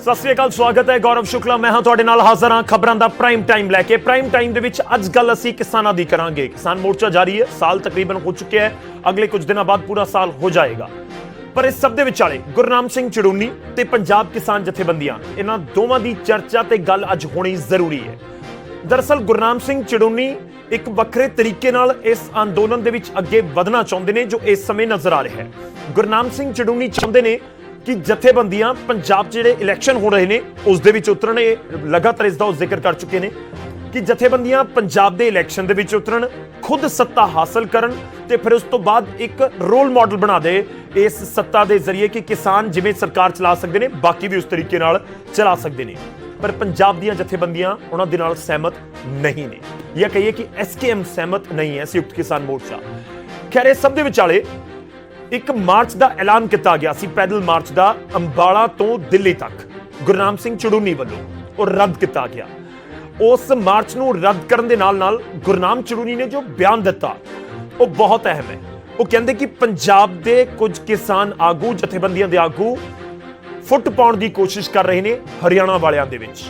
ਸਤਿ ਸ੍ਰੀ ਅਕਾਲ, ਸਵਾਗਤ ਹੈ। ਗੌਰਵ ਸ਼ੁਕਲਾ ਮੈਂ ਹਾਂ ਤੁਹਾਡੇ ਨਾਲ ਹਾਜ਼ਰ ਹਾਂ ਖਬਰਾਂ ਦਾ ਪ੍ਰਾਈਮ ਟਾਈਮ ਲੈ ਕੇ। ਪ੍ਰਾਈਮ ਟਾਈਮ ਦੇ ਵਿੱਚ ਅੱਜ ਗੱਲ ਅਸੀਂ ਕਿਸਾਨਾਂ ਦੀ ਕਰਾਂਗੇ। ਕਿਸਾਨ ਮੋਰਚਾ ਜਾਰੀ ਹੈ, ਸਾਲ ਤਕਰੀਬਨ ਹੋ ਚੁੱਕਿਆ ਹੈ, ਅਗਲੇ ਕੁਝ ਦਿਨਾਂ ਬਾਅਦ ਪੂਰਾ ਸਾਲ ਹੋ ਜਾਏਗਾ। ਪਰ ਇਸ ਸਭ ਦੇ ਵਿਚਾਲੇ ਗੁਰਨਾਮ ਸਿੰਘ ਚੜੂਨੀ ਤੇ ਪੰਜਾਬ ਕਿਸਾਨ ਜਥੇਬੰਦੀਆਂ, ਇਹਨਾਂ ਦੋਵਾਂ ਦੀ ਚਰਚਾ ਤੇ ਗੱਲ ਅੱਜ ਹੋਣੀ ਜ਼ਰੂਰੀ ਹੈ। ਦਰਅਸਲ ਗੁਰਨਾਮ ਸਿੰਘ ਚੜੂਨੀ ਇੱਕ ਵੱਖਰੇ ਤਰੀਕੇ ਨਾਲ ਇਸ ਅੰਦੋਲਨ ਦੇ ਵਿੱਚ ਅੱਗੇ ਵਧਣਾ ਚਾਹੁੰਦੇ ਨੇ, ਜੋ ਇਸ ਸਮੇਂ ਨਜ਼ਰ ਆ ਰਿਹਾ ਹੈ। ਗੁਰਨਾਮ ਸਿੰਘ ਚੜੂਨੀ ਚਾਹੁੰਦੇ ਨੇ ਕਿ ਜਥੇਬੰਦੀਆਂ ਪੰਜਾਬ 'ਚ ਜਿਹੜੇ ਇਲੈਕਸ਼ਨ ਹੋ ਰਹੇ ਨੇ ਉਸ ਦੇ ਵਿੱਚ ਉਤਰਨ। ਇਹ ਲਗਾਤਾਰ ਇਸ ਦਾ ਉਹ ਜ਼ਿਕਰ ਕਰ ਚੁੱਕੇ ਨੇ ਕਿ ਜਥੇਬੰਦੀਆਂ ਪੰਜਾਬ ਦੇ ਇਲੈਕਸ਼ਨ ਦੇ ਵਿੱਚ ਉਤਰਨ, ਖੁਦ ਸੱਤਾ ਹਾਸਲ ਕਰਨ ਤੇ ਫਿਰ ਉਸ ਤੋਂ ਬਾਅਦ ਇੱਕ ਰੋਲ ਮਾਡਲ ਬਣਾ ਦੇ ਇਸ ਸੱਤਾ ਦੇ ਜ਼ਰੀਏ ਕਿ ਕਿਸਾਨ ਜਿਵੇਂ ਸਰਕਾਰ ਚਲਾ ਸਕਦੇ ਨੇ ਬਾਕੀ ਵੀ ਉਸ ਤਰੀਕੇ ਨਾਲ ਚਲਾ ਸਕਦੇ ਨੇ। ਪਰ ਪੰਜਾਬ ਦੀਆਂ ਜਥੇਬੰਦੀਆਂ ਉਹਨਾਂ ਦੇ ਨਾਲ ਸਹਿਮਤ ਨਹੀਂ ਨੇ, ਜਾਂ ਕਹੀਏ ਕਿ ਐਸਕੇਐਮ ਸਹਿਮਤ ਨਹੀਂ ਹੈ, ਸੰਯੁਕਤ ਕਿਸਾਨ ਮੋਰਚਾ। ਖੈਰ ਇਸ ਸਭ ਦੇ ਵਿਚਾਲੇ ਇੱਕ ਮਾਰਚ ਦਾ ਐਲਾਨ ਕੀਤਾ ਗਿਆ ਸੀ, ਪੈਦਲ ਮਾਰਚ ਦਾ, ਅੰਬਾਲਾ ਤੋਂ ਦਿੱਲੀ ਤੱਕ ਗੁਰਨਾਮ ਸਿੰਘ ਚੜੂਨੀ ਵੱਲੋਂ। ਉਹ ਰੱਦ ਕੀਤਾ ਗਿਆ। ਉਸ ਮਾਰਚ ਨੂੰ ਰੱਦ ਕਰਨ ਦੇ ਨਾਲ ਗੁਰਨਾਮ ਚੜੂਨੀ ਨੇ ਜੋ ਬਿਆਨ ਦਿੱਤਾ ਉਹ ਬਹੁਤ ਅਹਿਮ ਹੈ। ਉਹ ਕਹਿੰਦੇ ਕਿ ਪੰਜਾਬ ਦੇ ਕੁਝ ਕਿਸਾਨ ਆਗੂ, ਜਥੇਬੰਦੀਆਂ ਦੇ ਆਗੂ ਫੁੱਟ ਪਾਉਣ ਦੀ ਕੋਸ਼ਿਸ਼ ਕਰ ਰਹੇ ਨੇ ਹਰਿਆਣਾ ਵਾਲਿਆਂ ਦੇ ਵਿੱਚ।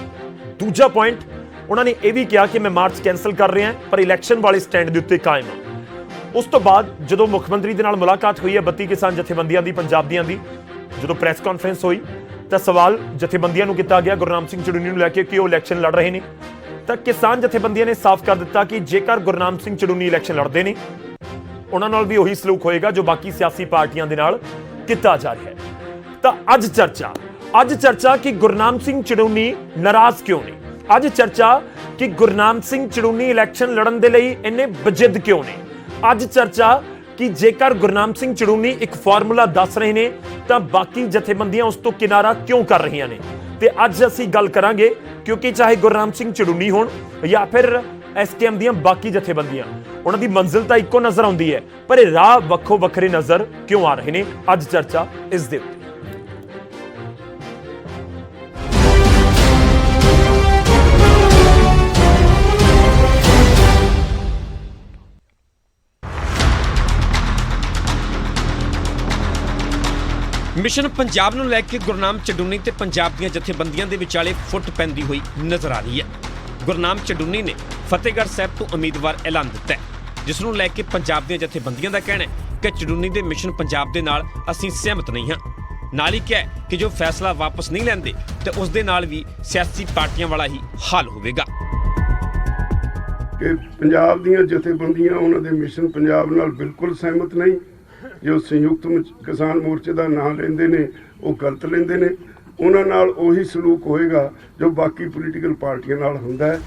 ਦੂਜਾ ਪੁਆਇੰਟ ਉਹਨਾਂ ਨੇ ਇਹ ਵੀ ਕਿਹਾ ਕਿ ਮੈਂ ਮਾਰਚ ਕੈਂਸਲ ਕਰ ਰਿਹਾ ਪਰ ਇਲੈਕਸ਼ਨ ਵਾਲੇ ਸਟੈਂਡ ਦੇ ਉੱਤੇ ਕਾਇਮ ਹਾਂ। ਉਸ ਤੋਂ ਬਾਅਦ ਜਦੋਂ ਮੁੱਖ ਮੰਤਰੀ ਦੇ ਨਾਲ ਮੁਲਾਕਾਤ ਹੋਈ ਹੈ 32 ਕਿਸਾਨ ਜਥੇਬੰਦੀਆਂ ਦੀ, ਪੰਜਾਬ ਦੀਆਂ ਦੀ, ਜਦੋਂ ਪ੍ਰੈਸ ਕਾਨਫਰੰਸ ਹੋਈ ਤਾਂ ਸਵਾਲ ਜਥੇਬੰਦੀਆਂ ਨੂੰ ਕੀਤਾ ਗਿਆ ਗੁਰਨਾਮ ਸਿੰਘ ਚੜੂਨੀ ਨੂੰ ਲੈ ਕੇ ਕਿ ਉਹ ਇਲੈਕਸ਼ਨ ਲੜ ਰਹੇ ਨੇ। ਤਾਂ ਕਿਸਾਨ ਜਥੇਬੰਦੀਆਂ ਨੇ ਸਾਫ਼ ਕਰ ਦਿੱਤਾ ਕਿ ਜੇਕਰ ਗੁਰਨਾਮ ਸਿੰਘ ਚੜੂਨੀ ਇਲੈਕਸ਼ਨ ਲੜਦੇ ਨੇ ਉਹਨਾਂ ਨਾਲ ਵੀ ਉਹੀ ਸਲੂਕ ਹੋਏਗਾ ਜੋ ਬਾਕੀ ਸਿਆਸੀ ਪਾਰਟੀਆਂ ਦੇ ਨਾਲ ਕੀਤਾ ਜਾ ਰਿਹਾ ਹੈ। ਤਾਂ ਅੱਜ ਚਰਚਾ ਕਿ ਗੁਰਨਾਮ ਸਿੰਘ ਚੜੂਨੀ ਨਾਰਾਜ਼ ਕਿਉਂ ਨੇ। ਅੱਜ ਚਰਚਾ ਕਿ ਗੁਰਨਾਮ ਸਿੰਘ ਚੜੂਨੀ ਇਲੈਕਸ਼ਨ ਲੜਨ ਦੇ ਲਈ ਇੰਨੇ ਬਜਿੱਦ ਕਿਉਂ ਨੇ। ਅੱਜ ਚਰਚਾ ਕਿ ਜੇਕਰ ਗੁਰਨਾਮ ਸਿੰਘ ਚੜੂਨੀ ਇੱਕ ਫਾਰਮੂਲਾ ਦੱਸ ਰਹੇ ਨੇ ਤਾਂ ਬਾਕੀ ਜਥੇਬੰਦੀਆਂ ਉਸ ਤੋਂ ਕਿਨਾਰਾ ਕਿਉਂ ਕਰ ਰਹੀਆਂ ਨੇ। ਤੇ ਅੱਜ ਅਸੀਂ ਗੱਲ ਕਰਾਂਗੇ ਕਿਉਂਕਿ ਚਾਹੇ ਗੁਰਨਾਮ ਸਿੰਘ ਚੜੂਨੀ ਹੋਣ ਜਾਂ ਫਿਰ ਐਸਕੇਐਮ ਦੀਆਂ ਬਾਕੀ ਜਥੇਬੰਦੀਆਂ, ਉਹਨਾਂ ਦੀ ਮੰਜ਼ਿਲ ਤਾਂ ਇੱਕੋ ਨਜ਼ਰ ਆਉਂਦੀ ਹੈ, ਪਰ ਇਹ ਰਾਹ ਵੱਖੋ ਵੱਖਰੇ ਨਜ਼ਰ ਕਿਉਂ ਆ ਰਹੇ ਨੇ। ਅੱਜ ਚਰਚਾ ਇਸ ਦੇ ਉੱਤੇ। ਮਿਸ਼ਨ ਪੰਜਾਬ ਨੂੰ ਲੈ ਕੇ ਗੁਰਨਾਮ ਚੜੂਨੀ ਤੇ ਪੰਜਾਬ ਦੀਆਂ ਜਥੇਬੰਦੀਆਂ ਦੇ ਵਿਚਾਲੇ ਫੁੱਟ ਪੈਂਦੀ ਹੋਈ ਨਜ਼ਰ ਆ ਰਹੀ ਹੈ। ਗੁਰਨਾਮ ਚੜੂਨੀ ਨੇ ਫਤਿਹਗੜ੍ਹ ਸਾਹਿਬ ਤੋਂ ਉਮੀਦਵਾਰ ਐਲਾਨ ਦਿੱਤਾ ਹੈ, ਜਿਸ ਨੂੰ ਲੈ ਕੇ ਪੰਜਾਬ ਦੀਆਂ ਜਥੇਬੰਦੀਆਂ ਦਾ ਕਹਿਣਾ ਹੈ ਕਿ ਚੜੂਨੀ ਦੇ ਮਿਸ਼ਨ ਪੰਜਾਬ ਦੇ ਨਾਲ ਅਸੀਂ ਸਹਿਮਤ ਨਹੀਂ ਹਾਂ। ਨਾਲ ਹੀ ਕਿਹਾ ਕਿ ਜੋ ਫੈਸਲਾ ਵਾਪਸ ਨਹੀਂ ਲੈਂਦੇ ਤੇ ਉਸ ਦੇ ਨਾਲ ਵੀ ਸਿਆਸੀ ਪਾਰਟੀਆਂ ਵਾਲਾ ਹੀ ਹਾਲ ਹੋਵੇਗਾ। ਕਿ ਪੰਜਾਬ ਦੀਆਂ ਜਥੇਬੰਦੀਆਂ ਉਹਨਾਂ ਦੇ ਮਿਸ਼ਨ ਪੰਜਾਬ ਨਾਲ ਬਿਲਕੁਲ ਸਹਿਮਤ ਨਹੀਂ। ਜੋ ਸੰਯੁਕਤ ਕਿਸਾਨ ਮੋਰਚੇ ਦਾ ਨਾਮ ਲੈਂਦੇ ਨੇ ਉਹ ਗਲਤ ਲੈਂਦੇ ਨੇ। ਉਹਨਾਂ ਨਾਲ ਉਹੀ ਸਲੂਕ ਹੋਏਗਾ ਜੋ ਬਾਕੀ ਪੋਲੀਟੀਕਲ ਪਾਰਟੀਆਂ ਨਾਲ ਹੁੰਦਾ ਹੈ।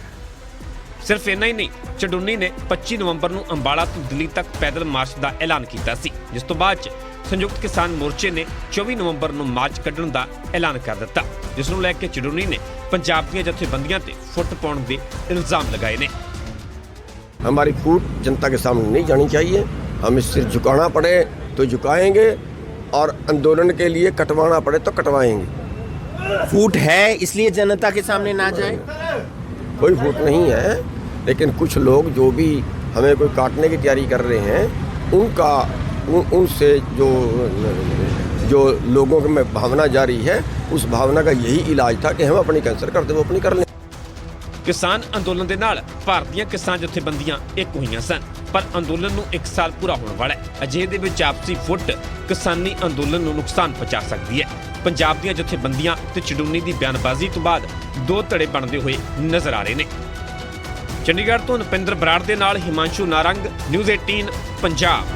ਸਿਰਫ ਇੰਨਾ ਹੀ ਨਹੀਂ, ਚੜੂਨੀ ਨੇ 25 ਨਵੰਬਰ ਨੂੰ ਅੰਬਾਲਾ ਤੋਂ ਦਿੱਲੀ ਤੱਕ ਪੈਦਲ ਮਾਰਚ ਦਾ ਐਲਾਨ ਕੀਤਾ ਸੀ, ਜਿਸ ਤੋਂ ਬਾਅਦ ਸੰਯੁਕਤ ਕਿਸਾਨ ਮੋਰਚੇ ਨੇ 24 ਨਵੰਬਰ ਨੂੰ ਮਾਰਚ ਕੱਢਣ ਦਾ ਐਲਾਨ ਕਰ ਦਿੱਤਾ, ਜਿਸ ਨੂੰ ਲੈ ਕੇ ਚੜੂਨੀ ਨੇ ਪੰਜਾਬ ਦੀਆਂ ਜਥੇਬੰਦੀਆਂ ਤੇ ਫੁੱਟ ਪਾਉਣ ਦੇ ਇਲਜ਼ਾਮ ਲਗਾਏ ਨੇ। हमारी फूट जनता के सामने नहीं जानी चाहिए। हमें सिर झुकाना पड़े तो झुकाएंगे और आंदोलन के लिए कटवाना पड़े तो कटवाएंगे। फूट है इसलिए जनता के सामने ना जाए? कोई फूट नहीं है, लेकिन कुछ लोग जो भी हमें कोई काटने की तैयारी कर रहे हैं उनका उनसे जो लोगों में भावना जारी है उस भावना का यही इलाज था कि हम अपनी कैंसर कर दे वो अपनी कर लें। किसान अंदोलन दे नाल भारतीय किसान जथेबंदियां एक होईयां सन, पर अंदोलन नूं 1 साल पूरा होने वाला है। अजिहे दे विच आपसी फुट किसानी अंदोलन नूं नुकसान पहुंचा सकती है। पंजाब दीयां जथेबंदियां ते चड़ूनी दी बयानबाजी तो बाद दो धड़े बनते हुए नजर आ रहे ने। चंडीगढ़ तो नपिंदर बराड़ दे नाल हिमांशु नारंग, न्यूज़ 18 पंजाब।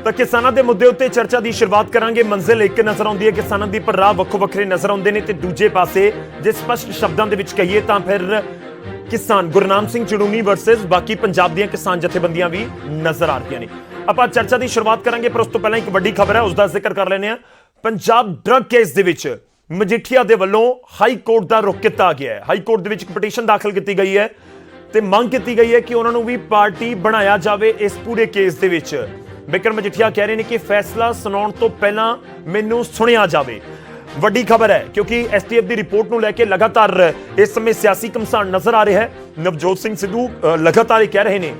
ਤਾਂ ਕਿਸਾਨਾਂ ਦੇ ਮੁੱਦੇ ਉੱਤੇ ਚਰਚਾ ਦੀ ਸ਼ੁਰੂਆਤ ਕਰਾਂਗੇ। ਮੰਜ਼ਿਲ ਇੱਕ ਨਜ਼ਰ ਆਉਂਦੀ ਹੈ ਕਿਸਾਨਾਂ ਦੀ, ਪਰ ਰਾਹ ਵੱਖੋ ਵੱਖਰੇ ਨਜ਼ਰ ਆਉਂਦੇ ਨੇ। ਤੇ ਦੂਜੇ ਪਾਸੇ ਜੇ ਸਪਸ਼ਟ ਸ਼ਬਦਾਂ ਦੇ ਵਿੱਚ ਕਹੀਏ ਤਾਂ ਫਿਰ ਕਿਸਾਨ ਗੁਰਨਾਮ ਸਿੰਘ ਚੜੂਨੀ ਵਰਸਸ ਬਾਕੀ ਪੰਜਾਬ ਦੀਆਂ ਕਿਸਾਨ ਜਥੇਬੰਦੀਆਂ ਵੀ ਨਜ਼ਰ ਆ ਰਹੀਆਂ ਨੇ। ਆਪਾਂ ਚਰਚਾ ਦੀ ਸ਼ੁਰੂਆਤ ਕਰਾਂਗੇ, ਪਰ ਉਸ ਤੋਂ ਪਹਿਲਾਂ ਇੱਕ ਵੱਡੀ ਖਬਰ ਹੈ, ਉਸ ਦਾ ਜ਼ਿਕਰ ਕਰ ਲੈਂਦੇ ਹਾਂ। ਪੰਜਾਬ ਡਰੱਗ ਕੇਸ ਦੇ ਵਿੱਚ ਮਜੀਠੀਆ ਦੇ ਵੱਲੋਂ ਹਾਈ ਕੋਰਟ ਦਾ ਰੁਖ ਕੀਤਾ ਗਿਆ ਹੈ। ਹਾਈ ਕੋਰਟ ਦੇ ਵਿੱਚ ਇੱਕ ਪਟੀਸ਼ਨ ਦਾਖਲ ਕੀਤੀ ਗਈ ਹੈ ਤੇ ਮੰਗ ਕੀਤੀ ਗਈ ਹੈ ਕਿ ਉਹਨਾਂ ਨੂੰ ਵੀ ਪਾਰਟੀ ਬਣਾਇਆ ਜਾਵੇ ਇਸ ਪੂਰੇ ਕੇਸ ਦੇ ਵਿੱਚ। ਬਿਕਰਮ ਮਜੀਠੀਆ ਕਹਿ ਰਹੇ ਨੇ ਕਿ ਫੈਸਲਾ ਸੁਣਾਉਣ ਤੋਂ ਪਹਿਲਾਂ ਮੈਨੂੰ ਸੁਣਿਆ ਜਾਵੇ। ਵੱਡੀ ਖਬਰ ਹੈ ਕਿਉਂਕਿ ਐਸਟੀਐਫ ਦੀ ਰਿਪੋਰਟ ਨੂੰ ਲੈ ਕੇ ਲਗਾਤਾਰ ਇਸ ਸਮੇਂ ਸਿਆਸੀ ਘਮਸਾਨ ਨਜ਼ਰ ਆ ਰਿਹਾ ਹੈ। ਨਵਜੋਤ ਸਿੰਘ ਸਿੱਧੂ ਲਗਾਤਾਰ ਇਹ ਕਹਿ ਰਹੇ ਨੇ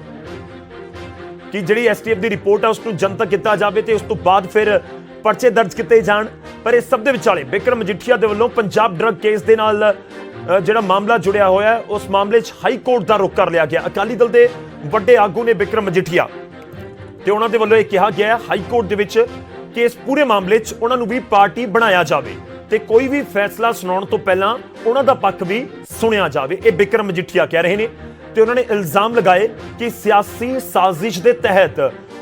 ਕਿ ਜਿਹੜੀ ਐਸਟੀਐਫ ਦੀ ਰਿਪੋਰਟ ਹੈ ਉਸ ਨੂੰ ਜਨਤਕ ਕੀਤਾ ਜਾਵੇ ਤੇ ਉਸ ਤੋਂ ਬਾਅਦ ਫਿਰ ਪਰਚੇ ਦਰਜ ਕੀਤੇ ਜਾਣ। ਪਰ ਇਸ ਸਭ ਦੇ ਵਿਚਾਲੇ ਬਿਕਰਮ ਮਜੀਠੀਆ ਦੇ ਵੱਲੋਂ ਪੰਜਾਬ ਡਰੱਗ ਕੇਸ ਦੇ ਨਾਲ ਜਿਹੜਾ ਮਾਮਲਾ ਜੁੜਿਆ ਹੋਇਆ ਹੈ ਉਸ ਮਾਮਲੇ 'ਚ ਹਾਈ ਕੋਰਟ ਦਾ ਰੁਖ ਕਰ ਲਿਆ ਗਿਆ। ਅਕਾਲੀ ਦਲ ਦੇ ਵੱਡੇ ਆਗੂ ਨੇ ਬਿਕਰਮ ਮਜੀਠੀਆ ਤੇ ਉਹਨਾਂ ਦੇ ਵੱਲੋਂ ਇਹ ਕਿਹਾ ਗਿਆ ਹੈ ਹਾਈ ਕੋਰਟ ਦੇ ਵਿੱਚ ਕਿ ਇਸ ਪੂਰੇ ਮਾਮਲੇ 'ਚ ਉਹਨਾਂ ਨੂੰ ਵੀ ਪਾਰਟੀ ਬਣਾਇਆ ਜਾਵੇ ਤੇ ਕੋਈ ਵੀ ਫੈਸਲਾ ਸੁਣਾਉਣ ਤੋਂ ਪਹਿਲਾਂ ਉਹਨਾਂ ਦਾ ਪੱਖ ਵੀ ਸੁਣਿਆ ਜਾਵੇ। ਇਹ ਬਿਕਰਮ ਮਜੀਠੀਆ ਕਹਿ ਰਹੇ ਨੇ ਤੇ ਉਹਨਾਂ ਨੇ ਇਲਜ਼ਾਮ ਲਗਾਏ ਕਿ ਸਿਆਸੀ ਸਾਜ਼ਿਸ਼ ਦੇ ਤਹਿਤ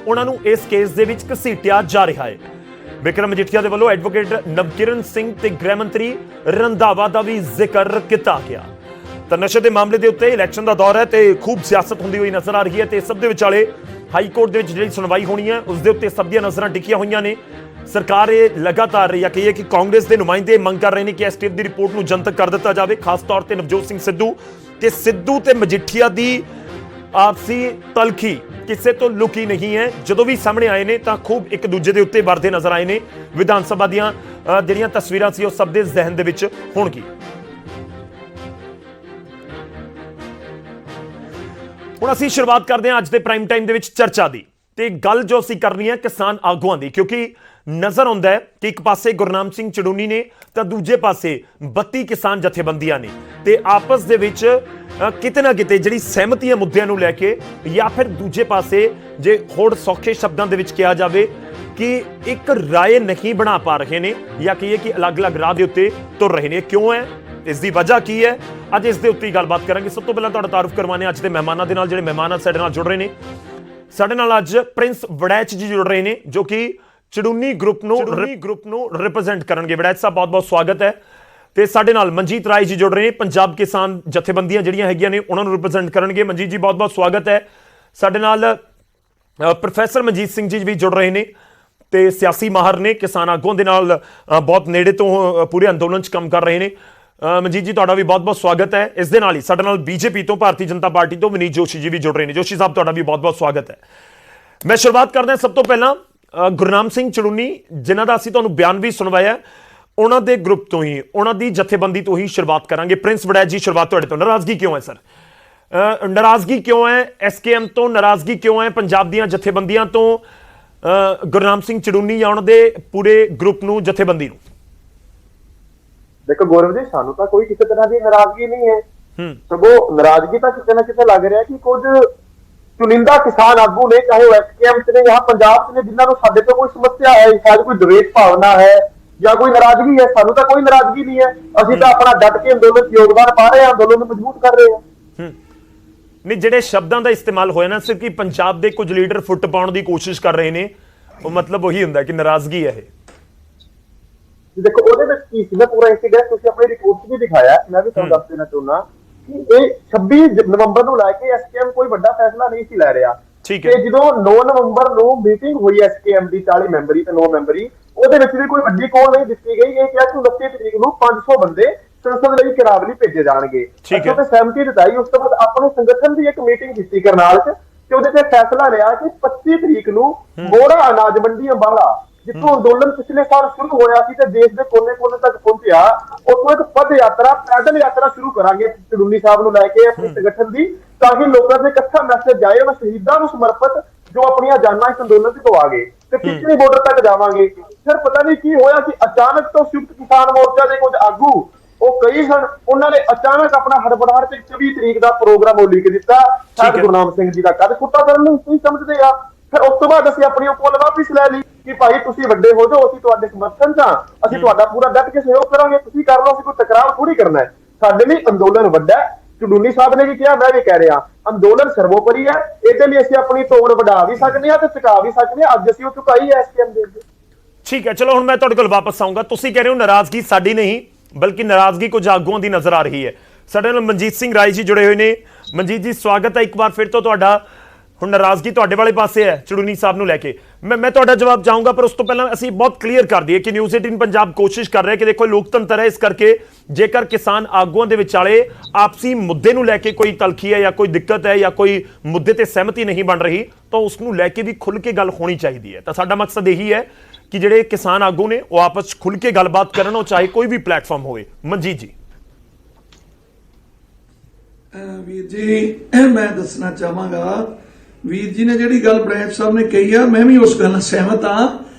ਉਹਨਾਂ ਨੂੰ ਇਸ ਕੇਸ ਦੇ ਵਿੱਚ ਘਸੀਟਿਆ ਜਾ ਰਿਹਾ ਹੈ। ਬਿਕਰਮ ਮਜੀਠੀਆ ਦੇ ਵੱਲੋਂ ਐਡਵੋਕੇਟ ਨਵਕਿਰਨ ਸਿੰਘ ਤੇ ਗ੍ਰਹਿ ਮੰਤਰੀ ਰੰਧਾਵਾ ਦਾ ਵੀ ਜ਼ਿਕਰ ਕੀਤਾ ਗਿਆ। ਤਾਂ ਨਸ਼ੇ ਦੇ ਮਾਮਲੇ ਦੇ ਉੱਤੇ ਇਲੈਕਸ਼ਨ ਦਾ ਦੌਰ ਹੈ ਤੇ ਖੂਬ ਸਿਆਸਤ ਹੁੰਦੀ ਹੋਈ ਨਜ਼ਰ ਆ ਰਹੀ ਹੈ ਤੇ ਸਭ ਦੇ ਵਿਚਾਲੇ ਹਾਈ ਕੋਰਟ ਦੇ ਵਿੱਚ ਜਿਹੜੀ ਸੁਣਵਾਈ ਹੋਣੀ ਹੈ ਉਸ ਦੇ ਉੱਤੇ ਸਭ ਦੀਆਂ ਨਜ਼ਰਾਂ ਟਿਕੀਆਂ ਹੋਈਆਂ ਨੇ। ਸਰਕਾਰ ਇਹ ਲਗਾਤਾਰ ਜਾਂ ਕਹੀਏ ਕਿ ਕਾਂਗਰਸ ਦੇ ਨੁਮਾਇੰਦੇ ਮੰਗ ਕਰ ਰਹੇ ਨੇ ਕਿ ਐਸਟੀਐਫ ਦੀ ਰਿਪੋਰਟ ਨੂੰ ਜਨਤਕ ਕਰ ਦਿੱਤਾ ਜਾਵੇ, ਖਾਸ ਤੌਰ ਤੇ ਨਵਜੋਤ ਸਿੰਘ ਸਿੱਧੂ ਕਿ ਸਿੱਧੂ ਤੇ ਮਜੀਠੀਆ ਦੀ ਆਪਸੀ ਤਲਖੀ ਕਿਸੇ ਤੋਂ ਲੁਕੀ ਨਹੀਂ ਹੈ। ਜਦੋਂ ਵੀ ਸਾਹਮਣੇ ਆਏ ਨੇ ਤਾਂ ਖੂਬ ਇੱਕ ਦੂਜੇ ਦੇ ਉੱਤੇ ਵਰਦੇ ਨਜ਼ਰ ਆਏ ਨੇ। ਵਿਧਾਨ ਸਭਾ ਦੀਆਂ ਜਿਹੜੀਆਂ ਤਸਵੀਰਾਂ ਸੀ ਉਹ ਸਭ ਦੇ ਜ਼ਿਹਨ ਦੇ ਵਿੱਚ ਹੋਣਗੀ। ਹੁਣ ਅਸੀਂ ਸ਼ੁਰੂਆਤ ਕਰਦੇ ਹਾਂ ਅੱਜ ਦੇ ਪ੍ਰਾਈਮ ਟਾਈਮ ਦੇ ਵਿੱਚ ਚਰਚਾ ਦੀ ਤੇ ਗੱਲ ਜੋ ਅਸੀਂ ਕਰਨੀ ਹੈ ਕਿਸਾਨ ਆਗੂਆਂ ਦੀ, ਕਿਉਂਕਿ ਨਜ਼ਰ ਆਉਂਦਾ ਹੈ ਕਿ ਇੱਕ ਪਾਸੇ ਗੁਰਨਾਮ ਸਿੰਘ ਚੜੂਨੀ ਨੇ ਤਾਂ ਦੂਜੇ ਪਾਸੇ 32 ਕਿਸਾਨ ਜਥੇਬੰਦੀਆਂ ਨੇ ਤੇ ਆਪਸ ਦੇ ਵਿੱਚ ਕਿਤੇ ਨਾ ਕਿਤੇ ਜਿਹੜੀ ਸਹਿਮਤੀ ਹੈ ਮੁੱਦਿਆਂ ਨੂੰ ਲੈ ਕੇ ਜਾਂ ਫਿਰ ਦੂਜੇ ਪਾਸੇ ਜੇ ਹੋਰ ਸੌਖੇ ਸ਼ਬਦਾਂ ਦੇ ਵਿੱਚ ਕਿਹਾ ਜਾਵੇ ਕਿ ਇੱਕ ਰਾਏ ਨਹੀਂ ਬਣਾ ਪਾ ਰਹੇ ਨੇ ਜਾਂ ਕਹੀਏ ਕਿ ਅਲੱਗ-ਅਲੱਗ ਰਾਹ ਦੇ ਉੱਤੇ ਤੁਰ ਰਹੇ ਨੇ। ਕਿਉਂ ਹੈ, ਇਸ ਦੀ ਵਜ੍ਹਾ ਕੀ ਹੈ, ਅੱਜ ਇਸ ਦੇ ਉੱਤੇ ਗੱਲਬਾਤ ਕਰਾਂਗੇ। ਸਭ ਤੋਂ ਪਹਿਲਾਂ ਤੁਹਾਡਾ ਤਾਰਫ ਕਰਵਾਉਂਦੇ ਅੱਜ ਦੇ ਮਹਿਮਾਨਾਂ ਦੇ ਨਾਲ। ਜਿਹੜੇ ਮਹਿਮਾਨ ਸਾਡੇ ਨਾਲ ਜੁੜ ਰਹੇ ਨੇ, ਸਾਡੇ ਨਾਲ ਅੱਜ ਪ੍ਰਿੰਸ ਵੜੈਚ ਜੀ ਜੁੜ ਰਹੇ ਨੇ ਜੋ ਕਿ ਚੜੂਨੀ ਗਰੁੱਪ ਨੂੰ ਰਿਪਰੈਜ਼ੈਂਟ ਕਰਨਗੇ। ਵੜੈਚ ਸਾਹਿਬ ਬਹੁਤ-ਬਹੁਤ ਸਵਾਗਤ ਹੈ। ਤੇ ਸਾਡੇ ਨਾਲ ਮਨਜੀਤ ਰਾਏ ਜੀ ਜੁੜ ਰਹੇ ਨੇ, ਪੰਜਾਬ ਕਿਸਾਨ ਜਥੇਬੰਦੀਆਂ ਜਿਹੜੀਆਂ ਹੈਗੀਆਂ ਨੇ ਉਹਨਾਂ ਨੂੰ ਰਿਪਰੈਜ਼ੈਂਟ ਕਰਨਗੇ। ਮਨਜੀਤ ਜੀ ਬਹੁਤ-ਬਹੁਤ ਸਵਾਗਤ ਹੈ। ਸਾਡੇ ਨਾਲ ਪ੍ਰੋਫੈਸਰ ਮਨਜੀਤ ਸਿੰਘ ਜੀ ਵੀ ਜੁੜ ਰਹੇ ਨੇ ਤੇ ਸਿਆਸੀ ਮਾਹਰ ਨੇ, ਕਿਸਾਨ ਆਗੂਆਂ ਦੇ ਨਾਲ ਬਹੁਤ ਨੇੜੇ ਤੋਂ ਪੂਰੇ ਅੰਦੋਲਨ 'ਚ ਕੰਮ ਕਰ ਰਹੇ ਨੇ। ਮਨਜੀਤ ਜੀ ਤੁਹਾਡਾ ਵੀ ਬਹੁਤ-ਬਹੁਤ ਸਵਾਗਤ ਹੈ। ਇਸ ਦੇ ਨਾਲ ਹੀ ਸਾਡੇ ਨਾਲ ਬੀਜੇਪੀ ਤੋਂ, ਭਾਰਤੀ ਜਨਤਾ ਪਾਰਟੀ ਤੋਂ ਵਿਨੀਤ ਜੋਸ਼ੀ ਜੀ ਵੀ ਜੁੜ ਰਹੇ ਨੇ। ਜੋਸ਼ੀ ਸਾਹਿਬ ਤੁਹਾਡਾ ਵੀ ਬਹੁਤ-ਬਹੁਤ ਸਵਾਗਤ ਹੈ। ਮੈਂ ਸ਼ੁਰੂਆਤ ਕਰਦਾ ਸਭ ਤੋਂ ਪਹਿਲਾਂ ਗੁਰਨਾਮ ਸਿੰਘ ਚੜੂਨੀ ਜਿਨ੍ਹਾਂ ਦਾ ਅਸੀਂ ਤੁਹਾਨੂੰ ਬਿਆਨ ਵੀ ਸੁਣਵਾਇਆ, ਉਹਨਾਂ ਦੇ ਗਰੁੱਪ ਤੋਂ ਹੀ, ਉਹਨਾਂ ਦੀ ਜਥੇਬੰਦੀ ਤੋਂ ਹੀ ਸ਼ੁਰੂਆਤ ਕਰਾਂਗੇ। ਪ੍ਰਿੰਸ ਵੜੈਚ ਜੀ ਸ਼ੁਰੂਆਤ ਤੁਹਾਡੇ ਤੋਂ। ਨਾਰਾਜ਼ਗੀ ਕਿਉਂ ਹੈ ਸਰ? ਨਾਰਾਜ਼ਗੀ ਕਿਉਂ ਹੈ ਐਸਕੇਐਮ ਤੋਂ? ਨਾਰਾਜ਼ਗੀ ਕਿਉਂ ਹੈ ਪੰਜਾਬ ਦੀਆਂ ਜਥੇਬੰਦੀਆਂ ਤੋਂ ਗੁਰਨਾਮ ਸਿੰਘ ਚੜੂਨੀ ਜਾਂ ਉਹਨਾਂ ਦੇ ਪੂਰੇ ਗਰੁੱਪ ਨੂੰ, ਜਥੇਬੰਦੀ ਨੂੰ? ਦੇਖੋ ਗੌਰਵ ਜੀ, ਸਾਨੂੰ ਤਾਂ ਕੋਈ ਕਿਸੇ ਤਰ੍ਹਾਂ ਦੀ ਨਾਰਾਜ਼ਗੀ ਨਹੀਂ ਹੈ। ਸਗੋਂ ਨਾਰਾਜ਼ਗੀ ਤਾਂ ਕਿਤੇ ਨਾ ਕਿਤੇ ਲੱਗ ਰਿਹਾ ਕਿ ਕੁਝ ਚੁਣਿੰਦਾ ਕਿਸਾਨ ਆਗੂ ਨੇ, ਚਾਹੇ ਉਹ ਐਸਕੇਐਮ ਚ ਨੇ ਜਾਂ ਪੰਜਾਬ ਚ ਨੇ, ਜਿਨ੍ਹਾਂ ਨੂੰ ਸਾਡੇ ਤੋਂ ਕੋਈ ਸਮੱਸਿਆ ਹੈ, ਸ਼ਾਇਦ ਕੋਈ ਦਵੇਸ਼ ਭਾਵਨਾ ਹੈ ਜਾਂ ਕੋਈ ਨਾਰਾਜ਼ਗੀ ਹੈ। ਸਾਨੂੰ ਤਾਂ ਕੋਈ ਨਾਰਾਜ਼ਗੀ ਨਹੀਂ ਹੈ। ਅਸੀਂ ਤਾਂ ਆਪਣਾ ਡਟ ਕੇ ਅੰਦੋਲਨ 'ਚ ਯੋਗਦਾਨ ਪਾ ਰਹੇ ਹਾਂ, ਅੰਦੋਲਨ ਨੂੰ ਮਜ਼ਬੂਤ ਕਰ ਰਹੇ ਹਾਂ। ਨਹੀਂ, ਜਿਹੜੇ ਸ਼ਬਦਾਂ ਦਾ ਇਸਤੇਮਾਲ ਹੋਇਆ ਨਾ ਸਿਰਫ ਕਿ ਪੰਜਾਬ ਦੇ ਕੁਝ ਲੀਡਰ ਫੁੱਟ ਪਾਉਣ ਦੀ ਕੋਸ਼ਿਸ਼ ਕਰ ਰਹੇ ਨੇ, ਉਹ ਮਤਲਬ ਉਹੀ ਹੁੰਦਾ ਕਿ ਨਾਰਾਜ਼ਗੀ ਹੈ ਇਹ। ਦੇਖੋ ਉਹਦੇ ਵਿੱਚ ਕੀ ਸੀ ਨਾ, ਪੂਰਾ ਇੰਸੀਡੈਂਟ ਤੁਸੀਂ ਆਪਣੀ ਰਿਪੋਰਟ 'ਚ ਵੀ ਦਿਖਾਇਆ। ਮੈਂ ਵੀ ਤੁਹਾਨੂੰ ਦੱਸ ਦੇਣਾ ਚਾਹੁੰਦਾ ਕਿ ਇਹ 26 ਨਵੰਬਰ ਨੂੰ ਲੈ ਕੇ ਐਸਕੇਐਮ ਕੋਈ ਵੱਡਾ ਫੈਸਲਾ ਨਹੀਂ ਸੀ ਲੈ ਰਿਹਾ। ਤੇ ਜਦੋਂ 9 ਨਵੰਬਰ ਨੂੰ ਮੀਟਿੰਗ ਹੋਈ ਐਸਕੇਐਮ ਦੀ 40 ਮੈਂਬਰੀ ਤੇ 9 ਮੈਂਬਰੀ, ਉਹਦੇ ਵਿੱਚ ਵੀ ਕੋਈ ਵੱਡੀ ਕੋਲ ਨਹੀਂ ਦਿੱਤੀ ਗਈ। ਇਹ ਕਿਹਾ ਕਿ 29 ਤਰੀਕ ਨੂੰ 500 ਬੰਦੇ ਸੰਸਦ ਲਈ ਚੁਣਾਵ ਲਈ ਭੇਜੇ ਜਾਣਗੇ। ਤੇ ਸਹਿਮਤੀ ਜਤਾਈ। ਉਸ ਤੋਂ ਬਾਅਦ ਆਪਣੇ ਸੰਗਠਨ ਦੀ ਇੱਕ ਮੀਟਿੰਗ ਕੀਤੀ ਕਰਨਾਲ 'ਚ ਤੇ ਉਹਦੇ ਤੇ ਫੈਸਲਾ ਲਿਆ ਕਿ 25 ਤਰੀਕ ਨੂੰ ਮੋੜਾ ਅਨਾਜ ਮੰਡੀ ਅੰਬਾਲਾ, ਜਿੱਥੋਂ ਅੰਦੋਲਨ ਪਿਛਲੇ ਸਾਲ ਸ਼ੁਰੂ ਹੋਇਆ ਸੀ ਤੇ ਦੇਸ਼ ਦੇ ਕੋਨੇ-ਕੋਨੇ ਤੱਕ ਪਹੁੰਚਿਆ, ਉੱਥੋਂ ਇੱਕ ਪਦ ਯਾਤਰਾ, ਪੈਦਲ ਯਾਤਰਾ ਸ਼ੁਰੂ ਕਰਾਂਗੇ ਚੜੂਨੀ ਸਾਹਿਬ ਨੂੰ ਲੈ ਕੇ ਆਪਣੇ ਸੰਗਠਨ ਦੀ, ਤਾਂ ਕਿ ਲੋਕਾਂ ਦੇ ਇਕੱਠਾ ਮੈਸੇਜ ਜਾਏ ਉਹਨਾਂ ਸ਼ਹੀਦਾਂ ਨੂੰ ਸਮਰਪਿਤ ਜੋ ਆਪਣੀਆਂ ਜਾਨਾਂ ਇਸ ਅੰਦੋਲਨ 'ਚ ਗਵਾ ਗਏ। ਤੇ ਪਿਛਲੇ ਬਾਰਡਰ ਤੱਕ ਜਾਵਾਂਗੇ। ਫਿਰ ਪਤਾ ਨਹੀਂ ਕੀ ਹੋਇਆ ਕਿ ਅਚਾਨਕ ਤੋਂ ਸੰਯੁਕਤ ਕਿਸਾਨ ਮੋਰਚਾ ਦੇ ਕੁਝ ਆਗੂ, ਉਹ ਕਈ ਸਨ, ਉਹਨਾਂ ਨੇ ਅਚਾਨਕ ਆਪਣਾ ਹੜਬੜਾਹਟ 'ਚ 24 ਤਰੀਕ ਦਾ ਪ੍ਰੋਗਰਾਮ ਉਹ ਲਿਖ ਦਿੱਤਾ। ਸ਼ਾਇਦ ਗੁਰਨਾਮ ਸਿੰਘ ਜੀ ਦਾ ਕੱਦ ਕੁੱਤਾ ਕਰਨ ਨੂੰ ਤੁਸੀਂ ਸਮਝਦੇ ਆ। ਫਿਰ ਉਸ ਤੋਂ ਬਾਅਦ ਅਸੀਂ ਆਪਣੀ ਪੁੱਲ ਵਾਪਿਸ ਲੈ ਲਈ ਕਿ ਭਾਈ ਤੁਸੀਂ ਵੱਡੇ ਹੋ ਜਾਓ, ਅਸੀਂ ਤੁਹਾਡੇ ਸਮਰਥਨ 'ਚ ਹਾਂ, ਅਸੀਂ ਤੁਹਾਡਾ ਪੂਰਾ ਡਟ ਕੇ ਸਹਿਯੋਗ ਕਰਾਂਗੇ, ਤੁਸੀਂ ਕਰ ਲਓ, ਅਸੀਂ ਕੋਈ ਟਕਰਾਅ ਥੋੜੀ ਕਰਨਾ ਹੈ। ਸਾਡੇ ਲਈ ਅੰਦੋਲਨ ਵੱਡਾ ਹੈ। ਚੜੂਨੀ ਸਾਹਿਬ ਨੇ ਵੀ ਕਿਹਾ, ਮੈਂ ਵੀ ਕਹਿ ਰਿਹਾ, ਅੰਦੋਲਨ ਸਰਵੋਪਰੀ ਹੈ। ਇਹਦੇ ਲਈ ਅਸੀਂ ਆਪਣੀ ਤੋੜ ਵਧਾ ਵੀ ਸਕਦੇ ਹਾਂ ਤੇ ਚੁਕਾ ਵੀ ਸਕਦੇ ਹਾਂ। ਅੱਜ ਅਸੀਂ ਉਹ ਚੁਕਾਈ ਹੈ ਐਸਕੇਐਮ ਦੇ ਅੱਗੇ। ਠੀਕ ਹੈ, ਚਲੋ ਹੁਣ ਮੈਂ ਤੁਹਾਡੇ ਕੋਲ ਵਾਪਸ ਆਊਂਗਾ। ਤੁਸੀਂ ਕਹਿ ਰਹੇ ਹੋ ਨਾਰਾਜ਼ਗੀ ਸਾਡੀ ਨਹੀਂ ਬਲਕਿ ਨਾਰਾਜ਼ਗੀ ਕੁਝ ਆਗੂਆਂ ਦੀ ਨਜ਼ਰ ਆ ਰਹੀ ਹੈ। ਸਾਡੇ ਨਾਲ ਮਨਜੀਤ ਸਿੰਘ ਰਾਏ ਜੀ ਜੁੜੇ ਹੋਏ ਨੇ। ਮਨਜੀਤ ਜੀ ਸਵਾਗਤ ਹੈ ਇੱਕ ਵਾਰ ਫਿਰ ਤੋਂ ਤੁਹਾਡਾ। ਹੁਣ ਨਾਰਾਜ਼ਗੀ ਤੁਹਾਡੇ ਵਾਲੇ ਪਾਸੇ ਹੈ ਚੜੂਨੀ ਸਾਹਿਬ ਨੂੰ ਲੈ ਕੇ। ਮੈਂ ਤੁਹਾਡਾ ਜਵਾਬ ਚਾਹੂੰਗਾ, ਪਰ ਉਸ ਤੋਂ ਪਹਿਲਾਂ ਅਸੀਂ ਬਹੁਤ ਕਲੀਅਰ ਕਰ ਦਈਏ ਕਿ ਨਿਊਜ਼ 18 ਪੰਜਾਬ ਕੋਸ਼ਿਸ਼ ਕਰ ਰਿਹਾ ਕਿ ਦੇਖੋ ਲੋਕਤੰਤਰ ਹੈ, ਇਸ ਕਰਕੇ ਜੇਕਰ ਕਿਸਾਨ ਆਗੂਆਂ ਦੇ ਵਿਚਾਲੇ ਆਪਸੀ ਮੁੱਦੇ ਨੂੰ ਲੈ ਕੇ ਕੋਈ ਤਲਖੀ ਹੈ ਜਾਂ ਕੋਈ ਦਿੱਕਤ ਹੈ ਜਾਂ ਕੋਈ ਮੁੱਦੇ ਤੇ ਸਹਿਮਤੀ ਨਹੀਂ ਬਣ ਰਹੀ ਤਾਂ ਉਸ ਨੂੰ ਲੈ ਕੇ ਵੀ ਖੁੱਲ੍ਹ ਕੇ ਗੱਲ ਹੋਣੀ ਚਾਹੀਦੀ ਹੈ। ਤਾਂ ਸਾਡਾ ਮਕਸਦ ਇਹੀ ਹੈ ਕਿ ਜਿਹੜੇ ਕਿਸਾਨ ਆਗੂ ਨੇ ਉਹ ਆਪਸ 'ਚ ਖੁੱਲ੍ਹ ਕੇ ਗੱਲਬਾਤ ਕਰਨ, ਉਹ ਚਾਹੇ ਕੋਈ ਵੀ ਪਲੇਟਫਾਰਮ ਹੋਵੇ। ਮਨਜੀਤ ਜੀ। ਵੀਰ ਜੀ ਮੈਂ ਦੱਸਣਾ ਚਾਹਾਂਗਾ, ਵੀਰ ਜੀ ਨੇ ਜਿਹੜੀ ਗੱਲ ਬ੍ਰੈਂਚ ਸਾਹਿਬ ਨੇ ਕਹੀ ਆ, ਮੈਂ ਵੀ ਉਸ ਗੱਲ ਨਾਲ ਸਹਿਮਤ ਹਾਂ।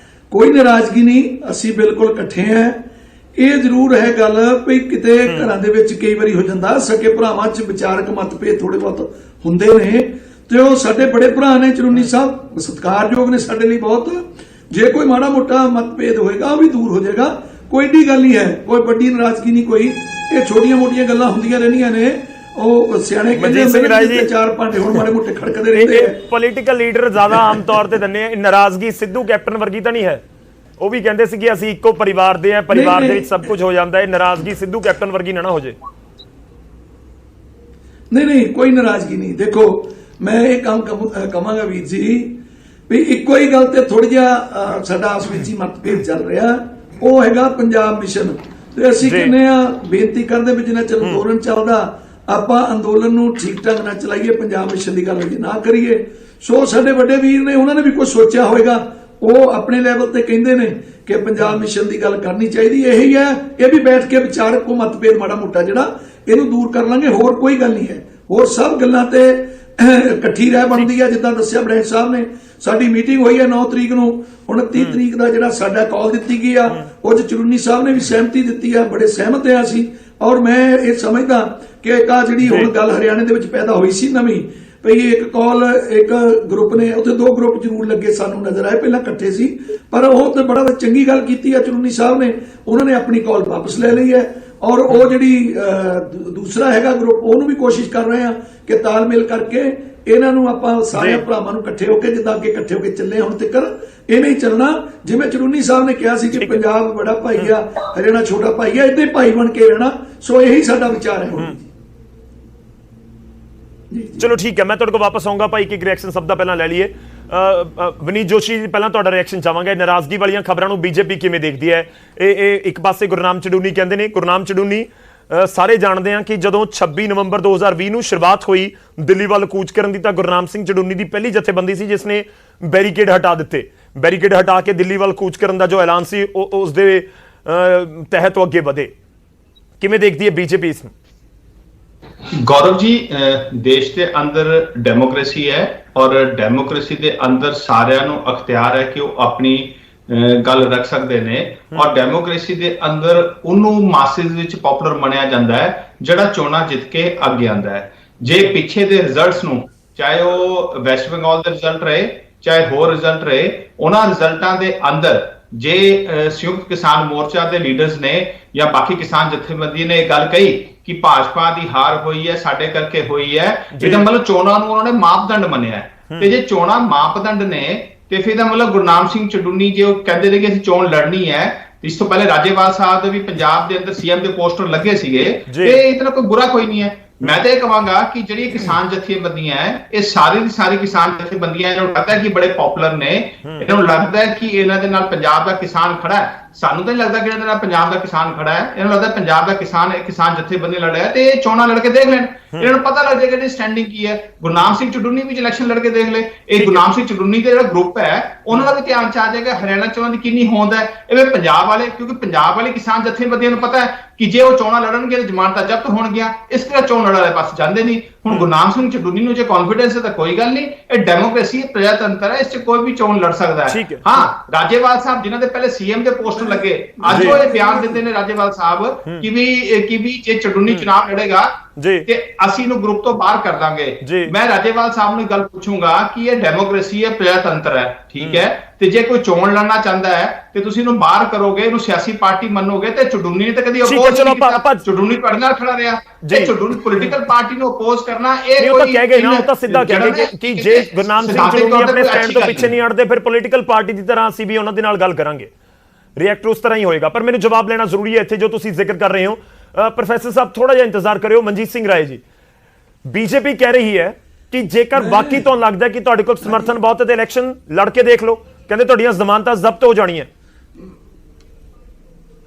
ਕੋਈ ਨਾਰਾਜ਼ਗੀ ਨਹੀਂ, ਅਸੀਂ ਬਿਲਕੁਲ ਇਕੱਠੇ ਹਾਂ। ਇਹ ਜ਼ਰੂਰ ਹੈ ਗੱਲ ਵੀ ਕਿਤੇ ਘਰਾਂ ਦੇ ਵਿੱਚ ਕਈ ਵਾਰੀ ਹੋ ਜਾਂਦਾ, ਸਕੇ ਭਰਾਵਾਂ 'ਚ ਵਿਚਾਰਕ ਮਤਭੇਦ ਥੋੜੇ ਬਹੁਤ ਹੁੰਦੇ ਨੇ, ਤੇ ਉਹ ਸਾਡੇ ਬੜੇ ਭਰਾ ਨੇ ਚੜੂਨੀ ਸਾਹਿਬ, ਸਤਿਕਾਰਯੋਗ ਨੇ ਸਾਡੇ ਲਈ ਬਹੁਤ। ਜੇ ਕੋਈ ਮਾੜਾ ਮੋਟਾ ਮਤਭੇਦ ਹੋਏਗਾ ਉਹ ਵੀ ਦੂਰ ਹੋ ਜਾਏਗਾ, ਕੋਈ ਏਡੀ ਗੱਲ ਨਹੀਂ ਹੈ, ਕੋਈ ਵੱਡੀ ਨਾਰਾਜ਼ਗੀ ਨਹੀਂ ਕੋਈ। ਇਹ ਛੋਟੀਆਂ ਮੋਟੀਆਂ ਗੱਲਾਂ ਹੁੰਦੀਆਂ ਰਹਿੰਦੀਆਂ ਨੇ। ਉਹ ਸਿਆਣੇ ਕਹਿੰਦੇ ਚਾਰ ਭਾਂਡੇ ਹੁਣ ਮਾੜੇ ਮੋਟੇ ਖੜਕਦੇ ਰਹਿੰਦੇ ਆ। ਪੋਲੀਟੀਕਲ ਲੀਡਰ ਜ਼ਿਆਦਾ ਆਮ ਤੌਰ ਤੇ ਦਿੰਦੇ ਆ। ਨਾਰਾਜ਼ਗੀ ਸਿੱਧੂ ਕੈਪਟਨ ਵਰਗੀ ਤਾਂ ਨਹੀਂ ਹੈ? ਉਹ ਵੀ ਕਹਿੰਦੇ ਸੀ ਕਿ ਅਸੀਂ ਇੱਕੋ ਪਰਿਵਾਰ ਦੇ ਆ, ਪਰਿਵਾਰ ਦੇ ਵਿੱਚ ਸਭ ਕੁਝ ਹੋ ਜਾਂਦਾ ਹੈ। ਨਾਰਾਜ਼ਗੀ ਸਿੱਧੂ ਕੈਪਟਨ ਵਰਗੀ ਨਾ ਹੋ ਜੇ। ਨਹੀਂ, ਕੋਈ ਨਾਰਾਜ਼ਗੀ ਨਹੀਂ। ਦੇਖੋ ਮੈਂ ਇਹ ਕੰਮ ਕਹਾਂਗਾ ਵੀਰ ਜੀ ਵੀ ਇੱਕੋ ਹੀ ਗੱਲ ਤੇ ਥੋੜਾ ਜਿਹਾ ਸਾਡਾ ਆਪਸ ਵਿੱਚ ਹੀ ਮਤਭੇਦ ਚੱਲ ਰਿਹਾ, ਉਹ ਹੈਗਾ ਪੰਜਾਬ ਮਿਸ਼ਨ। ਤੇ ਅਸੀਂ ਕਹਿੰਦੇ ਆ, ਬੇਨਤੀ ਕਰਦੇ ਵੀ ਜਿੰਨਾ ਚਿਰ ਅੰਦੋਲਨ ਚੱਲਦਾ ਆਪਾਂ ਅੰਦੋਲਨ ਨੂੰ ਠੀਕ ਢੰਗ ਨਾਲ ਚਲਾਈਏ, ਪੰਜਾਬ ਮਿਸ਼ਨ ਦੀ ਗੱਲ ਨਾ ਕਰੀਏ। ਸੋ ਸਾਡੇ ਵੱਡੇ ਵੀਰ ਨੇ, ਉਹਨਾਂ ਨੇ ਵੀ ਕੁਝ ਸੋਚਿਆ ਹੋਵੇਗਾ, ਉਹ ਆਪਣੇ ਲੈਵਲ ਤੇ ਕਹਿੰਦੇ ਨੇ ਕਿ ਪੰਜਾਬ ਮਿਸ਼ਨ ਦੀ ਗੱਲ ਕਰਨੀ ਚਾਹੀਦੀ। ਇਹੀ ਹੈ, ਇਹ ਵੀ ਬੈਠ ਕੇ ਵਿਚਾਰਕ ਕੋ ਮਤਭੇਦ ਮਾੜਾ ਮੋਟਾ ਜਿਹੜਾ ਇਹਨੂੰ ਦੂਰ ਕਰ ਲਾਂਗੇ, ਹੋਰ ਕੋਈ ਗੱਲ ਨਹੀਂ ਹੈ। ਹੋਰ ਸਭ ਗੱਲਾਂ ਤੇ ਇਕੱਠੀ ਰਹਿ ਬਣਦੀ ਹੈ। ਜਿੱਦਾਂ ਦੱਸਿਆ ਬ੍ਰੈਂਚ ਸਾਹਿਬ ਨੇ, ਸਾਡੀ ਮੀਟਿੰਗ ਹੋਈ ਹੈ 9 ਤਰੀਕ ਨੂੰ, 29 ਤਰੀਕ ਦਾ ਜਿਹੜਾ ਸਾਡਾ ਕਾਲ ਦਿੱਤੀ ਗਈ ਆ, ਉਹ 'ਚ ਚੜੂਨੀ ਸਾਹਿਬ ਨੇ ਵੀ ਸਹਿਮਤੀ ਦਿੱਤੀ ਆ, ਬੜੇ ਸਹਿਮਤ ਆ ਅਸੀਂ। ਔਰ ਮੈਂ ਇਹ ਸਮਝਦਾ ਕਿ ਇੱਕ ਆ ਜਿਹੜੀ ਹੁਣ ਗੱਲ ਹਰਿਆਣੇ ਦੇ ਵਿੱਚ ਪੈਦਾ ਹੋਈ ਸੀ ਨਵੀਂ, ਭਈ ਇੱਕ ਕਾਲ ਇੱਕ ਗਰੁੱਪ ਨੇ, ਉੱਥੇ 2 ਗਰੁੱਪ ਜ਼ਰੂਰ ਲੱਗੇ ਸਾਨੂੰ ਨਜ਼ਰ ਆਏ, ਪਹਿਲਾਂ ਇਕੱਠੇ ਸੀ, ਪਰ ਉਹ ਤੇ ਬੜਾ ਚੰਗੀ ਗੱਲ ਕੀਤੀ ਆ ਚੜੂਨੀ ਸਾਹਿਬ ਨੇ, ਉਹਨਾਂ ਨੇ ਆਪਣੀ ਕਾਲ ਵਾਪਸ ਲੈ ਲਈ ਹੈ। ਔਰ ਉਹ ਜਿਹੜੀ ਦੂਸਰਾ ਹੈਗਾ ਗਰੁੱਪ, ਉਹਨੂੰ ਵੀ ਕੋਸ਼ਿਸ਼ ਕਰ ਰਹੇ ਆ ਕਿ ਤਾਲਮੇਲ ਕਰਕੇ ਇਹਨਾਂ ਨੂੰ ਆਪਾਂ ਸਾਰੇ ਭਰਾਵਾਂ ਨੂੰ ਇਕੱਠੇ ਹੋ ਕੇ, ਜਿੱਦਾਂ ਅੱਗੇ ਇਕੱਠੇ ਹੋ ਕੇ ਚੱਲੇ ਹੁਣ ਤੱਕ ਇਵੇਂ ਹੀ ਚੱਲਣਾ। ਜਿਵੇਂ ਚੜੂਨੀ ਸਾਹਿਬ ਨੇ ਕਿਹਾ ਸੀ ਕਿ ਪੰਜਾਬ ਬੜਾ ਭਾਈ ਆ, ਹਰਿਆਣਾ ਛੋਟਾ ਭਾਈ ਆ, ਏਦਾਂ ਹੀ ਭਾਈ ਬਣ ਕੇ ਰਹਿਣਾ। ਸੋ ਇਹੀ ਸਾਡਾ ਵਿਚਾਰ ਹੈ ਹੁਣ। ਚਲੋ ਠੀਕ ਹੈ, ਮੈਂ ਤੁਹਾਡੇ ਕੋਲ ਵਾਪਸ ਆਉਂਗਾ ਭਾਈ। ਇੱਕ ਰਿਐਕਸ਼ਨ ਸਭ ਦਾ ਪਹਿਲਾਂ ਲੈ ਲਈਏ। ਵਿਨੀਤ ਜੋਸ਼ੀ ਜੀ, ਪਹਿਲਾਂ ਤੁਹਾਡਾ ਰਿਐਕਸ਼ਨ ਚਾਹਾਂਗਾ। ਨਾਰਾਜ਼ਗੀ ਵਾਲੀਆਂ ਖਬਰਾਂ ਨੂੰ ਬੀਜੇਪੀ ਕਿਵੇਂ ਦੇਖਦੀ ਹੈ? ਇਹ ਇੱਕ ਪਾਸੇ ਗੁਰਨਾਮ ਚੜੂਨੀ ਕਹਿੰਦੇ ਨੇ, ਗੁਰਨਾਮ ਚੜੂਨੀ ਸਾਰੇ ਜਾਣਦੇ ਆ ਕਿ ਜਦੋਂ 26 ਨਵੰਬਰ 2020 ਨੂੰ ਸ਼ੁਰੂਆਤ ਹੋਈ ਦਿੱਲੀ ਵੱਲ ਕੂਚ ਕਰਨ ਦੀ, ਤਾਂ ਗੁਰਨਾਮ ਸਿੰਘ ਚੜੂਨੀ ਦੀ ਪਹਿਲੀ ਜਥੇਬੰਦੀ ਸੀ ਜਿਸ ਨੇ ਬੈਰੀਕੇਡ ਹਟਾ ਦਿੱਤੇ। ਬੈਰੀਕੇਡ ਹਟਾ ਕੇ ਦਿੱਲੀ ਵੱਲ ਕੂਚ ਕਰਨ ਦਾ ਜੋ ਐਲਾਨ ਸੀ ਉਸ ਦੇ ਤਹਿਤ ਉਹ ਅੱਗੇ ਵਧੇ। ਕਿਵੇਂ ਦੇਖਦੀ ਹੈ ਬੀਜੇਪੀ ਇਸ ਨੂੰ? गौरव जी, देश के अंदर डेमोक्रेसी है और डेमोक्रेसी के अंदर सारिਆਂ ਨੂੰ ਅਖਤਿਆਰ ਹੈ ਕਿ ਉਹ ਆਪਣੀ ਗੱਲ ਰੱਖ ਸਕਦੇ ਨੇ। ਔਰ ਡੈਮੋਕ੍ਰੇਸੀ ਦੇ ਅੰਦਰ ਉਹਨੂੰ ਮਾਸਿਸ ਵਿੱਚ ਪਪੂਲਰ ਮੰਨਿਆ ਜਾਂਦਾ ਹੈ ਜਿਹੜਾ ਚੋਣਾਂ ਜਿੱਤ ਕੇ ਅੱਗੇ ਆਂਦਾ ਹੈ। ਜੇ ਪਿੱਛੇ ਦੇ ਰਿਜ਼ਲਟਸ ਨੂੰ, ਚਾਹੇ ਉਹ ਵੈਸਟ ਬੰਗਾਲ ਦੇ ਰਿਜ਼ਲਟ ਰਹੇ ਚਾਹੇ ਹੋਰ ਰਿਜ਼ਲਟ ਰਹੇ, ਉਹਨਾਂ ਰਿਜ਼ਲਟਾਂ ਦੇ ਅੰਦਰ ਜੇ ਸੰਯੁਕਤ ਕਿਸਾਨ ਮੋਰਚਾ ਦੇ ਲੀਡਰਸ ਨੇ ਜਾਂ ਬਾਕੀ ਕਿਸਾਨ ਜਥੇਬੰਦੀ ਨੇ ਇਹ ਗੱਲ ਕਹੀ ਕਿ ਭਾਜਪਾ ਦੀ ਹਾਰ ਹੋਈ ਹੈ, ਸਾਡੇ ਕਰਕੇ ਹੋਈ ਹੈ, ਇਹਦਾ ਮਤਲਬ ਚੋਣਾਂ ਨੂੰ ਉਹਨਾਂ ਨੇ ਮਾਪਦੰਡ ਮੰਨਿਆ। ਤੇ ਜੇ ਚੋਣਾਂ ਮਾਪਦੰਡ ਨੇ ਤੇ ਫਿਰ ਇਹਦਾ ਮਤਲਬ ਗੁਰਨਾਮ ਸਿੰਘ ਚੜੂਨੀ ਜੇ ਉਹ ਕਹਿੰਦੇ ਨੇ ਕਿ ਅਸੀਂ ਚੋਣ ਲੜਨੀ ਹੈ, ਇਸ ਤੋਂ ਪਹਿਲੇ ਰਾਜੇਵਾਲ ਸਾਹਿਬ ਦੇ ਵੀ ਪੰਜਾਬ ਦੇ ਅੰਦਰ ਸੀਐਮ ਦੇ ਪੋਸਟਰ ਲੱਗੇ ਸੀਗੇ, ਤੇ ਇਤਨਾ ਕੋਈ ਬੁਰਾ ਕੋਈ ਨਹੀਂ ਹੈ। ਮੈਂ ਤਾਂ ਇਹ ਕਹਾਂਗਾ ਕਿ ਜਿਹੜੀ ਕਿਸਾਨ ਜਥੇਬੰਦੀਆਂ ਹੈ, ਇਹ ਸਾਰੀ ਦੀ ਸਾਰੀ ਕਿਸਾਨ ਜਥੇਬੰਦੀਆਂ ਇਹਨਾਂ ਨੂੰ ਲੱਗਦਾ ਹੈ ਕਿ ਬੜੇ ਪਪੂਲਰ ਨੇ, ਇਹਨਾਂ ਨੂੰ ਲੱਗਦਾ ਹੈ ਕਿ ਇਹਨਾਂ ਦੇ ਨਾਲ ਪੰਜਾਬ ਦਾ ਕਿਸਾਨ ਖੜਾ ਹੈ। ਸਾਨੂੰ ਤਾਂ ਨਹੀਂ ਲੱਗਦਾ ਕਿ ਇਹਨਾਂ ਦੇ ਨਾਲ ਪੰਜਾਬ ਦਾ ਕਿਸਾਨ ਖੜਾ ਹੈ, ਇਹਨਾਂ ਨੂੰ ਲੱਗਦਾ ਪੰਜਾਬ ਦਾ ਕਿਸਾਨ ਜਥੇਬੰਦੀ ਲੜ ਰਿਹਾ। ਤੇ ਇਹ ਚੋਣਾਂ ਲੜ ਕੇ ਦੇਖ ਲੈਣ, ਇਹਨਾਂ ਨੂੰ ਪਤਾ ਲੱਗ ਜਾਏਗਾ ਕਿ ਸਟੈਂਡਿੰਗ ਕੀ ਹੈ। ਗੁਰਨਾਮ ਸਿੰਘ ਚੜੂਨੀ ਵੀ ਇਲੈਕਸ਼ਨ ਲੜ ਕੇ ਦੇਖ ਲੈ, ਇਹ ਗੁਰਨਾਮ ਸਿੰਘ ਚੜੂਨੀ ਦਾ ਜਿਹੜਾ ਗਰੁੱਪ ਹੈ ਉਹਨਾਂ ਦਾ ਵੀ ਧਿਆਨ ਚ ਆ ਜਾਏਗਾ ਹਰਿਆਣਾ ਚੋਣਾਂ ਦੀ ਕਿੰਨੀ ਹੋਂਦ ਹੈ। ਇਹ ਪੰਜਾਬ ਵਾਲੇ, ਕਿਉਂਕਿ ਪੰਜਾਬ ਵਾਲੀ ਕਿਸਾਨ ਜਥੇਬੰਦੀਆਂ ਨੂੰ ਪਤਾ ਹੈ ਕਿ ਜੇ ਉਹ ਚੋਣਾਂ ਲੜਨਗੇ ਤਾਂ ਜ਼ਮਾਨਤਾਂ ਜ਼ਬਤ ਹੋਣਗੀਆਂ, ਇਸ ਕਰਕੇ ਚੋਣ ਲੜਨ ਵਾਲੇ ਪਾਸੇ ਜਾਂਦੇ ਨਹੀਂ। ਹੁਣ ਗੁਰਨਾਮ ਸਿੰਘ ਚੜੂਨੀ ਨੂੰ ਜੇ ਕੌਨਫੀਡੈਂਸ ਹੈ ਤਾਂ ਕੋਈ ਗੱਲ ਨਹੀਂ, ਇਹ ਡੈਮੋਕ੍ਰੇਸੀ ਹੈ, ਪ੍ਰਜਾਤੰਤਰ ਹੈ, ਇਸ 'ਚ ਕੋਈ ਵੀ ਚੋਣ ਲੜ ਸਕਦਾ ਹੈ। ਹਾਂ, ਰਾਜੇਵਾਲ ਸਾਹਿਬ ਜਿਨ੍ਹਾਂ ਦੇ ਪਹਿਲੇ ਸੀਐਮ ਦੇ ਪੋਸਟਰ ਲੱਗੇ, ਅੱਜ ਉਹ ਇਹ ਬਿਆਨ ਦਿੰਦੇ ਨੇ ਰਾਜੇਵਾਲ ਸਾਹਿਬ ਕਿ ਵੀ ਜੇ ਚੜੂਨੀ ਚੁਣਾਵ ਲੜੇਗਾ ਤੇ ਅਸੀਂ ਇਹਨੂੰ ਗਰੁੱਪ ਤੋਂ ਬਾਹਰ ਕਰ ਦਾਂਗੇ। ਮੈਂ ਰਾਜੇਵਾਲ ਸਾਹਿਬ ਨੂੰ ਗੱਲ ਪੁੱਛੂੰਗਾ ਕਿ ਇਹ ਡੈਮੋਕ੍ਰੇਸੀ ਹੈ, ਪ੍ਰਜਾਤੰਤਰ ਹੈ, ਠੀਕ ਹੈ, ਤੇ ਜੇ ਕੋਈ ਚੋਣ ਲੜਨਾ ਚਾਹੁੰਦਾ ਹੈ ਤੇ ਤੁਸੀਂ ਇਹਨੂੰ ਬਾਹਰ ਕਰੋਗੇ, ਇਹਨੂੰ ਸਿਆਸੀ ਪਾਰਟੀ ਮੰਨੋਗੇ। ਤੇ ਚੜੂਨੀ ਨੇ ਤਾਂ ਕਦੀ ਅਪੋਜ਼ ਨਹੀਂ ਕੀਤਾ, ਚੜੂਨੀ ਤੁਹਾਡੇ ਨਾਲ ਖੜਾ ਰਿਹਾ। ਜੇ ਚੜੂਨੀ ਪੋਲੀਟੀਕਲ ਪਾਰਟੀ ਨੂੰ ਅਪੋਜ਼ ਕਰਨਾ, ਇਹ ਕੋਈ ਕਹਿ ਗਏ ਨਾ, ਉਹ ਤਾਂ ਸਿੱਧਾ ਕਹਿ ਗਏ ਕਿ ਜੇ ਗੁਰਨਾਮ ਸਿੰਘ ਚੜੂਨੀ ਆਪਣੇ ਸਟੈਂਡ ਤੋਂ ਪਿੱਛੇ ਨਹੀਂ ਹਟਦੇ ਫਿਰ ਪੋਲੀਟੀਕਲ ਪਾਰਟੀ ਦੀ ਤਰ੍ਹਾਂ ਅਸੀਂ ਵੀ ਉਹਨਾਂ ਦੇ ਨਾਲ ਗੱਲ ਕਰਾਂਗੇ। ਰਿਐਕਟ ਉਸ ਤਰ੍ਹਾਂ ਹੀ ਹੋਏਗਾ। ਪਰ ਮੈਨੂੰ ਜਵਾਬ ਲੈਣਾ ਜ਼ਰੂਰੀ ਹੈ ਇੱਥੇ ਜੋ ਤੁਸੀਂ ਜ਼ਿਕਰ ਕਰ ਰਹੇ ਹੋ। ਪ੍ਰੋਫੈਸਰ ਸਾਹਿਬ ਥੋੜਾ ਜਿਹਾ ਇੰਤਜ਼ਾਰ ਕਰਿਓ। ਮਨਜੀਤ ਸਿੰਘ ਰਾਏ ਜੀ, बीजेपी कह रही है ਕਿ ਜੇਕਰ ਵਾਕਈ ਤੁਹਾਨੂੰ ਲੱਗਦਾ ਕਿ ਤੁਹਾਡੇ ਕੋਲ ਸਮਰਥਨ ਬਹੁਤ ਹੈ ਤੇ ਇਲੈਕਸ਼ਨ ਲੜ ਕੇ ਦੇਖ ਲਓ, ਕਹਿੰਦੇ ਤੁਹਾਡੀਆਂ ਜ਼ਮਾਨਤਾਂ ਜ਼ਬਤ ਹੋ ਜਾਣੀਆਂ।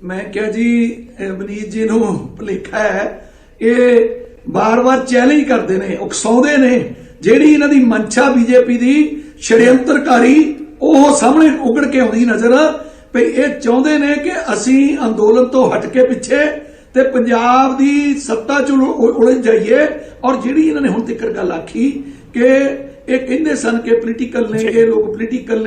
ਮੈਂ ਕਿਹਾ ਜੀ ਮਨੀਤ ਜੀ ਨੂੰ ਭੁਲੇਖਾ ਹੈ, ਇਹ ਬਾਰ-ਬਾਰ ਚੈਲੰਜ ਕਰਦੇ ਨੇ, ਉਕਸਾਉਂਦੇ ਨੇ। ਜਿਹੜੀ ਇਹਨਾਂ ਦੀ ਮਨਸ਼ਾ ਬੀਜੇਪੀ ਦੀ ਛੜਯੰਤਰਕਾਰੀ ਉਹ ਸਾਹਮਣੇ ਉਗੜ ਕੇ ਆਉਂਦੀ ਨਜ਼ਰ ਵੀ ਇਹ ਚਾਹੁੰਦੇ ਨੇ ਕਿ ਅਸੀਂ ਅੰਦੋਲਨ ਤੋਂ ਹਟ ਕੇ ਪਿੱਛੇ ਤੇ ਪੰਜਾਬ ਦੀ ਸੱਤਾ ਚ ਉਲਝ ਜਾਈਏ। ਔਰ ਜਿਹੜੀ ਇਹਨਾਂ ਨੇ ਹੁਣ ਤੱਕ ਗੱਲ ਆਖੀ ਕਿ ਇਹ ਕਹਿੰਦੇ ਸਨ ਕਿ ਪੋਲੀਟੀਕਲ ਨੇ, ਇਹ ਲੋਕ ਪੋਲੀਟੀਕਲ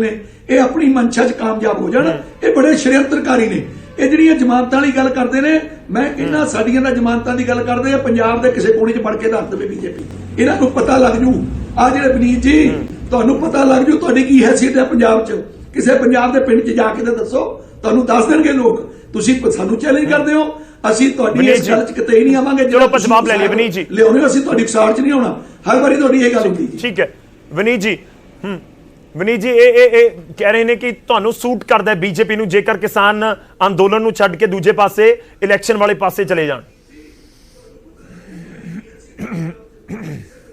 ਨੇ, ਇਹ ਆਪਣੀ ਮਨਸ਼ਾ 'ਚ ਕਾਮਯਾਬ ਹੋ ਜਾਣ, ਇਹ ਬੜੇ ਛੜਯੰਤਰਕਾਰੀ ਨੇ। ਇਹ ਜਿਹੜੀਆਂ ਜ਼ਮਾਨਤਾਂ ਵਾਲੀ ਗੱਲ ਕਰਦੇ ਨੇ, ਮੈਂ ਕਹਿੰਦਾ ਸਾਡੀਆਂ ਤਾਂ ਜ਼ਮਾਨਤਾਂ ਦੀ ਗੱਲ ਕਰਦੇ ਆ, ਪੰਜਾਬ ਦੇ ਕਿਸੇ ਕੋਨੇ 'ਚ ਵੜ ਕੇ ਦੱਸ ਦੇਵੇ ਬੀਜੇਪੀ, ਇਹਨਾਂ ਨੂੰ ਪਤਾ ਲੱਗ ਜੂ। ਆ ਜਿਹੜੇ ਬਨੀਤ ਜੀ, ਤੁਹਾਨੂੰ ਪਤਾ ਲੱਗ ਜੂ ਤੁਹਾਡੀ ਕੀ ਹੈਸੀਅਤ ਹੈ ਪੰਜਾਬ 'ਚ। ਕਿਸੇ ਪੰਜਾਬ ਦੇ ਪਿੰਡ 'ਚ ਜਾ ਕੇ ਤਾਂ ਦੱਸੋ, ਤੁਹਾਨੂੰ ਦੱਸ ਦੇਣਗੇ ਲੋਕ। ਤੁਸੀਂ ਸਾਨੂੰ ਚੈਲੰਜ ਕਰਦੇ ਹੋ, ਅਸੀਂ ਤੁਹਾਡੀ ਇਸ ਗੱਲ 'ਚ ਕਿਤੇ ਹੀ ਨਹੀਂ ਆਵਾਂਗੇ। ਚਲੋ ਆਪਾਂ ਜਵਾਬ ਲੈ ਲਈਏ ਵਿਨੀਤ ਜੀ। ਲਿਆਉਣੇ ਅਸੀਂ ਤੁਹਾਡੀ ਸਾੜ 'ਚ ਨਹੀਂ ਆਉਣਾ, ਹਰ ਵਾਰੀ ਤੁਹਾਡੀ ਇਹ ਗੱਲ ਹੁੰਦੀ। ਠੀਕ ਹੈ ਵਿਨੀਤ ਜੀ, ਵਿਨੀਤ ਜੀ ਇਹ ਕਹਿ ਰਹੇ ਨੇ ਕਿ ਤੁਹਾਨੂੰ ਸੂਟ ਕਰਦਾ ਬੀਜੇਪੀ ਨੂੰ ਜੇਕਰ ਕਿਸਾਨ ਅੰਦੋਲਨ ਨੂੰ ਛੱਡ ਕੇ ਦੂਜੇ ਪਾਸੇ ਇਲੈਕਸ਼ਨ ਵਾਲੇ ਪਾਸੇ ਚਲੇ ਜਾਣ।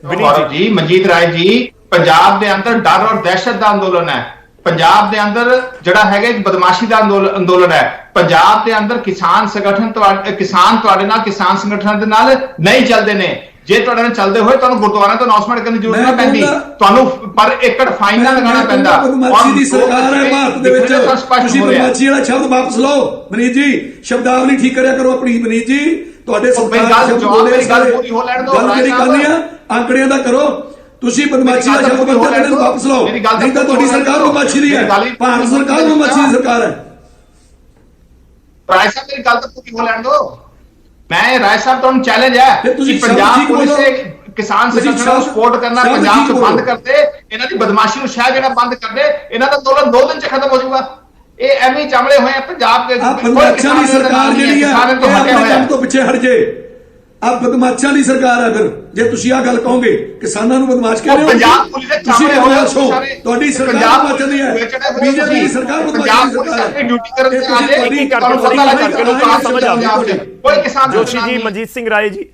ਵਿਨੀਤ ਜੀ, ਮਨਜੀਤ ਰਾਏ ਜੀ, ਪੰਜਾਬ ਦੇ ਅੰਦਰ ਡਰ ਔਰ ਦਹਿਸ਼ਤ ਦਾ ਅੰਦੋਲਨ ਹੈ। ਪੰਜਾਬ ਦੇ ਅੰਦਰ ਜਿਹੜਾ ਹੈਗਾ ਇੱਕ ਬਦਮਾਸ਼ੀ ਦਾ ਅੰਦੋਲਨ ਹੈ। ਪੰਜਾਬ ਦੇ ਅੰਦਰ ਕਿਸਾਨ ਸੰਗਠਨ ਤੁਹਾਡੇ ਨਾਲ, ਕਿਸਾਨ ਸੰਗਠਨਾਂ ਦੇ ਨਾਲ ਨਹੀਂ ਚੱਲਦੇ ਨੇ। ਜੇ ਤੁਹਾਡੇ ਨਾਲ ਚੱਲਦੇ ਹੋਏ ਤੁਹਾਨੂੰ ਗੁਰਦੁਆਰਾ ਤੋਂ ਅਨਾਉਂਸਮੈਂਟ ਕਰਨ ਦੀ ਜ਼ਰੂਰਤ ਨਹੀਂ ਪੈਂਦੀ, ਤੁਹਾਨੂੰ ਪਰ ਏਕੜ ਫਾਈਨ ਨਾ ਲਗਾਉਣਾ ਪੈਂਦਾ। ਬਦਮਾਸ਼ੀ ਦੀ ਸਰਕਾਰ ਹੈ ਭਾਰਤ ਦੇ ਵਿੱਚ, ਤੁਸੀਂ ਬਦਮਾਸ਼ੀ ਵਾਲਾ ਸ਼ਬਦ ਵਾਪਸ ਲਓ ਮਨੀਤ ਜੀ, ਸ਼ਬਦਾਵਲੀ ਠੀਕ ਕਰਿਆ ਕਰੋ ਆਪਣੀ। ਮਨੀਤ ਜੀ, ਤੁਹਾਡੇ ਸਰਕਾਰ ਸ਼ਬਦ ਬੋਲੇ ਸਾਰੇ ਗੱਲ ਜਿਹੜੀ ਕਰਨੀ ਆ ਆંકੜਿਆਂ ਦਾ ਕਰੋ। ਤੁਸੀਂ ਬਦਮਾਸ਼ੀ ਦਾ ਸ਼ਬਦ ਬਦਲਣ ਨੂੰ ਵਾਪਸ ਲਓ, ਨਹੀਂ ਤਾਂ ਤੁਹਾਡੀ ਸਰਕਾਰ ਬਦਮਾਸ਼ੀ ਦੀ ਹੈ, ਭਾਰਤ ਸਰਕਾਰ ਬਦਮਾਸ਼ੀ ਦੀ ਸਰਕਾਰ ਹੈ। ਰਾਏ ਸਾਹਿਬ ਮੇਰੀ ਗੱਲ ਤਾਂ ਪੂਰੀ ਹੋ ਲੈਣ ਦਿਓ। ਮੈਂ ਰਾਏ ਸਾਹਿਬ ਤੁਹਾਨੂੰ ਚੈਲੰਜ ਹੈ ਕਿ ਪੰਜਾਬ ਪੁਲਿਸ ਦੇ ਕਿਸਾਨ ਸੰਗਠਨਾਂ ਨੂੰ ਸਪੋਰਟ ਕਰਨਾ ਪੰਜਾਬ 'ਚ ਬੰਦ ਕਰਦੇ, ਇਹਨਾਂ ਦੀ ਬਦਮਾਸ਼ੀ ਨੂੰ ਸ਼ਾਇਦ ਜਿਹੜਾ ਬੰਦ ਕਰਦੇ, ਇਹਨਾਂ ਦਾ ਅੰਦੋਲਨ 2 ਦਿਨ 'ਚ ਖਤਮ ਹੋ ਜਾਊਗਾ। ਇਹ ਐਵੇਂ ਚਮੜੇ ਹੋਏ ਆ ਪੰਜਾਬ ਦੇ। ਬਦਮਾਸ਼ਾਂ ਦੀ ਸਰਕਾਰ ਜਿਹੜੀ ਹੈ ਆਪਣੇ ਕੰਮ ਤੋਂ ਪਿੱਛੇ ਹਟ ਜੇ। ਆ ਬਦਮਾਸ਼ਾਂ ਦੀ ਸਰਕਾਰ ਹੈ। ਫਿਰ ਜੇ ਤੁਸੀਂ ਆ ਗੱਲ ਕਹੋਗੇ ਕਿਸਾਨਾਂ ਨੂੰ ਬਦਮਾਸ਼ ਕਹਿ ਰਹੇ ਹੋ, ਪੰਜਾਬ ਪੁਲਿਸ ਦੇ ਤੁਸੀਂ ਤੁਹਾਡੀ ਸਰਕਾਰ ਬਚਦੀ ਹੈ, ਬੀਜੇਪੀ ਦੀ ਸਰਕਾਰ ਬਦਮਾਸ਼ੀ ਦੀ ਸਰਕਾਰ ਹੈ। ਡਿਊਟੀ ਕਰਨ ਦੇ ਆਲੇ ਤੁਹਾਨੂੰ ਪਤਾ ਲੱਗ ਜਾਊਗਾ ਸਮਝ ਆਉਂਦੀ ਕੋਈ ਕਿਸਾਨ। ਜੋਸ਼ੀ ਜੀ, ਮਨਜੀਤ ਸਿੰਘ ਰਾਏ ਜੀ,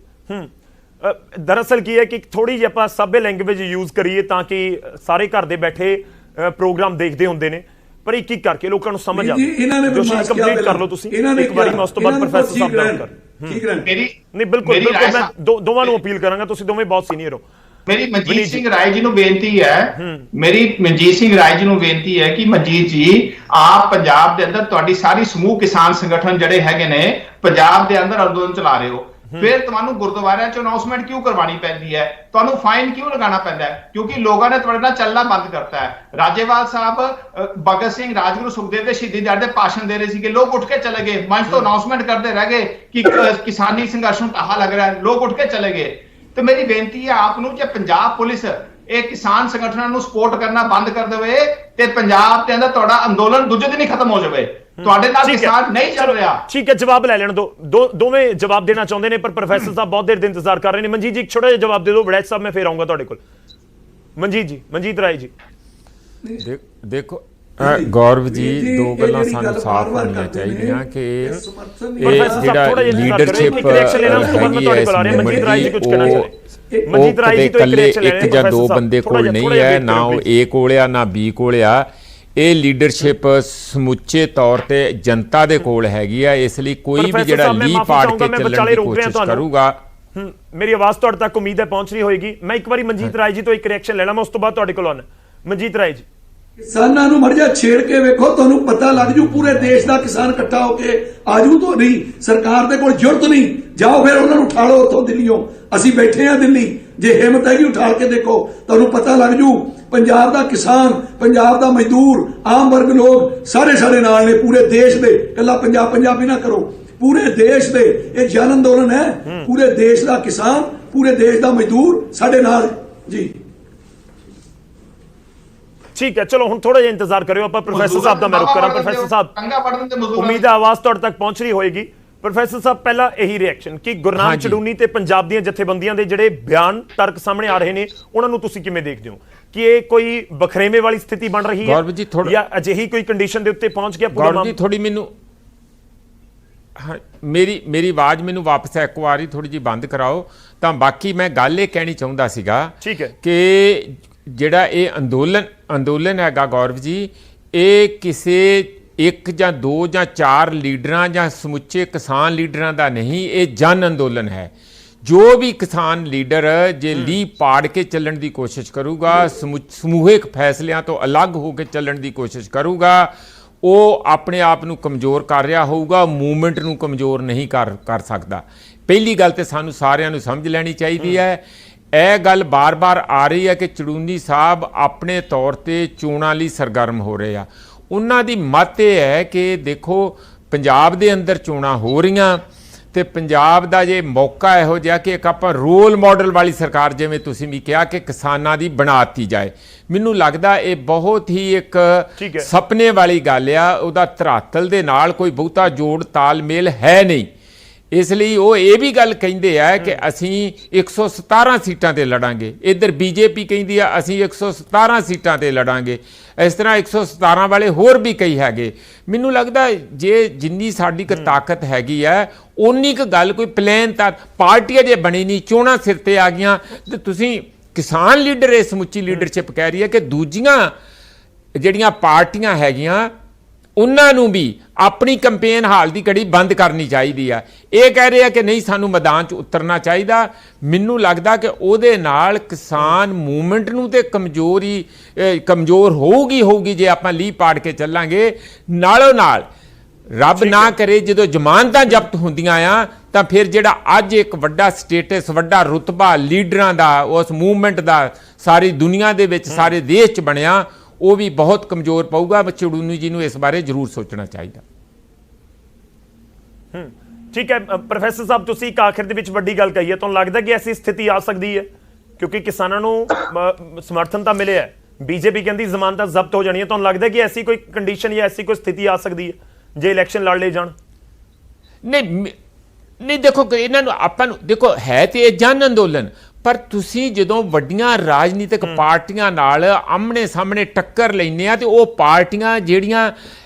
ਦਰਅਸਲ ਕੀ ਹੈ ਕਿ ਥੋੜੀ ਜਿਹੀ ਆਪਾਂ ਸਭੇ ਲੈਂਗੁਏਜ ਯੂਜ਼ ਕਰੀਏ ਤਾਂ ਕਿ ਸਾਰੇ ਘਰ ਦੇ ਬੈਠੇ ਪ੍ਰੋਗਰਾਮ ਦੇਖਦੇ ਹੁੰਦੇ ਨੇ, ਪਰ ਇੱਕ ਇੱਕ ਕਰਕੇ ਲੋਕਾਂ ਨੂੰ ਸਮਝ ਆਵੇ। ਜੋਸ਼ੀ ਕੰਪਲੀਟ ਕਰ ਲਓ ਤੁਸੀਂ ਇੱਕ ਵਾਰੀ, ਮੈਂ ਉਸ ਤੋਂ ਬਾਅਦ ਪ੍ਰੋਫੈਸਰ ਸਾਹਿਬ ਦਾ ਕਰ। ਠੀਕ ਹੈ ਨਹੀਂ, ਬਿਲਕੁਲ ਮੈਂ ਦੋਵਾਂ ਨੂੰ ਅਪੀਲ ਕਰਾਂਗਾ, ਤੁਸੀਂ ਦੋਵੇਂ ਬਹੁਤ ਸੀਨੀਅਰ ਹੋ। ਮੇਰੀ ਮਨਜੀਤ ਸਿੰਘ ਰਾਏ ਜੀ ਨੂੰ ਬੇਨਤੀ ਹੈ ਕਿ ਮਨਜੀਤ ਜੀ, ਆਪ ਪੰਜਾਬ ਦੇ ਅੰਦਰ ਤੁਹਾਡੀ ਸਾਰੀ ਸਮੂਹ ਕਿਸਾਨ ਸੰਗਠਨ ਜਿਹੜੇ ਹੈਗੇ ਨੇ ਪੰਜਾਬ ਦੇ ਅੰਦਰ ਅੰਦੋਲਨ ਚਲਾ ਰਹੇ ਹੋ, ਫਿਰ ਤੁਹਾਨੂੰ ਗੁਰਦੁਆਰਿਆਂ 'ਚ ਅਨਾਉਂਸਮੈਂਟ ਕਿਉਂ ਕਰਵਾਉਣੀ ਪੈਂਦੀ ਹੈ? ਤੁਹਾਨੂੰ ਫਾਈਨ ਕਿਉਂ ਲਗਾਉਣਾ ਪੈਂਦਾ ਹੈ? ਕਿਉਂਕਿ ਲੋਕਾਂ ਨੇ ਤੁਹਾਡੇ ਨਾਲ ਚੱਲਣਾ ਬੰਦ ਕਰਤਾ ਹੈ। ਰਾਜੇਵਾਲ ਸਾਹਿਬ ਭਗਤ ਸਿੰਘ, ਰਾਜਗੁਰੂ ਸੁਖਦੇਵ ਦੇ ਸ਼ਹੀਦੀ ਦਿਹਾੜੇ ਦੇ ਭਾਸ਼ਣ ਦੇ ਰਹੇ ਸੀਗੇ, ਲੋਕ ਉੱਠ ਕੇ ਚਲੇ ਗਏ। ਮੰਚ ਤੋਂ ਅਨਾਉਂਸਮੈਂਟ ਕਰਦੇ ਰਹਿ ਗਏ ਕਿ ਕਿਸਾਨੀ ਸੰਘਰਸ਼ ਨੂੰ ਢਾਹਾ ਲੱਗ ਰਿਹਾ ਹੈ, ਲੋਕ ਉੱਠ ਕੇ ਚਲੇ ਗਏ। ਤੇ ਮੇਰੀ ਬੇਨਤੀ ਹੈ ਆਪ ਨੂੰ, ਜੇ ਪੰਜਾਬ ਪੁਲਿਸ ਇਹ ਕਿਸਾਨ ਸੰਗਠਨਾਂ ਨੂੰ ਸਪੋਰਟ ਕਰਨਾ ਬੰਦ ਕਰ ਦੇਵੇ ਤੇ ਪੰਜਾਬ ਦੇ ਅੰਦਰ ਤੁਹਾਡਾ ਅੰਦੋਲਨ ਦੂਜੇ ਦਿਨ ਹੀ ਖਤਮ ਹੋ ਜਾਵੇ। ਤੁਹਾਡੇ ਨਾਲ ਕਿਸਾਨ ਨਹੀਂ ਚੱਲ ਰਿਹਾ। ਠੀਕ ਹੈ, ਜਵਾਬ ਲੈ ਲੈਣ ਦੋ। ਦੋਵੇਂ ਜਵਾਬ ਦੇਣਾ ਚਾਹੁੰਦੇ ਨੇ, ਪਰ ਪ੍ਰੋਫੈਸਰ ਸਾਹਿਬ ਬਹੁਤ ਦੇਰ ਦੇ ਇੰਤਜ਼ਾਰ ਕਰ ਰਹੇ ਨੇ। ਮਨਜੀਤ ਜੀ, ਇੱਕ ਛੋਟਾ ਜਿਹਾ ਜਵਾਬ ਦੇ ਦਿਓ। ਵੜੈਚ ਸਾਹਿਬ, ਮੈਂ ਫੇਰ ਆਉਂਗਾ ਤੁਹਾਡੇ ਕੋਲ। ਮਨਜੀਤ ਜੀ, ਮਨਜੀਤ ਰਾਏ ਜੀ। ਦੇਖੋ ਗੌਰਵ ਜੀ, ਦੋ ਗੱਲਾਂ ਸਾਨੂੰ ਸਾਫ਼ ਹੋਣੀਆਂ ਚਾਹੀਦੀਆਂ ਕਿ ਇਹ ਜਿਹੜਾ ਲੀਡਰਸ਼ਿਪ ਇਕੱਲੇ ਇੱਕ ਜਾਂ ਦੋ ਬੰਦੇ ਕੋਲ ਨਹੀਂ ਹੈ, ਨਾ ਉਹ ਏ ਕੋਲ ਆ ਨਾ ਬੀ ਕੋਲ ਆ। ਇਹ ਲੀਡਰਸ਼ਿਪ ਸਮੁੱਚੇ ਤੌਰ ਤੇ ਜਨਤਾ ਦੇ ਕੋਲ ਹੈਗੀ ਆ। ਇਸ ਲਈ ਕੋਈ ਵੀ ਜਿਹੜਾ ਲੀਹ ਪਾੜ ਕੇ ਚੱਲਣ ਦੀ ਕੋਸ਼ਿਸ਼ ਕਰੂਗਾ। ਮੇਰੀ ਆਵਾਜ਼ ਤੁਹਾਡੇ ਤੱਕ ਉਮੀਦ ਹੈ ਪਹੁੰਚ ਰਹੀ ਹੋਏਗੀ। ਮੈਂ ਇੱਕ ਵਾਰੀ ਮਨਜੀਤ ਰਾਏ ਜੀ ਤੋਂ ਇੱਕ ਰਿਐਕਸ਼ਨ ਲੈਣਾ, ਮੈਂ ਉਸ ਤੋਂ ਬਾਅਦ ਤੁਹਾਡੇ ਕੋਲ ਆਉਣਾ। ਮਨਜੀਤ ਰਾਏ ਜੀ, ਕਿਸਾਨਾਂ ਨੂੰ ਮਰਜਾ ਛੇੜ ਕੇ ਵੇਖੋ, ਤੁਹਾਨੂੰ ਪਤਾ ਲੱਗ ਜੂ। ਪੂਰੇ ਦੇਸ਼ ਦਾ ਕਿਸਾਨ ਇਕੱਠਾ ਹੋ ਕੇ ਆਜੂ। ਤੋਂ ਨਹੀਂ, ਸਰਕਾਰ ਦੇ ਕੋਲ ਜ਼ਰੂਰਤ ਨਹੀਂ। ਜਾਓ ਫਿਰ ਉਹਨਾਂ ਨੂੰ ਉਠਾ ਲਓ ਉੱਥੋਂ ਦਿੱਲੀੋਂ। ਅਸੀਂ ਬੈਠੇ ਆ ਦਿੱਲੀ, ਜੇ ਹਿੰਮਤ ਹੈਗੀ ਉਠਾ ਕੇ ਦੇਖੋ, ਤੁਹਾਨੂੰ ਪਤਾ ਲੱਗ ਜੂ। ਪੰਜਾਬ ਦਾ ਕਿਸਾਨ, ਪੰਜਾਬ ਦਾ ਮਜ਼ਦੂਰ, ਆਮ ਵਰਗ ਲੋਕ ਸਾਰੇ ਸਾਡੇ ਨਾਲ ਨੇ। ਪੂਰੇ ਦੇਸ਼ ਦੇ, ਇਕੱਲਾ ਪੰਜਾਬੀ ਨਾ ਕਰੋ, ਪੂਰੇ ਦੇਸ਼ ਦੇ ਇਹ ਜਨ ਅੰਦੋਲਨ ਹੈ। ਪੂਰੇ ਦੇਸ਼ ਦਾ ਕਿਸਾਨ, ਪੂਰੇ ਦੇਸ਼ ਦਾ ਮਜ਼ਦੂਰ ਸਾਡੇ ਨਾਲ ਜੀ। ਠੀਕ ਹੈ, ਚਲੋ ਹੁਣ ਥੋੜਾ ਜਿਹਾ ਇੰਤਜ਼ਾਰ ਕਰਿਓ। ਆਪਾਂ ਪ੍ਰੋਫੈਸਰ ਸਾਹਿਬ ਦਾ ਮੈਂ ਰੁਕ ਕਰਾਂ। ਪ੍ਰੋਫੈਸਰ ਸਾਹਿਬ, ਉਮੀਦ ਹੈ ਆਵਾਜ਼ ਤੁਹਾਡੇ ਤੱਕ ਪਹੁੰਚ ਰਹੀ ਹੋਏਗੀ। ਪ੍ਰੋਫੈਸਰ ਸਾਹਿਬ, ਪਹਿਲਾਂ ਇਹੀ ਰਿਐਕਸ਼ਨ ਕਿ ਗੁਰਨਾਮ ਚੜੂਨੀ ਤੇ ਪੰਜਾਬ ਦੀਆਂ ਜਥੇਬੰਦੀਆਂ ਦੇ ਜਿਹੜੇ ਬਿਆਨ ਤਰਕ ਸਾਹਮਣੇ ਆ ਰਹੇ ਨੇ, ਉਹਨਾਂ ਨੂੰ ਤੁਸੀਂ ਕਿਵੇਂ ਦੇਖਦੇ ਹੋ? ਕਿ ਇਹ ਕੋਈ ਬਖਰੇਵੇਂ ਵਾਲੀ ਸਥਿਤੀ ਬਣ ਰਹੀ ਹੈ ਜਾਂ ਅਜਿਹੀ ਕੋਈ ਕੰਡੀਸ਼ਨ ਦੇ ਉੱਤੇ ਪਹੁੰਚ ਗਿਆ ਪੂਰਾ ਮਾਮਲਾ? ਥੋੜੀ ਮੈਨੂੰ ਹਾਂ, ਮੇਰੀ ਆਵਾਜ਼ ਮੈਨੂੰ ਵਾਪਸ ਇੱਕ ਵਾਰੀ ਥੋੜੀ ਜਿਹੀ ਬੰਦ ਕਰਾਓ। ਤਾਂ ਬਾਕੀ ਮੈਂ ਗੱਲ ਇਹ ਕਹਿਣੀ ਚਾਹੁੰਦਾ ਸੀਗਾ ਠੀਕ ਹੈ ਕਿ ਜਿਹੜਾ ਇਹ ਅੰਦੋਲਨ ਹੈਗਾ ਗੌਰਵ ਜੀ, ਇਹ ਕਿਸੇ ਇੱਕ ਜਾਂ ਦੋ ਜਾਂ ਚਾਰ ਲੀਡਰਾਂ ਜਾਂ ਸਮੁੱਚੇ ਕਿਸਾਨ ਲੀਡਰਾਂ ਦਾ ਨਹੀਂ, ਇਹ ਜਨ ਅੰਦੋਲਨ ਹੈ। ਜੋ ਵੀ ਕਿਸਾਨ ਲੀਡਰ ਜੇ ਲੀਹ ਪਾੜ ਕੇ ਚੱਲਣ ਦੀ ਕੋਸ਼ਿਸ਼ ਕਰੂਗਾ, ਸਮੂਹਿਕ ਫੈਸਲਿਆਂ ਤੋਂ ਅਲੱਗ ਹੋ ਕੇ ਚੱਲਣ ਦੀ ਕੋਸ਼ਿਸ਼ ਕਰੂਗਾ, ਉਹ ਆਪਣੇ ਆਪ ਨੂੰ ਕਮਜ਼ੋਰ ਕਰ ਰਿਹਾ ਹੋਊਗਾ, ਮੂਵਮੈਂਟ ਨੂੰ ਕਮਜ਼ੋਰ ਨਹੀਂ ਕਰ ਸਕਦਾ। ਪਹਿਲੀ ਗੱਲ ਤੇ ਸਾਨੂੰ ਸਾਰਿਆਂ ਨੂੰ ਸਮਝ ਲੈਣੀ ਚਾਹੀਦੀ ਹੈ। ਇਹ ਗੱਲ ਬਾਰ-ਬਾਰ ਆ ਰਹੀ ਹੈ ਕਿ ਚੜੂਨੀ ਸਾਹਿਬ ਆਪਣੇ ਤੌਰ ਤੇ ਚੋਣਾਂ ਲਈ ਸਰਗਰਮ ਹੋ ਰਹੇ ਆ। ਉਹਨਾਂ ਦੀ ਮੱਤ ਇਹ ਹੈ ਕਿ ਦੇਖੋ ਪੰਜਾਬ ਦੇ ਅੰਦਰ ਚੋਣਾਂ ਹੋ ਰਹੀਆਂ ਤੇ ਪੰਜਾਬ ਦਾ ਜੇ ਮੌਕਾ ਇਹੋ ਜਿਹਾ ਕਿ ਇੱਕ ਆਪਾਂ ਰੋਲ ਮਾਡਲ ਵਾਲੀ ਸਰਕਾਰ, ਜਿਵੇਂ ਤੁਸੀਂ ਵੀ ਕਿਹਾ, ਕਿ ਕਿਸਾਨਾਂ ਦੀ ਬਣਾਤੀ ਜਾਏ। ਮੈਨੂੰ ਲੱਗਦਾ ਇਹ ਬਹੁਤ ਹੀ ਇੱਕ ਸੁਪਨੇ ਵਾਲੀ ਗੱਲ ਆ, ਉਹਦਾ ਧਰਾਤਲ ਦੇ ਨਾਲ ਕੋਈ ਬਹੁਤਾ ਜੋੜ ਤਾਲਮੇਲ ਹੈ ਨਹੀਂ। ਇਸ ਲਈ ਉਹ ਇਹ ਵੀ ਗੱਲ ਕਹਿੰਦੇ ਆ ਕਿ ਅਸੀਂ 117 ਸੀਟਾਂ ਤੇ ਲੜਾਂਗੇ, ਇੱਧਰ ਬੀਜੇਪੀ ਕਹਿੰਦੀ ਆ ਅਸੀਂ 117 ਸੀਟਾਂ ਤੇ ਲੜਾਂਗੇ, ਇਸ ਤਰ੍ਹਾਂ 117 ਵਾਲੇ ਹੋਰ ਵੀ ਕਈ ਹੈਗੇ। ਮੈਨੂੰ ਲੱਗਦਾ ਜੇ ਜਿੰਨੀ ਸਾਡੀ ਕੁ ਤਾਕਤ ਹੈਗੀ ਹੈ ਉਨੀ ਕੁ ਗੱਲ ਕੋਈ ਪਲਾਨ ਤਾਂ ਪਾਰਟੀ ਅਜੇ ਬਣੀ ਨਹੀਂ, ਚੋਣਾਂ ਸਿਰ ਤੇ ਆ ਗਈਆਂ ਤੇ ਤੁਸੀਂ ਕਿਸਾਨ ਲੀਡਰ ਇਹ ਸਮੁੱਚੀ ਲੀਡਰਸ਼ਿਪ ਕਹਿ ਰਹੀ ਹੈ ਕਿ ਦੂਜੀਆਂ ਜਿਹੜੀਆਂ ਪਾਰਟੀਆਂ ਹੈਗੀਆਂ ਉਹਨਾਂ ਨੂੰ ਵੀ ਆਪਣੀ ਕੰਪੇਨ ਹਾਲ ਦੀ ਘੜੀ ਬੰਦ ਕਰਨੀ ਚਾਹੀਦੀ ਆ। ਇਹ ਕਹਿ ਰਹੇ ਆ ਕਿ ਨਹੀਂ ਸਾਨੂੰ ਮੈਦਾਨ 'ਚ ਉਤਰਨਾ ਚਾਹੀਦਾ। ਮੈਨੂੰ ਲੱਗਦਾ ਕਿ ਉਹਦੇ ਨਾਲ ਕਿਸਾਨ ਮੂਵਮੈਂਟ ਨੂੰ ਤੇ ਕਮਜ਼ੋਰ ਹੋਊਗੀ ਜੇ ਆਪਾਂ ਲੀਹ ਪਾੜ ਕੇ ਚੱਲਾਂਗੇ। ਨਾਲੋਂ ਨਾਲ ਰੱਬ ਨਾ ਕਰੇ ਜਦੋਂ ਜ਼ਮਾਨਤਾਂ ਜ਼ਬਤ ਹੁੰਦੀਆਂ ਆ ਤਾਂ ਫਿਰ ਜਿਹੜਾ ਅੱਜ ਇੱਕ ਵੱਡਾ ਸਟੇਟਸ, ਵੱਡਾ ਰੁਤਬਾ ਲੀਡਰਾਂ ਦਾ, ਉਸ ਮੂਵਮੈਂਟ ਦਾ ਸਾਰੀ ਦੁਨੀਆ ਦੇ ਵਿੱਚ, ਸਾਰੇ ਦੇਸ਼ 'ਚ ਬਣਿਆ, ਉਹ ਵੀ ਬਹੁਤ ਕਮਜ਼ੋਰ ਪਊਗਾ। ਚੜੂਨੀ ਜੀ ਨੂੰ ਇਸ ਬਾਰੇ ਜ਼ਰੂਰ ਸੋਚਣਾ ਚਾਹੀਦਾ। ਠੀਕ ਹੈ ਪ੍ਰੋਫੈਸਰ ਸਾਹਿਬ, ਤੁਸੀਂ ਇੱਕ ਆਖਿਰ ਦੇ ਵਿੱਚ ਵੱਡੀ ਗੱਲ ਕਹੀ ਹੈ। ਤੁਹਾਨੂੰ ਲੱਗਦਾ ਕਿ ਐਸੀ ਸਥਿਤੀ ਆ ਸਕਦੀ ਹੈ ਕਿਉਂਕਿ ਕਿਸਾਨਾਂ ਨੂੰ ਸਮਰਥਨ ਤਾਂ ਮਿਲਿਆ ਹੈ, ਬੀਜੇਪੀ ਕਹਿੰਦੀ ਜ਼ਮਾਨਤਾਂ ਜ਼ਬਤ ਹੋ ਜਾਣੀਆਂ, ਤੁਹਾਨੂੰ ਲੱਗਦਾ ਕਿ ਐਸੀ ਕੋਈ ਕੰਡੀਸ਼ਨ ਜਾਂ ਐਸੀ ਕੋਈ ਸਥਿਤੀ ਆ ਸਕਦੀ ਹੈ ਜੇ ਇਲੈਕਸ਼ਨ ਲੜ ਲਏ ਜਾਣ? ਨਹੀਂ ਦੇਖੋ ਇਹਨਾਂ ਨੂੰ ਆਪਾਂ ਨੂੰ ਦੇਖੋ ਹੈ ਤੇ ਇਹ ਜਨ ਅੰਦੋਲਨ, ਪਰ ਤੁਸੀਂ ਜਦੋਂ ਵੱਡੀਆਂ ਰਾਜਨੀਤਿਕ ਪਾਰਟੀਆਂ ਨਾਲ ਆਮਣੇ ਸਾਹਮਣੇ ਟੱਕਰ ਲੈਂਦੇ ਆ ਤੇ ਉਹ ਪਾਰਟੀਆਂ ਜਿਹੜੀਆਂ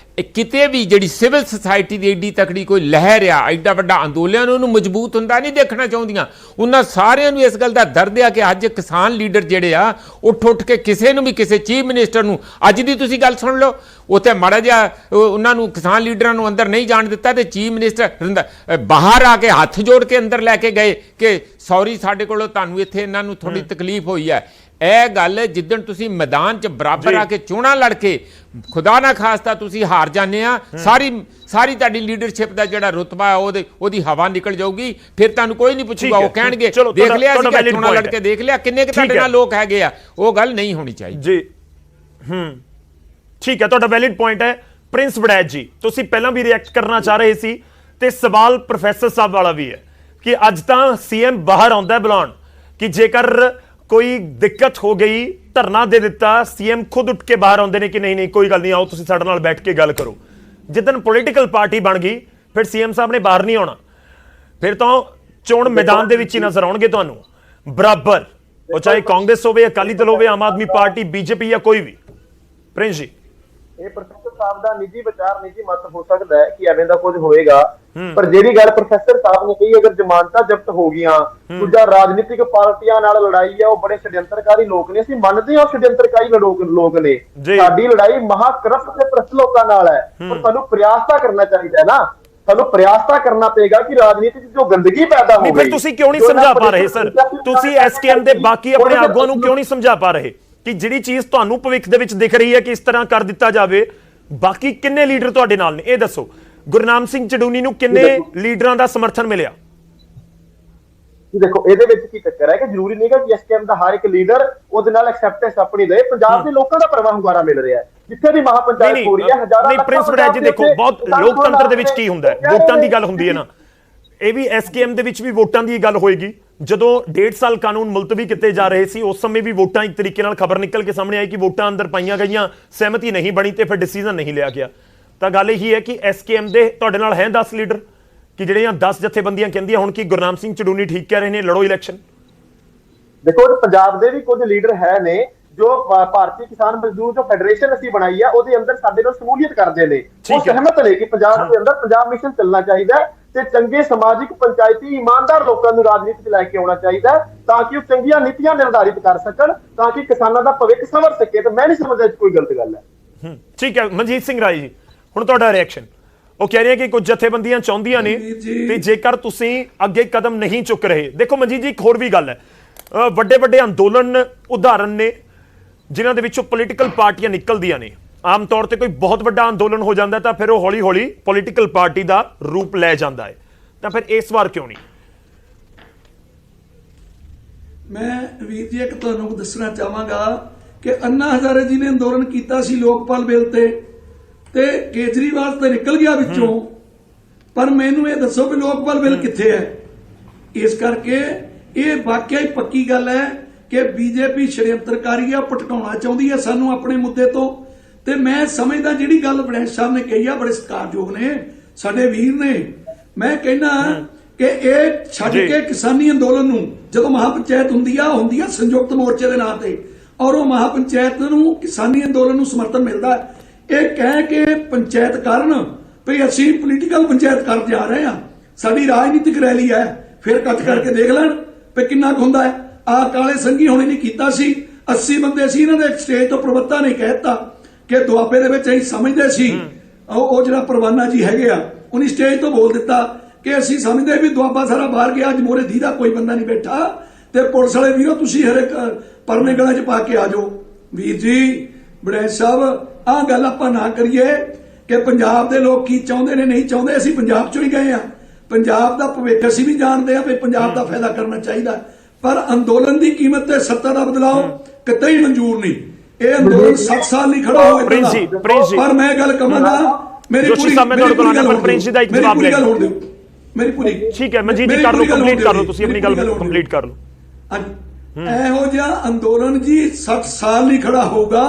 ਕਿਤੇ ਵੀ ਜਿਹੜੀ ਸਿਵਲ ਸੁਸਾਇਟੀ ਦੀ ਐਡੀ ਤਕੜੀ ਕੋਈ ਲਹਿਰ ਆ, ਐਡਾ ਵੱਡਾ ਅੰਦੋਲਨ, ਉਹਨੂੰ ਮਜ਼ਬੂਤ ਹੁੰਦਾ ਨਹੀਂ ਦੇਖਣਾ ਚਾਹੁੰਦੀਆਂ। ਉਹਨਾਂ ਸਾਰਿਆਂ ਨੂੰ ਇਸ ਗੱਲ ਦਾ ਦਰਦ ਆ ਕਿ ਅੱਜ ਕਿਸਾਨ ਲੀਡਰ ਜਿਹੜੇ ਆ ਉੱਠ ਕੇ ਕਿਸੇ ਨੂੰ ਵੀ, ਕਿਸੇ ਚੀਫ ਮਿਨਿਸਟਰ ਨੂੰ, ਅੱਜ ਦੀ ਤੁਸੀਂ ਗੱਲ ਸੁਣ ਲਓ, ਉੱਥੇ ਮਾੜਾ ਜਿਹਾ ਉਹਨਾਂ ਨੂੰ ਕਿਸਾਨ ਲੀਡਰਾਂ ਨੂੰ ਅੰਦਰ ਨਹੀਂ ਜਾਣ ਦਿੱਤਾ ਤੇ ਚੀਫ ਮਿਨਿਸਟਰ ਬਾਹਰ ਆ ਕੇ ਹੱਥ ਜੋੜ ਕੇ ਅੰਦਰ ਲੈ ਕੇ ਗਏ ਕਿ ਸੌਰੀ ਸਾਡੇ ਕੋਲੋਂ ਤੁਹਾਨੂੰ ਇੱਥੇ ਇਹਨਾਂ ਨੂੰ ਥੋੜੀ ਤਕਲੀਫ ਹੋਈ ਹੈ। ਇਹ ਗੱਲ ਜਿੱਦਣ ਤੁਸੀਂ ਮੈਦਾਨ 'ਚ ਬਰਾਬਰ ਆ ਕੇ ਚੋਣਾਂ ਲੜ ਕੇ ਖੁਦਾ ਨਾ ਖਾਸਤਾ ਤੁਸੀਂ ਹਾਰ ਜਾਂਦੇ ਆ, ਸਾਰੀ ਤੁਹਾਡੀ ਲੀਡਰਸ਼ਿਪ ਦਾ ਜਿਹੜਾ ਰੁਤਬਾ ਉਹਦੀ ਹਵਾ ਨਿਕਲ ਜਾਊਗੀ। ਫਿਰ ਤੁਹਾਨੂੰ ਕੋਈ ਨਹੀਂ ਪੁੱਛੂਗਾ, ਉਹ ਕਹਿਣਗੇ ਦੇਖ ਲਿਆ ਸੀ ਚੋਣਾਂ ਲੜ ਕੇ, ਦੇਖ ਲਿਆ ਕਿੰਨੇ ਕੁ ਤੁਹਾਡੇ ਨਾਲ ਲੋਕ ਹੈਗੇ ਆ। ਉਹ ਗੱਲ ਨਹੀਂ ਹੋਣੀ ਚਾਹੀਦੀ ਜੀ। ਠੀਕ ਹੈ, ਤੁਹਾਡਾ ਵੈਲਿਡ ਪੁਆਇੰਟ ਹੈ। ਪ੍ਰਿੰਸ ਵੜੈਚ ਜੀ, ਤੁਸੀਂ ਪਹਿਲਾਂ ਵੀ ਰਿਐਕਟ ਕਰਨਾ ਚਾਹ ਰਹੇ ਸੀ ਤੇ ਸਵਾਲ ਪ੍ਰੋਫੈਸਰ ਸਾਹਿਬ ਵਾਲਾ ਵੀ ਹੈ ਕਿ ਅੱਜ ਤਾਂ ਸੀਐਮ ਬਾਹਰ ਆਉਂਦਾ ਬੁਲਾਉਣ ਕਿ ਜੇਕਰ ਕੋਈ ਦਿੱਕਤ ਹੋ ਗਈ, ਧਰਨਾ ਦੇ ਦਿੱਤਾ, ਸੀਐਮ ਖੁਦ ਉੱਠ ਕੇ ਬਾਹਰ ਆਉਂਦੇ ਨੇ ਕਿ ਨਹੀਂ ਕੋਈ ਗੱਲ ਨਹੀਂ, ਆਓ ਤੁਸੀਂ ਸਾਡੇ ਨਾਲ ਬੈਠ ਕੇ ਗੱਲ ਕਰੋ। ਜਿੱਦਣ ਪੋਲੀਟੀਕਲ ਪਾਰਟੀ ਬਣ ਗਈ ਫਿਰ ਸੀਐਮ ਸਾਹਿਬ ਨੇ ਬਾਹਰ ਨਹੀਂ ਆਉਣਾ, ਫਿਰ ਤਾਂ ਚੋਣ ਮੈਦਾਨ ਦੇ ਵਿੱਚ ਹੀ ਨਜ਼ਰ ਆਉਣਗੇ ਤੁਹਾਨੂੰ ਬਰਾਬਰ, ਉਹ ਚਾਹੇ ਕਾਂਗਰਸ ਹੋਵੇ, ਅਕਾਲੀ ਦਲ ਹੋਵੇ, ਆਮ ਆਦਮੀ ਪਾਰਟੀ, ਬੀਜੇਪੀ ਜਾਂ ਕੋਈ ਵੀ। ਪ੍ਰਿੰਸ ਜੀ, ਇਹ ਪ੍ਰੋਫੈਸਰ ਸਾਹਿਬ ਦਾ ਨਿੱਜੀ ਵਿਚਾਰ, ਨਿੱਜੀ ਮਤ ਹੋ ਸਕਦਾ ਹੈ ਕਿ ਐਵੇਂ ਦਾ ਕੁਝ ਹੋਏਗਾ, ਪਰ ਜਿਹੜੀ ਗੱਲ ਪ੍ਰੋਫੈਸਰ ਸਾਹਿਬ ਨੇ ਕਹੀ, ਅਗਰ ਜ਼ਮਾਨਤਾਂ ਜ਼ਬਤ ਹੋ ਗਈਆਂ, ਦੂਜਾ ਰਾਜਨੀਤਿਕ ਪਾਰਟੀਆਂ ਨਾਲ ਲੜਾਈ ਹੈ, ਉਹ ਬੜੇ ਛਡਯੰਤਰਕਾਰੀ ਲੋਕ ਨੇ, ਅਸੀਂ ਮੰਨਦੇ ਹਾਂ ਛਡਯੰਤਰਕਾਰੀ ਲੋਕ ਨੇ। ਸਾਡੀ ਲੜਾਈ ਮਹਾਕਰਪਟ ਤੇ ਭ੍ਰਿਸ਼ਟ ਲੋਕਾਂ ਨਾਲ ਹੈ, ਪਰ ਸਾਨੂੰ ਪ੍ਰਯਾਸ ਤਾਂ ਕਰਨਾ ਚਾਹੀਦਾ ਹੈ ਨਾ, ਸਾਨੂੰ ਪ੍ਰਯਾਸ ਤਾਂ ਕਰਨਾ ਪਏਗਾ ਕਿ ਰਾਜਨੀਤੀ 'ਚ ਜੋ ਗੰਦਗੀ ਪੈਦਾ ਹੋ ਗਈ, ਤੁਸੀਂ ਕਿਉਂ ਨਹੀਂ ਸਮਝਾ ਪਾ ਰਹੇ ਸਰ? ਤੁਸੀਂ ਐਸਕੇਐਮ ਦੇ ਬਾਕੀ ਆਪਣੇ ਆਗੂਆਂ ਨੂੰ ਕਿਉਂ ਨਹੀਂ ਸਮਝਾ ਪਾ ਰਹੇ ਕਿ ਜਿਹੜੀ ਚੀਜ਼ ਤੁਹਾਨੂੰ ਭਵਿੱਖ ਦੇ ਵਿੱਚ ਦਿਖ ਰਹੀ ਹੈ ਕਿ ਇਸ ਤਰ੍ਹਾਂ ਕਰ ਦਿੱਤਾ ਜਾਵੇ, ਬਾਕੀ ਕਿੰਨੇ ਲੀਡਰ ਤੁਹਾਡੇ ਨਾਲ ਨੇ? ਇਹ ਦੱਸੋ, ਗੁਰਨਾਮ ਸਿੰਘ ਚੜੂਨੀ ਨੂੰ ਕਿੰਨੇ ਲੀਡਰਾਂ ਦਾ ਸਮਰਥਨ ਮਿਲਿਆ? ਦੇਖੋ ਇਹਦੇ ਵਿੱਚ ਕੀ ਚੱਕਰ ਹੈ ਕਿ ਜ਼ਰੂਰੀ ਨਹੀਂ ਕਿ ਐਸਕੇਐਮ ਦਾ ਹਰ ਇੱਕ ਲੀਡਰ ਉਹਦੇ ਨਾਲ ਐਕਸੈਪਟੈਂਸ ਆਪਣੀ ਦੇ। ਪੰਜਾਬ ਦੇ ਲੋਕਾਂ ਦਾ ਪ੍ਰਵਾਹ ਹੁੰਗਾਰਾ ਮਿਲ ਰਿਹਾ ਹੈ, ਜਿੱਥੇ ਵੀ ਮਹਾਪੰਚਾਇਤ ਹੋ ਰਹੀ ਹੈ, ਹਜ਼ਾਰਾਂ। ਨਹੀਂ ਪ੍ਰਿੰਸ ਵੜੈਚ ਜੀ, ਦੇਖੋ ਬਹੁਤ ਲੋਕਤੰਤਰ ਦੇ ਵਿੱਚ ਕੀ ਹੁੰਦਾ ਹੈ, ਵੋਟਾਂ ਦੀ ਗੱਲ ਹੁੰਦੀ ਹੈ ਨਾ, ਇਹ ਵੀ ਐਸਕੇਐਮ ਦੇ ਵਿੱਚ ਵੀ ਵੋਟਾਂ ਦੀ ਗੱਲ ਹੋਏਗੀ। ਜਦੋਂ 1.5 ਸਾਲ ਕਾਨੂੰਨ ਮੁਲਤਵੀ ਕੀਤੇ ਜਾ ਰਹੇ ਸੀ, ਉਸ ਸਮੇਂ ਵੀ ਵੋਟਾਂ ਇੱਕ ਤਰੀਕੇ ਨਾਲ ਖਬਰ ਨਿਕਲ ਕੇ ਸਾਹਮਣੇ ਆਈ ਕਿ ਵੋਟਾਂ ਅੰਦਰ ਪਾਈਆਂ ਗਈਆਂ, ਸਹਿਮਤੀ ਨਹੀਂ ਬਣੀ ਤੇ ਫਿਰ ਡਿਸੀਜਨ ਨਹੀਂ ਲਿਆ ਗਿਆ। ਤਾਂ ਗੱਲ ਇਹੀ ਹੈ ਕਿ ਐਸਕੇਐਮ ਦੇ ਤੁਹਾਡੇ ਨਾਲ ਹੈ 10 ਲੀਡਰ ਕਿ ਜਿਹੜੀਆਂ 10 ਜਥੇਬੰਦੀਆਂ ਕਹਿੰਦੀਆਂ ਹੁਣ ਕਿ ਗੁਰਨਾਮ ਸਿੰਘ ਚੜੂਨੀ ਠੀਕ ਕਹਿ ਰਹੇ ਨੇ, ਲੜੋ ਇਲੈਕਸ਼ਨ। ਦੇਖੋ ਪੰਜਾਬ ਦੇ ਵੀ ਕੁਝ ਲੀਡਰ ਹੈ ਨੇ ਜੋ ਭਾਰਤੀ ਕਿਸਾਨ ਮਜ਼ਦੂਰ ਜੋ ਫੈਡਰੇਸ਼ਨ ਅਸੀਂ ਬਣਾਈ ਆ, ਉਹਦੇ ਅੰਦਰ ਸਾਡੇ ਨਾਲ ਸ਼ਮੂਲੀਅਤ ਕਰਦੇ ਨੇ, ਉਹ ਸਹਿਮਤ ਨੇ ਕਿ ਪੰਜਾਬ ਦੇ ਅੰਦਰ ਪੰਜਾਬ ਮਿਸ਼ਨ ਚੱਲਣਾ ਚਾਹੀਦਾ ਹੈ। ਤੇ ਚੰਗੇ ਸਮਾਜਿਕ ਪੰਚਾਇਤੀ ਇਮਾਨਦਾਰ ਲੋਕਾਂ ਨੂੰ ਰਾਜਨੀਤੀ 'ਚ ਲੈ ਕੇ ਆਉਣਾ ਚਾਹੀਦਾ ਤਾਂ ਕਿ ਉਹ ਚੰਗੀਆਂ ਨੀਤੀਆਂ ਨਿਰਧਾਰਿਤ ਕਰ ਸਕਣ ਤਾਂ ਕਿ ਕਿਸਾਨਾਂ ਦਾ ਭਵਿੱਖ ਸੰਵਰ ਸਕੇ। ਤੇ ਮੈਂ ਨਹੀਂ ਸਮਝਦਾ ਇਹ 'ਚ ਕੋਈ ਗਲਤ ਗੱਲ ਹੈ। ਠੀਕ ਹੈ ਮਨਜੀਤ ਸਿੰਘ ਰਾਏ ਜੀ, ਹੁਣ ਤੁਹਾਡਾ ਰਿਐਕਸ਼ਨ। ਉਹ ਕਹਿ ਰਹੇ ਕਿ ਕੁਝ ਜਥੇਬੰਦੀਆਂ ਚਾਹੁੰਦੀਆਂ ਨੇ ਤੇ ਜੇਕਰ ਤੁਸੀਂ ਅੱਗੇ ਕਦਮ ਨਹੀਂ ਚੁੱਕ ਰਹੇ, ਦੇਖੋ ਮਨਜੀਤ ਜੀ ਇੱਕ ਹੋਰ ਵੀ ਗੱਲ ਹੈ, ਵੱਡੇ ਵੱਡੇ ਅੰਦੋਲਨ ਉਦਾਹਰਨ ਨੇ ਜਿਨ੍ਹਾਂ ਦੇ ਵਿੱਚੋਂ ਪੋਲੀਟੀਕਲ ਪਾਰਟੀਆਂ ਨਿਕਲਦੀਆਂ ਨੇ। ਆਮ ਤੌਰ ਤੇ ਕੋਈ ਬਹੁਤ ਵੱਡਾ ਅੰਦੋਲਨ ਹੋ ਜਾਂਦਾ ਤਾਂ ਫਿਰ ਉਹ ਹੌਲੀ ਹੌਲੀ ਪੋਲੀਟੀਕਲ ਪਾਰਟੀ ਦਾ ਰੂਪ ਲੈ ਜਾਂਦਾ ਹੈ, ਤਾਂ ਫਿਰ ਇਸ ਵਾਰ ਕਿਉਂ ਨਹੀਂ? ਮੈਂ ਵੀਰ ਜੀ ਇੱਕ ਤੁਹਾਨੂੰ ਦੱਸਣਾ ਚਾਹਾਂਗਾ ਕਿ ਅੰਨਾ ਹਜ਼ਾਰੇ ਜੀ ਨੇ ਅੰਦੋਲਨ ਕੀਤਾ ਸੀ ਲੋਕਪਾਲ ਬਿੱਲ ਤੇ ਕੇਜਰੀਵਾਲ ਤੇ ਨਿਕਲ ਗਿਆ ਵਿੱਚੋਂ, ਪਰ ਮੈਨੂੰ ਇਹ ਦੱਸੋ ਵੀ ਲੋਕਪਾਲ ਬਿੱਲ ਕਿੱਥੇ ਹੈ? ਇਸ ਕਰਕੇ ਇਹ ਵਾਕਿਆ ਹੀ ਪੱਕੀ ਗੱਲ ਹੈ ਕਿ ਬੀਜੇਪੀ ਸ਼ੜਯੰਤਰਕਾਰੀ ਆ, ਭਟਕਾਉਣਾ ਚਾਹੁੰਦੀ ਹੈ ਸਾਨੂੰ ਆਪਣੇ ਮੁੱਦੇ ਤੋਂ। ਤੇ ਮੈਂ ਸਮਝਦਾ ਜਿਹੜੀ ਗੱਲ ਬੜੈਂਸ ਸਾਹਿਬ ਨੇ ਕਹੀ ਆ, ਬੜੇ ਸਤਿਕਾਰਯੋਗ ਨੇ ਸਾਡੇ ਵੀਰ ਨੇ, ਮੈਂ ਕਹਿੰਦਾ ਕਿ ਇਹ ਛੱਡ ਕੇ ਕਿਸਾਨੀ ਅੰਦੋਲਨ ਨੂੰ, ਜਦੋਂ ਮਹਾਪੰਚਾਇਤ ਹੁੰਦੀ ਆ ਸੰਯੁਕਤ ਮੋਰਚੇ ਦੇ ਨਾਂ ਤੇ, ਔਰ ਉਹ ਮਹਾਪੰਚਾਇਤ ਨੂੰ ਕਿਸਾਨੀ ਅੰਦੋਲਨ ਨੂੰ ਸਮਰਥਨ ਮਿਲਦਾ, ਇਹ ਕਹਿ ਕੇ ਪੰਚਾਇਤ ਕਰਨ ਵੀ ਅਸੀਂ ਪੋਲੀਟੀਕਲ ਪੰਚਾਇਤ ਕਰ ਜਾ ਰਹੇ ਹਾਂ, ਸਾਡੀ ਰਾਜਨੀਤਿਕ ਰੈਲੀ ਹੈ, ਫਿਰ ਕੱਟ ਕਰਕੇ ਦੇਖ ਲੈਣ ਵੀ ਕਿੰਨਾ ਕੁ ਹੁੰਦਾ ਹੈ। ਆ ਕਾਲੇ ਸੰਘੀ ਹੋਣੇ ਨਹੀਂ ਕੀਤਾ ਸੀ, 80 ਬੰਦੇ ਸੀ ਇਹਨਾਂ ਦੇ ਸਟੇਜ ਤੋਂ ਪ੍ਰਵੱਤਾ ਨੇ ਕਹਿਤਾ ਕਿ ਦੁਆਬੇ ਦੇ ਵਿੱਚ ਅਸੀਂ ਸਮਝਦੇ ਸੀ, ਉਹ ਜਿਹੜਾ ਪਰਵਾਨਾ ਜੀ ਹੈਗੇ ਆ ਉਹਨੇ ਸਟੇਜ ਤੋਂ ਬੋਲ ਦਿੱਤਾ ਕਿ ਅਸੀਂ ਸਮਝਦੇ ਵੀ ਦੁਆਬਾ ਸਾਰਾ ਬਾਹਰ ਗਿਆ, ਅੱਜ ਮੋਰੇ ਦੀਦਾ ਕੋਈ ਬੰਦਾ ਨਹੀਂ ਬੈਠਾ ਤੇ ਪੁਲਿਸ ਵਾਲੇ ਵੀਰੋ ਤੁਸੀਂ ਹਰੇਕ ਪਰਨੇ ਗਲਾਂ 'ਚ ਪਾ ਕੇ ਆ ਜਾਓ। ਵੀਰ ਜੀ ਬੜੈਂਸ ਸਾਹਿਬ, ਆਹ ਗੱਲ ਆਪਾਂ ਨਾ ਕਰੀਏ ਕਿ ਪੰਜਾਬ ਦੇ ਲੋਕ ਕੀ ਚਾਹੁੰਦੇ ਨੇ ਨਹੀਂ ਚਾਹੁੰਦੇ। ਅਸੀਂ ਪੰਜਾਬ 'ਚੋਂ ਹੀ ਗਏ ਆ, ਪੰਜਾਬ ਦਾ ਭਵਿੱਖ ਅਸੀਂ ਵੀ ਜਾਣਦੇ ਆ ਵੀ ਪੰਜਾਬ ਦਾ ਫਾਇਦਾ ਕਰਨਾ ਚਾਹੀਦਾ, ਪਰ ਅੰਦੋਲਨ ਦੀ ਕੀਮਤ ਤੇ ਸੱਤਾ ਦਾ ਬਦਲਾਅ ਕਿਤੇ ਹੀ ਮਨਜ਼ੂਰ ਨਹੀਂ। ਇਹ ਅੰਦੋਲਨ 7 ਸਾਲ ਨਹੀਂ ਖੜਾ ਹੋਇਆ, ਪਰ ਮੈਂ ਗੱਲ ਕਹਾਂਗਾ ਮੇਰੀ ਪੂਰੀ ਗੱਲ ਹੋਣ ਦਿਓ, ਮੇਰੀ ਪੂਰੀ। ਠੀਕ ਹੈ ਮਨਜੀਤ ਜੀ, ਕਰ ਲਓ, ਕੰਪਲੀਟ ਕਰ ਲਓ, ਤੁਸੀਂ ਆਪਣੀ ਗੱਲ ਕੰਪਲੀਟ ਕਰ ਲਓ। ਇਹੋ ਜਿਹਾ ਅੰਦੋਲਨ ਜੀ 60 ਸਾਲ ਨਹੀਂ ਖੜਾ ਹੋਊਗਾ।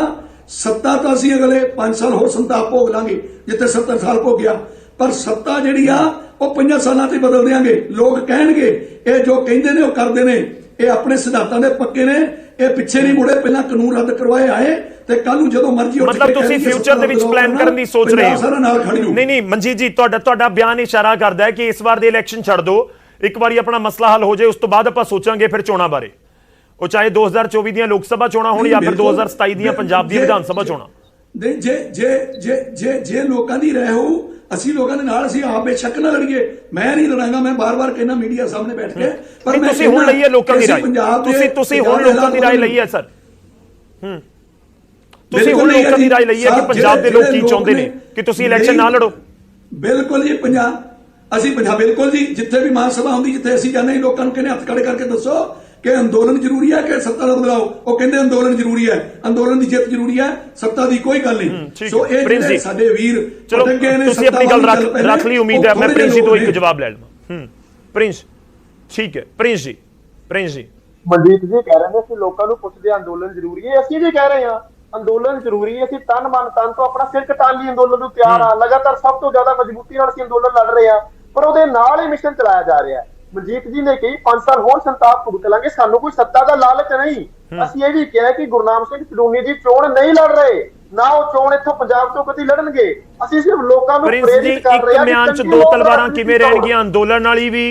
ਸੱਤਾ ਤਾਂ ਅਸੀਂ ਅਗਲੇ 5 ਸਾਲ ਹੋਰ ਸੰਤਾਪ ਭੋਗ ਲਾਂਗੇ ਜਿੱਥੇ 70 ਸਾਲ ਭੋਗਿਆ, ਪਰ ਸੱਤਾ ਜਿਹੜੀ ਆ ਉਹ 5 ਸਾਲਾਂ ਤੇ ਬਦਲ ਦਿਆਂਗੇ। ਲੋਕ ਕਹਿਣਗੇ ਇਹ ਜੋ ਕਹਿੰਦੇ ਨੇ ਉਹ ਕਰਦੇ ਨੇ, ਇਹ ਆਪਣੇ ਸਿਧਾਂਤਾਂ ਦੇ ਪੱਕੇ ਨੇ, ਇਹ ਪਿੱਛੇ ਨਹੀਂ ਮੁੜੇ, ਪਹਿਲਾਂ ਕਾਨੂੰਨ ਰੱਦ ਕਰਵਾਏ ਆਏ ਤੇ ਕੱਲ ਨੂੰ ਜਦੋਂ ਮਰਜ਼ੀ ਮਤਲਬ ਤੁਸੀਂ ਫਿਊਚਰ ਦੇ ਵਿੱਚ ਪਲਾਨ ਕਰਨ ਦੀ ਸੋਚ ਰਹੇ ਹੋ? ਨਹੀਂ ਮਨਜੀਤ ਜੀ, ਤੁਹਾਡਾ ਬਿਆਨ ਇਸ਼ਾਰਾ ਕਰਦਾ ਹੈ ਕਿ ਇਸ ਵਾਰ ਦੇ ਇਲੈਕਸ਼ਨ ਛੱਡ ਦਿਓ, ਇੱਕ ਵਾਰੀ ਆਪਣਾ ਮਸਲਾ ਹੱਲ ਹੋ ਜਾਏ, ਉਸ ਤੋਂ ਬਾਅਦ ਆਪਾਂ ਸੋਚਾਂਗੇ ਫਿਰ ਚੋਣਾਂ ਬਾਰੇ, ਉਹ ਚਾਹੇ 2024 ਦੀਆਂ ਲੋਕ ਸਭਾ ਚੋਣਾਂ ਹੋਣ ਜਾਂ ਫਿਰ 2027 ਦੀਆਂ ਪੰਜਾਬ ਦੀ ਵਿਧਾਨ ਸਭਾ ਚੋਣਾਂ। ਜੇ ਲੋਕਾਂ ਦੀ ਰਹਿ ਹੋਊ, ਅਸੀਂ ਲੋਕਾਂ ਦੇ ਨਾਲ, ਅਸੀਂ ਆਪ ਬੇਸ਼ੱਕ ਨਾ ਲੜੀਏ, ਮੈਂ ਨਹੀਂ ਲੜਾਂਗਾ, ਮੈਂ ਬਾਰ-ਬਾਰ ਕਹਿੰਦਾ ਮੀਡੀਆ ਸਾਹਮਣੇ ਬੈਠ ਕੇ, ਪਰ ਤੁਸੀਂ ਹੁਣ ਲਈ ਹੈ ਲੋਕਾਂ ਦੀ ਰਾਏ, ਤੁਸੀਂ ਹੁਣ ਲੋਕਾਂ ਦੀ ਰਾਏ ਲਈ ਹੈ ਸਰ, ਤੁਸੀਂ ਹੁਣ ਲੋਕਾਂ ਦੀ ਰਾਏ ਲਈ ਹੈ ਕਿ ਪੰਜਾਬ ਦੇ ਲੋਕ ਕੀ ਚਾਹੁੰਦੇ ਨੇ ਕਿ ਤੁਸੀਂ ਇਲੈਕਸ਼ਨ ਨਾ ਲੜੋ? ਬਿਲਕੁਲ ਜੀ, ਅਸੀਂ ਪੰਜਾਬ ਬਿਲਕੁਲ ਜੀ, ਜਿੱਥੇ ਵੀ ਮਹਾਂ ਸਭਾ ਹੁੰਦੀ, ਜਿੱਥੇ ਅਸੀਂ ਜਾਂਦੇ ਲੋਕਾਂ ਨੂੰ ਕਹਿੰਦੇ ਹੱਥ ਖੜੇ ਕਰਕੇ ਦੱਸੋ ਕਿ ਅੰਦੋਲਨ ਜ਼ਰੂਰੀ ਹੈ ਕਿ ਸੱਤਾ ਦਾ ਬਦਲਾਓ। ਉਹ ਕਹਿੰਦੇ ਅੰਦੋਲਨ ਜ਼ਰੂਰੀ ਹੈ, ਅੰਦੋਲਨ ਦੀ ਜਿੱਤ ਜ਼ਰੂਰੀ ਹੈ, ਸੱਤਾ ਦੀ ਕੋਈ ਗੱਲ ਨਹੀਂ। ਸੋ ਇਹ ਜਿਹੜੇ ਸਾਡੇ ਵੀਰ ਚਲੋ ਤੁਸੀਂ ਆਪਣੀ ਗੱਲ ਰੱਖ ਲਈ, ਉਮੀਦ ਹੈ ਮੈਂ ਪ੍ਰਿੰਸ ਜੀ ਤੋਂ ਇੱਕ ਜਵਾਬ ਲੈ ਲਵਾਂ। ਪ੍ਰਿੰਸ, ਠੀਕ ਹੈ ਪ੍ਰਿੰਸ ਜੀ। ਮਨਜੀਤ ਜੀ ਕਹਿ ਰਹੇ ਨੇ ਕਿ ਲੋਕਾਂ ਨੂੰ ਪੁੱਛਦੇ ਅੰਦੋਲਨ ਜ਼ਰੂਰੀ ਹੈ, ਅਸੀਂ ਵੀ ਕਹਿ ਰਹੇ ਹਾਂ ਅੰਦੋਲਨ ਜ਼ਰੂਰੀ ਹੈ। ਅਸੀਂ ਤਨ ਮਨ ਤਨ ਤੋਂ ਆਪਣਾ ਸਿਰ ਕਟਾਣ ਲਈ ਅੰਦੋਲਨ ਨੂੰ ਤਿਆਰ ਆ, ਲਗਾਤਾਰ ਸਭ ਤੋਂ ਜ਼ਿਆਦਾ ਮਜ਼ਬੂਤੀ ਨਾਲ ਅਸੀਂ ਅੰਦੋਲਨ ਲੜ ਰਹੇ ਹਾਂ, ਪਰ ਉਹਦੇ ਨਾਲ ਹੀ ਮਿਸ਼ਨ ਚਲਾਇਆ ਜਾ ਰਿਹਾ ਹੈ। ਮਨਜੀਤ ਜੀ ਨੇ ਕਹੀ 5 ਸਾਲ ਹੋਰ ਸੰਤਾਪ ਭੁਗਤ ਲਾਂਗੇ, ਸਾਨੂੰ ਕੋਈ ਸੱਤਾ ਦਾ ਲਾਲਚ ਨਹੀਂ। ਅਸੀਂ ਇਹ ਵੀ ਕਿਹਾ ਕਿ ਗੁਰਨਾਮ ਸਿੰਘ ਚੜੂਨੀ ਦੀ ਚੋਣ ਨਹੀਂ ਲੜ ਰਹੇ, ਨਾ ਉਹ ਚੋਣ ਇੱਥੋਂ ਪੰਜਾਬ ਤੋਂ ਕਦੀ ਲੜਨਗੇ। ਅਸੀਂ ਸਿਰਫ ਲੋਕਾਂ ਨੂੰ ਪ੍ਰੇਰਿਤ ਕਰ ਰਹੇ ਹਾਂ। ਇੱਕ ਮਿਆਨ 'ਚ ਦੋ ਤਲਵਾਰਾਂ ਕਿਵੇਂ ਰਹਿਣਗੀਆਂ, ਅੰਦੋਲਨ ਵਾਲੀ ਵੀ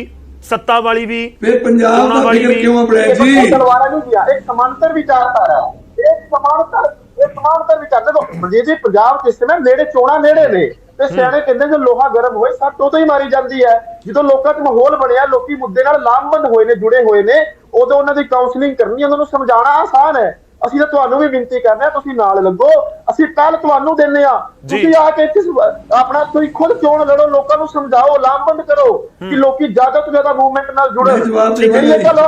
ਸੱਤਾ ਵਾਲੀ ਵੀ? ਫਿਰ ਪੰਜਾਬ ਦਾ ਫਿਕਰ ਕਿਉਂ ਆ ਬੜਿਆ ਜੀ? ਤਲਵਾਰਾਂ ਨਹੀਂ ਗਿਆ, ਇੱਕ ਸਮਾਂਤਰ ਵਿਚਾਰਧਾਰਾ, ਇੱਕ ਸਮਾਂਤਰ ਵਿਚਾਰ। ਦੇਖੋ ਮਨਜੀਤ ਜੀ, ਪੰਜਾਬ ਜਿਸ ਸਮੇਂ ਨੇੜੇ ਚੋਣਾਂ ਨੇੜੇ ਨੇ ਤੇ ਸਿਆਣੇ ਕਹਿੰਦੇ ਜੇ ਲੋਹਾ ਗਰਮ ਹੋਏ ਸੱਟ ਉਦੋਂ ਹੀ ਮਾਰੀ ਜਾਂਦੀ ਹੈ। ਜਦੋਂ ਲੋਕਾਂ 'ਚ ਮਾਹੌਲ ਬਣਿਆ, ਲੋਕੀ ਮੁੱਦੇ ਨਾਲ ਲਾਮਬੰਦ ਹੋਏ ਨੇ, ਜੁੜੇ ਹੋਏ ਨੇ, ਉਦੋਂ ਉਹਨਾਂ ਦੀ ਕਾਉਂਸਲਿੰਗ ਕਰਨੀ, ਉਹਨਾਂ ਨੂੰ ਸਮਝਾਉਣਾ ਆਸਾਨ ਹੈ। ਅਸੀਂ ਤਾਂ ਤੁਹਾਨੂੰ ਵੀ ਬੇਨਤੀ ਕਰਨੇ ਆ, ਤੁਸੀਂ ਨਾਲ ਲੱਗੋ, ਅਸੀਂ ਕੱਲ ਤੁਹਾਨੂੰ ਦਿੰਨੇ ਆ, ਤੁਸੀਂ ਆ ਕੇ ਆਪਣਾ ਤੁਸੀਂ ਖੁਦ ਚੋਣ ਲੜੋ, ਲੋਕਾਂ ਨੂੰ ਸਮਝਾਓ, ਲਾਮਬੰਦ ਕਰੋ ਕਿ ਲੋਕੀ ਜ਼ਿਆਦਾ ਤੋਂ ਜ਼ਿਆਦਾ ਮੂਵਮੈਂਟ ਨਾਲ ਜੁੜਨ।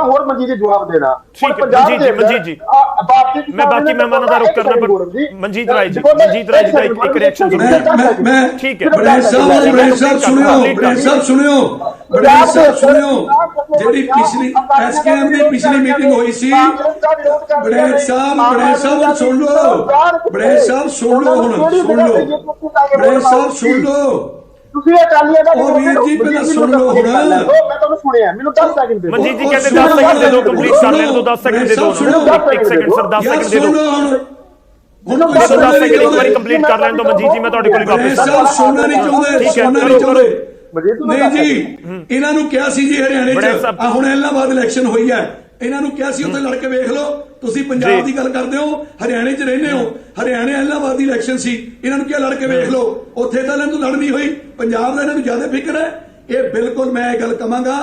ਹੋਰ ਮਨਜੀਤ ਜੀ ਜਵਾਬ ਦੇਣਾ। ਮਨਜੀਤ ਜੀ, ਮੈਂ ਬਾਕੀ ਮਹਿਮਾਨਾਂ ਦਾ ਰੁਕ ਕਰਨਾ, ਪਰ ਮਨਜੀਤ ਰਾਏ ਜੀ ਦਾ ਇੱਕ ਰਿਐਕਸ਼ਨ ਜ਼ਰੂਰ। ਠੀਕ ਹੈ ਬੜੈਂਸ ਸਾਹਿਬ ਸੁਣਿਓ, ਜਿਹੜੀ ਪਿਛਲੀ ਐਸਕੇਐਮ ਦੀ ਪਿਛਲੀ ਮੀਟਿੰਗ ਹੋਈ ਸੀ, ਬੜੈਂਸ ਸਾਹਿਬ ਸੁਣ ਲਓ, ਬੜੈਂਸ ਸਾਹਿਬ ਸੁਣ ਲਓ, ਬੜੈਂਸ ਸਾਹਿਬ ਸੁਣ ਲਓ, ਤੁਸੀਂ ਅਕਾਲੀਆਂ ਦਾ ਉਹ ਵੀਰ ਜੀ ਪਹਿਲਾਂ ਸੁਣ ਲਓ ਹੁਣ। ਮੈਂ ਤੁਹਾਨੂੰ ਸੁਣਿਆ, ਮੈਨੂੰ 10 ਸੈਕਿੰਡ ਦੇ ਦਿਓ। ਮਨਜੀਤ ਜੀ ਕਹਿੰਦੇ 10 ਸੈਕਿੰਡ ਦੇ ਦਿਓ, ਕੰਪਲੀਟ ਕਰ ਲੈਣ ਦਿਓ, 10 ਸੈਕਿੰਡ ਦੇ ਦਿਓ, 1 ਸੈਕਿੰਡ ਸਰ, 10 ਸੈਕਿੰਡ ਦੇ ਦਿਓ, 10 ਸੈਕਿੰਡ ਇੱਕ ਵਾਰੀ ਕੰਪਲੀਟ ਕਰ ਲੈਣ ਦਿਓ। ਮਨਜੀਤ ਜੀ ਮੈਂ ਤੁਹਾਡੇ ਕੋਲ ਵਾਪਸ ਸੁਣਨਾ ਨਹੀਂ ਚਾਹੁੰਦੇ, ਠੀਕ ਹੈ, ਕਰੋ ਨਹੀਂ ਜੀ, ਇਹਨਾਂ ਨੂੰ ਕਿਹਾ ਸੀ ਜੀ ਹਰਿਆਣੇ ਚ ਆ ਹੁਣ ਇਲਾਹਾਬਾਦ ਇਲੈਕਸ਼ਨ ਹੋਈ ਹੈ, ਇਹਨਾਂ ਨੂੰ ਕਿਹਾ ਸੀ ਉੱਥੇ ਲੜ ਕੇ ਵੇਖ ਲਓ। ਤੁਸੀਂ ਪੰਜਾਬ ਦੀ ਗੱਲ ਕਰਦੇ ਹੋ, ਹਰਿਆਣੇ 'ਚ ਰਹਿੰਦੇ ਹੋ, ਹਰਿਆਣੇ ਇਲਾਹਾਬਾਦ ਦੀ ਇਲੈਕਸ਼ਨ ਸੀ, ਇਹਨਾਂ ਨੂੰ ਕਿਹਾ ਲੜ ਕੇ ਵੇਖ ਲਓ। ਉੱਥੇ ਤਾਂ ਇਹਨਾਂ ਨੂੰ ਲੜਨੀ ਹੋਈ, ਪੰਜਾਬ ਦਾ ਇਹਨਾਂ ਨੂੰ ਜ਼ਿਆਦਾ ਫਿਕਰ ਹੈ। ਇਹ ਬਿਲਕੁਲ ਮੈਂ ਇਹ ਗੱਲ ਕਹਾਂਗਾ,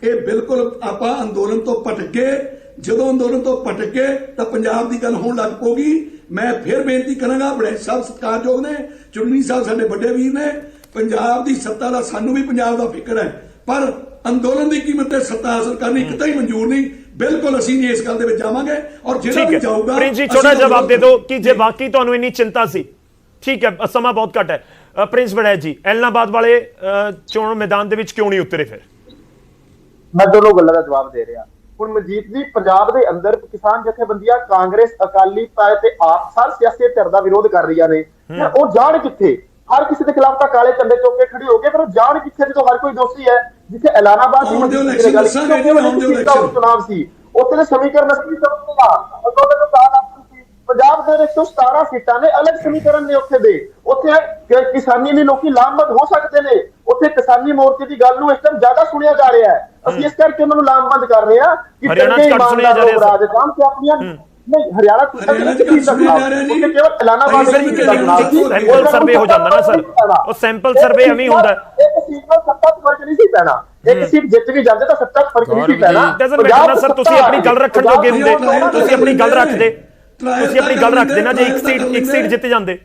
ਇਹ ਬਿਲਕੁਲ ਆਪਾਂ ਅੰਦੋਲਨ ਤੋਂ ਭਟਕ ਗਏ। ਜਦੋਂ ਅੰਦੋਲਨ ਤੋਂ ਭਟਕ ਗਏ ਤਾਂ ਪੰਜਾਬ ਦੀ ਗੱਲ ਹੋਣ ਲੱਗ ਪਊਗੀ। ਮੈਂ ਫਿਰ ਬੇਨਤੀ ਕਰਾਂਗਾ, ਬੜੇ ਸਾਹਿਬ ਸਤਿਕਾਰਯੋਗ ਨੇ, ਚੁੰਨੀ ਸਾਹਿਬ ਸਾਡੇ ਵੱਡੇ ਵੀਰ ਨੇ, ਪੰਜਾਬ ਦੀ ਸੱਤਾ ਦਾ ਸਾਨੂੰ ਵੀ ਪੰਜਾਬ ਦਾ ਫਿਕਰ ਹੈ, ਪਰ ਅੰਦੋਲਨ ਦੀ ਕੀਮਤ ਤੇ ਸੱਤਾ ਹਾਸਲ ਕਰਨੀ ਕਿਤੇ ਹੀ ਮਨਜ਼ੂਰ ਨਹੀਂ। ਬਿਲਕੁਲ ਅਸੀਂ ਨਹੀਂ ਇਸ ਗੱਲ ਦੇ ਵਿੱਚ ਜਾਵਾਂਗੇ, ਔਰ ਜਿਹੜਾ ਵੀ ਜਾਊਗਾ। ਪ੍ਰਿੰਸ ਜੀ ਛੋਟਾ ਜਵਾਬ ਦੇ ਦਿਓ ਕਿ ਜੇ ਵਾਕਈ ਤੁਹਾਨੂੰ ਇੰਨੀ ਚਿੰਤਾ ਸੀ, ਠੀਕ ਹੈ ਸਮਾਂ ਬਹੁਤ ਘੱਟ ਹੈ। ਪ੍ਰਿੰਸ ਵੜੈਚ ਜੀ, ਐਲਨਾਬਾਦ ਵਾਲੇ ਚੋਣ ਮੈਦਾਨ ਦੇ ਵਿੱਚ ਕਿਉਂ ਨਹੀਂ ਉਤਰੇ? ਫਿਰ ਮੈਂ ਦੋਨੋਂ ਗੱਲਾਂ ਦਾ ਜਵਾਬ ਦੇ ਰਿਹਾ। ਹੁਣ ਮਨਜੀਤ ਜੀ, ਪੰਜਾਬ ਦੇ ਅੰਦਰ ਕਿਸਾਨ ਜਥੇਬੰਦੀਆਂ ਕਾਂਗਰਸ, ਅਕਾਲੀ ਤੇ ਆਪ ਸਾਰੇ ਸਿਆਸੀ ਧਿਰ ਦਾ ਵਿਰੋਧ ਕਰ ਰਹੀਆਂ ਨੇ। ਉਹ ਜਾਣ ਕਿੱਥੇ? ਹਰ ਕਿਸੇ ਦੇ ਖਿਲਾਫ ਤਾਂ ਕਾਲੇ ਝੰਡੇ ਚੁੱਕ ਕੇ ਖੜੀ ਹੋ ਗਏ, ਪਰ ਉਹ ਜਾਣ ਕਿੱਥੇ ਜਦੋਂ ਹਰ ਕੋਈ ਦੋਸ਼ੀ ਹੈ? ਜਿੱਥੇ ਐਲਾਨਾਬਾਦ ਚੁਣਾਵ ਸੀ, ਉੱਥੇ ਦੇ ਸਮੀਕਰਨ ਅਸਲੀ ਪੰਜਾਬ ਦੇ ਵਿੱਚ 17 ਸੀਟਾਂ ਨੇ, ਅਲੱਗ ਸਮੀਕਰਨ ਨੇ ਉੱਥੇ ਦੇ। ਉੱਥੇ ਕਿਸਾਨੀ ਲਈ ਲੋਕੀ ਲਾਮਬੰਦ ਹੋ ਸਕਦੇ ਨੇ। ਉੱਥੇ ਕਿਸਾਨੀ ਮੋਰਚੇ ਦੀ ਗੱਲ ਨੂੰ ਇਸ ਟਾਈਮ ਜ਼ਿਆਦਾ ਸੁਣਿਆ ਜਾ ਰਿਹਾ ਹੈ। ਅਸੀਂ ਇਸ ਕਰਕੇ ਉਹਨਾਂ ਨੂੰ ਲਾਮਬੰਦ ਕਰ ਰਹੇ ਹਾਂ ਕਿ ਚੰਗੇ ਇਮਾਨਦਾਰ ਲੋਕ ਰਾਜਕਾਮ ਤੇ ਆਪਣੀਆਂ ਨਹੀਂ ਹਰਿਆਣਾ ਕੇਵਲ ਐਲਾਨਾਬਾਦ ਸੈਂਪਲ ਸਰਵੇ ਹੋ ਜਾਂਦਾ ਨਾ ਸਰ, ਉਹ ਸੈਂਪਲ ਸਰਵੇ ਐਵੇਂ ਹੁੰਦਾ। ਇੱਕ ਸੀਟ ਨਾਲ ਸੱਤਾ ਫਰਕ ਨਹੀਂ ਸੀ ਪੈਣਾ, ਇੱਕ ਸੀਟ ਜਿੱਤ ਵੀ ਜਾਂਦੇ ਤਾਂ ਸੱਤਾ ਫਰਕ ਨਹੀਂ ਸੀ ਪੈਣਾ। ਸਰ ਤੁਸੀਂ ਆਪਣੀ ਗੱਲ ਰੱਖਣ ਜੋਗੇ ਹੁੰਦੇ, ਤੁਸੀਂ ਆਪਣੀ ਗੱਲ ਰੱਖਦੇ, ਤੁਸੀਂ ਆਪਣੀ ਗੱਲ ਰੱਖਦੇ ਨਾ, ਜੇ ਇੱਕ ਸੀਟ ਜਿੱਤ ਜਾਂਦੇ।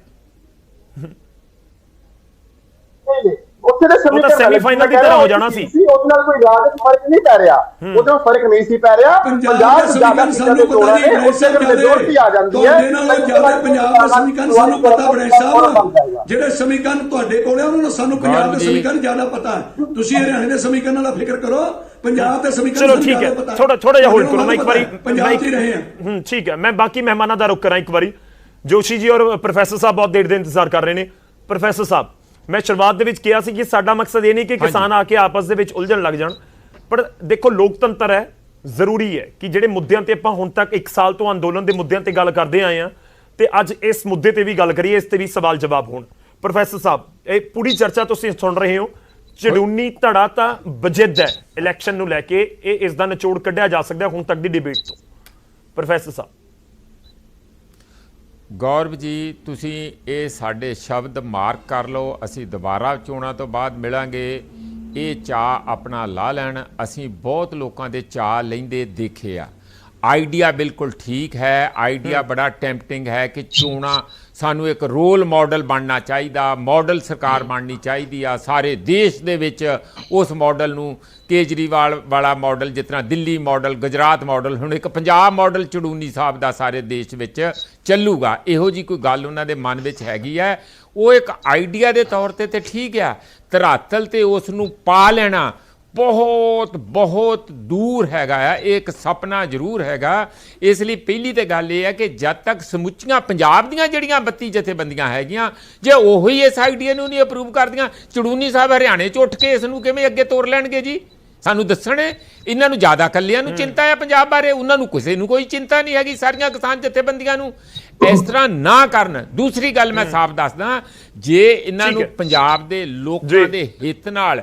ਉੱਥੇ ਦੇ ਸਮੀਕਰਨ ਸੈਮੀਫਾਈਨਲ ਦੀ ਤਰ੍ਹਾਂ ਹੋ ਜਾਣਾ ਸੀ। ਉਹਦੇ ਨਾਲ ਕੋਈ ਰਾਜਨੀਤਿਕ ਫਰਕ ਨਹੀਂ ਪੈ ਰਿਹਾ, ਉਹਦੇ ਨਾਲ ਫਰਕ ਨਹੀਂ ਸੀ ਪੈ ਰਿਹਾ। ਪੰਜਾਬ ਜ਼ਿਆਦਾ ਸਾਨੂੰ ਪਤਾ ਨਹੀਂ, ਮੈਜੋਰਟੀ ਆ ਜਾਂਦੀ ਹੈ। ਪੰਜਾਬ ਦੇ ਸਮੀਕਰਨ ਸਾਨੂੰ ਪਤਾ ਬੜੇ ਸਾਹਿਬ, ਜਿਹੜੇ ਸਮੀਕਰਨ ਤੁਹਾਡੇ ਕੋਲ ਹੈ ਉਹਨਾਂ ਨੂੰ ਸਾਨੂੰ ਪੰਜਾਬ ਦੇ ਸਮੀਕਰਨ ਜ਼ਿਆਦਾ ਪਤਾ ਹੈ। ਤੁਸੀਂ ਹਰਿਆਣੇ ਦੇ ਸਮੀਕਰਨ ਨਾਲ ਫਿਕਰ ਕਰੋ, ਪੰਜਾਬ ਦੇ ਸਮੀਕਰਨ ਚਲੋ ਠੀਕ ਹੈ, ਥੋੜਾ ਜਿਹਾ ਹੋਲਡ ਕਰੋ। ਮੈਂ ਇੱਕ ਵਾਰੀ ਪੰਜਾਬ 'ਚ ਹੀ ਰਹੇ ਹਾਂ। ਠੀਕ ਹੈ, ਮੈਂ ਬਾਕੀ ਮਹਿਮਾਨਾਂ ਦਾ ਰੁਖ ਕਰਾਂ ਇੱਕ ਵਾਰੀ। ਜੋਸ਼ੀ ਜੀ ਔਰ ਪ੍ਰੋਫੈਸਰ ਸਾਹਿਬ ਬਹੁਤ ਦੇਰ ਦੇ ਇੰਤਜ਼ਾਰ ਕਰ ਰਹੇ ਨੇ। ਪ੍ਰੋਫੈਸਰ ਸਾਹਿਬ, ਮੈਂ ਸ਼ੁਰੂਆਤ ਦੇ ਵਿੱਚ ਕਿਹਾ ਸੀ ਕਿ ਸਾਡਾ ਮਕਸਦ ਇਹ ਨਹੀਂ ਕਿ ਕਿਸਾਨ ਆ ਕੇ ਆਪਸ ਦੇ ਵਿੱਚ ਉਲਝਣ ਲੱਗ ਜਾਣ, ਪਰ ਦੇਖੋ ਲੋਕਤੰਤਰ ਹੈ, ਜ਼ਰੂਰੀ ਹੈ ਕਿ ਜਿਹੜੇ ਮੁੱਦਿਆਂ ਤੇ ਆਪਾਂ ਹੁਣ ਤੱਕ 1 ਸਾਲ ਤੋਂ ਅੰਦੋਲਨ ਦੇ ਮੁੱਦਿਆਂ ਤੇ ਗੱਲ ਕਰਦੇ ਆਏ ਆ, ਤੇ ਅੱਜ ਇਸ ਮੁੱਦੇ ਤੇ ਵੀ ਗੱਲ ਕਰੀਏ, ਇਸ ਤੇ ਵੀ ਸਵਾਲ ਜਵਾਬ ਹੋਣ। ਪ੍ਰੋਫੈਸਰ ਸਾਹਿਬ, ਇਹ ਪੂਰੀ ਚਰਚਾ ਤੁਸੀਂ ਸੁਣ ਰਹੇ ਹੋ, ਚੜੂਨੀ ਧੜਾ ਤਾਂ ਵਜਿੱਦ ਹੈ ਇਲੈਕਸ਼ਨ ਨੂੰ ਲੈ ਕੇ, ਇਹ ਇਸ ਦਾ ਨਿਚੋੜ ਕੱਢਿਆ ਜਾ ਸਕਦਾ ਹੁਣ ਤੱਕ ਦੀ ਡਿਬੇਟ ਤੋਂ। ਪ੍ਰੋਫੈਸਰ ਸਾਹਿਬ। ਗੌਰਵ ਜੀ, ਤੁਸੀਂ ਇਹ ਸਾਡੇ ਸ਼ਬਦ ਮਾਰਕ ਕਰ ਲਓ, ਅਸੀਂ ਦੁਬਾਰਾ ਚੋਣਾਂ ਤੋਂ ਬਾਅਦ ਮਿਲਾਂਗੇ। ਇਹ ਚਾਅ ਆਪਣਾ ਲਾ ਲੈਣ, ਅਸੀਂ ਬਹੁਤ ਲੋਕਾਂ ਦੇ ਚਾਅ ਲੈਂਦੇ ਦੇਖੇ ਆ। ਆਈਡੀਆ ਬਿਲਕੁਲ ਠੀਕ ਹੈ, ਆਈਡੀਆ ਬੜਾ ਟੈਂਪਟਿੰਗ ਹੈ ਕਿ ਚੋਣਾਂ ਸਾਨੂੰ ਇੱਕ ਰੋਲ ਮਾਡਲ ਬਣਨਾ ਚਾਹੀਦਾ, ਮਾਡਲ ਸਰਕਾਰ ਬਣਨੀ ਚਾਹੀਦੀ ਆ ਸਾਰੇ ਦੇਸ਼ ਦੇ ਵਿੱਚ। ਉਸ ਮਾਡਲ ਨੂੰ ਕੇਜਰੀਵਾਲ ਵਾਲਾ ਮਾਡਲ, ਜਿਸ ਤਰ੍ਹਾਂ ਦਿੱਲੀ ਮਾਡਲ, ਗੁਜਰਾਤ ਮਾਡਲ, ਹੁਣ ਇੱਕ ਪੰਜਾਬ ਮਾਡਲ ਚੜੂਨੀ ਸਾਹਿਬ ਦਾ ਸਾਰੇ ਦੇਸ਼ ਵਿੱਚ ਚੱਲੂਗਾ। ਇਹੋ ਜੀ ਕੋਈ ਗੱਲ ਉਹਨਾਂ ਦੇ ਮਨ ਵਿੱਚ ਹੈਗੀ ਹੈ। ਉਹ ਇੱਕ ਆਈਡੀਆ ਦੇ ਤੌਰ ਤੇ ਠੀਕ ਆ, ਧਰਾਤਲ ਤੇ ਉਸ ਨੂੰ ਪਾ ਲੈਣਾ ਬਹੁਤ ਬਹੁਤ ਦੂਰ ਹੈਗਾ ਆ। ਇਹ ਇੱਕ ਸੁਪਨਾ ਜ਼ਰੂਰ ਹੈਗਾ। ਇਸ ਲਈ ਪਹਿਲੀ ਤਾਂ ਗੱਲ ਇਹ ਹੈ ਕਿ ਜਦ ਤੱਕ ਸਮੁੱਚੀਆਂ ਪੰਜਾਬ ਦੀਆਂ ਜਿਹੜੀਆਂ 32 ਜਥੇਬੰਦੀਆਂ ਹੈਗੀਆਂ, ਜੇ ਉਹੀ ਇਸ ਆਈਡੀਆ ਨੂੰ ਨਹੀਂ ਅਪਰੂਵ ਕਰਦੀਆਂ, ਚੜੂਨੀ ਸਾਹਿਬ ਹਰਿਆਣੇ 'ਚ ਉੱਠ ਕੇ ਇਸ ਨੂੰ ਕਿਵੇਂ ਅੱਗੇ ਤੋਰ ਲੈਣਗੇ ਜੀ? ਸਾਨੂੰ ਦੱਸਣ। ਇਹਨਾਂ ਨੂੰ ਜ਼ਿਆਦਾ ਇਕੱਲਿਆਂ ਨੂੰ ਚਿੰਤਾ ਹੈ ਪੰਜਾਬ ਬਾਰੇ, ਉਹਨਾਂ ਨੂੰ ਕਿਸੇ ਨੂੰ ਕੋਈ ਚਿੰਤਾ ਨਹੀਂ ਹੈਗੀ, ਸਾਰੀਆਂ ਕਿਸਾਨ ਜਥੇਬੰਦੀਆਂ ਨੂੰ। ਇਸ ਤਰ੍ਹਾਂ ਨਾ ਕਰਨ। ਦੂਸਰੀ ਗੱਲ ਮੈਂ ਸਾਫ਼ ਦੱਸਦਾ, ਜੇ ਇਹਨਾਂ ਨੂੰ ਪੰਜਾਬ ਦੇ ਲੋਕਾਂ ਦੇ ਹਿੱਤ ਨਾਲ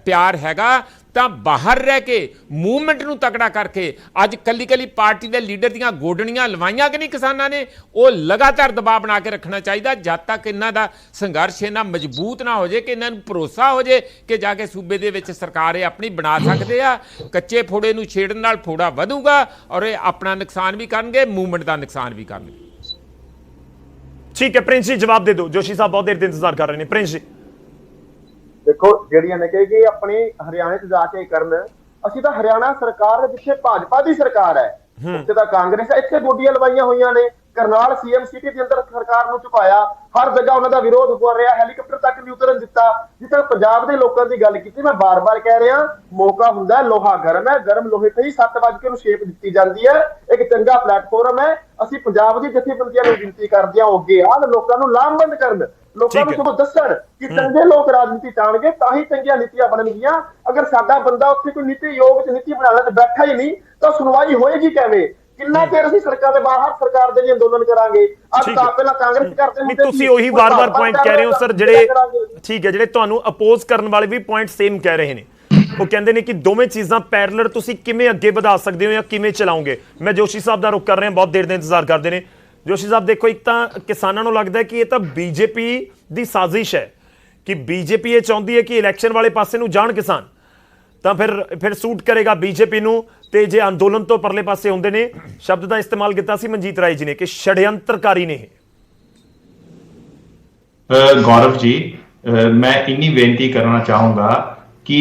ਪਿਆਰ ਹੈਗਾ ਤਾਂ ਬਾਹਰ ਰਹਿ ਕੇ ਮੂਵਮੈਂਟ ਨੂੰ ਤਕੜਾ ਕਰਕੇ, ਅੱਜ ਕੱਲੀ ਪਾਰਟੀ ਦੇ ਲੀਡਰ ਦੀਆਂ ਗੋਡਣੀਆਂ ਲਵਾਈਆਂ ਕਿ ਨਹੀਂ ਕਿਸਾਨਾਂ ਨੇ, ਉਹ ਲਗਾਤਾਰ ਦਬਾਅ ਬਣਾ ਕੇ ਰੱਖਣਾ ਚਾਹੀਦਾ ਜਦ ਤੱਕ ਇਹਨਾਂ ਦਾ ਸੰਘਰਸ਼ ਇਹਨਾਂ ਮਜ਼ਬੂਤ ਨਾ ਹੋ ਜਾਏ, ਕਿ ਇਹਨਾਂ ਨੂੰ ਭਰੋਸਾ ਹੋ ਜਾਏ ਕਿ ਜਾ ਕੇ ਸੂਬੇ ਦੇ ਵਿੱਚ ਸਰਕਾਰ ਇਹ ਆਪਣੀ ਬਣਾ ਸਕਦੇ ਆ। ਕੱਚੇ ਫੋੜੇ ਨੂੰ ਛੇੜਨ ਨਾਲ ਫੋੜਾ ਵਧੂਗਾ ਔਰ ਇਹ ਆਪਣਾ ਨੁਕਸਾਨ ਵੀ ਕਰਨਗੇ, ਮੂਵਮੈਂਟ ਦਾ ਨੁਕਸਾਨ ਵੀ ਕਰਨਗੇ। ਠੀਕ ਹੈ ਪ੍ਰਿੰਸ ਜੀ, ਜਵਾਬ ਦੇ ਦਿਓ। ਜੋਸ਼ੀ ਸਾਹਿਬ ਬਹੁਤ ਦੇਰ ਤੋਂ ਇੰਤਜ਼ਾਰ ਕਰ ਰਹੇ ਨੇ। ਪ੍ਰਿੰਸ ਜੀ ਦੇਖੋ, ਜਿਹੜੀਆਂ ਨੇ ਕਿ ਆਪਣੀ ਹਰਿਆਣੇ 'ਚ ਜਾ ਕੇ ਕਰਨ, ਅਸੀਂ ਤਾਂ ਹਰਿਆਣਾ ਸਰਕਾਰ ਜਿੱਥੇ ਭਾਜਪਾ ਦੀ ਸਰਕਾਰ ਹੈ, ਉੱਥੇ ਤਾਂ ਕਾਂਗਰਸ ਹੈ, ਇੱਥੇ ਗੋਡੀਆਂ ਲਵਾਈਆਂ ਹੋਈਆਂ ਨੇ। ਕਰਨਾਲ ਸੀਐਮ ਸਿਟੀ ਦੇ ਅੰਦਰ ਸਰਕਾਰ ਨੂੰ ਝੁਕਾਇਆ, ਹਰ ਜਗ੍ਹਾ ਉਹਨਾਂ ਦਾ ਵਿਰੋਧ ਹੋ ਰਿਹਾ, ਹੈਲੀਕਾਪਟਰ ਤੱਕ ਨਹੀਂ ਉਤਰਨ ਦਿੱਤਾ। ਜਿੱਥੇ ਪੰਜਾਬ ਦੇ ਲੋਕਾਂ ਦੀ ਗੱਲ ਕੀਤੀ, ਮੈਂ ਬਾਰ-ਬਾਰ ਕਹਿ ਰਿਹਾ, ਮੌਕਾ ਹੁੰਦਾ, ਲੋਹਾ ਗਰਮ ਹੈ, ਗਰਮ ਲੋਹੇ ਤੇ ਹੀ 7 ਵਜੇ ਨੂੰ ਸ਼ੇਪ ਦਿੱਤੀ ਜਾਂਦੀ ਹੈ। ਇੱਕ ਚੰਗਾ ਪਲੇਟਫਾਰਮ ਹੈ। ਅਸੀਂ ਪੰਜਾਬ ਦੀ ਜਥੇਬੰਦੀਆਂ ਨੂੰ ਬੇਨਤੀ ਕਰਦੇ ਹਾਂ, ਅੱਗੇ ਆਉਣ, ਲੋਕਾਂ ਨੂੰ ਲਾਮਬੰਦ ਕਰਨ, ਲੋਕਾਂ ਨੂੰ ਸਗੋਂ ਦੱਸਣ ਕਿ ਚੰਗੇ ਲੋਕ ਰਾਜਨੀਤੀ ਚਾਹਣਗੇ ਤਾਂ ਹੀ ਚੰਗੀਆਂ ਨੀਤੀਆਂ ਬਣਨਗੀਆਂ। ਅਗਰ ਸਾਡਾ ਬੰਦਾ ਉੱਥੇ ਕੋਈ ਨੀਤੀ ਯੋਗ ਚ ਨੀਤੀ ਬਣਾਉਣ ਚ ਬੈਠਾ ਹੀ ਨਹੀਂ ਤਾਂ ਸੁਣਵਾਈ ਹੋਏਗੀ ਕਿਵੇਂ? ਕਿੰਨਾ ਚਿਰ ਅਸੀਂ ਸੜਕਾਂ ਦੇ ਬਾਹਰ ਸਰਕਾਰ ਦੇ ਵੀ ਅੰਦੋਲਨ ਕਰਾਂਗੇ। ਅੱਜ ਤਾਂ ਪਹਿਲਾਂ ਕਾਂਗਰਸ ਕਰਦੇ ਨਹੀਂ, ਤੁਸੀਂ ਉਹੀ ਵਾਰ-ਵਾਰ ਪੁਆਇੰਟ ਕਹਿ ਰਹੇ ਹੋ ਸਰ, ਜਿਹੜੇ ਠੀਕ ਹੈ, ਜਿਹੜੇ ਤੁਹਾਨੂੰ ਅਪੋਜ਼ ਕਰਨ ਵਾਲੇ ਵੀ ਪੁਆਇੰਟ ਸੇਮ ਕਹਿ ਰਹੇ ਨੇ। ਉਹ ਕਹਿੰਦੇ ਨੇ ਕਿ ਦੋਵੇਂ ਚੀਜ਼ਾਂ ਪੈਰਲਲ ਤੁਸੀਂ ਕਿਵੇਂ ਅੱਗੇ ਵਧਾ ਸਕਦੇ ਹੋ ਜਾਂ ਕਿਵੇਂ ਚਲਾਓਗੇ। ਮੈਂ ਜੋਸ਼ੀ ਸਾਹਿਬ ਦਾ ਰੁਖ ਕਰ ਰਿਹਾ, ਬਹੁਤ ਦੇਰ ਦਾ ਇੰਤਜ਼ਾਰ ਕਰਦੇ ਨੇ। ਜੋਸ਼ੀ ਸਾਹਿਬ ਦੇਖੋ, ਇੱਕ ਤਾਂ ਕਿਸਾਨਾਂ ਨੂੰ ਲੱਗਦਾ ਹੈ ਕਿ ਇਹ ਤਾਂ ਬੀਜੇਪੀ ਦੀ ਸਾਜ਼ਿਸ਼ ਹੈ, ਕਿ ਬੀਜੇਪੀ ਇਹ ਚਾਹੁੰਦੀ ਹੈ ਕਿ ਇਲੈਕਸ਼ਨ ਵਾਲੇ ਪਾਸੇ ਨੂੰ ਜਾਣ ਕਿਸਾਨ, ਤਾਂ ਫਿਰ ਸੂਟ ਕਰੇਗਾ ਬੀਜੇਪੀ ਨੂੰ। ਤੇ ਜੇ ਅੰਦੋਲਨ ਤੋਂ ਪਰਲੇ ਪਾਸੇ ਹੁੰਦੇ ਨੇ, ਸ਼ਬਦ ਦਾ ਇਸਤੇਮਾਲ ਕੀਤਾ ਸੀ ਮਨਜੀਤ ਰਾਏ ਜੀ ਨੇ ਕਿ षड्यंत्रकारी ਨੇ। गौरव जी, मैं इन्नी बेनती करना चाहूंगा कि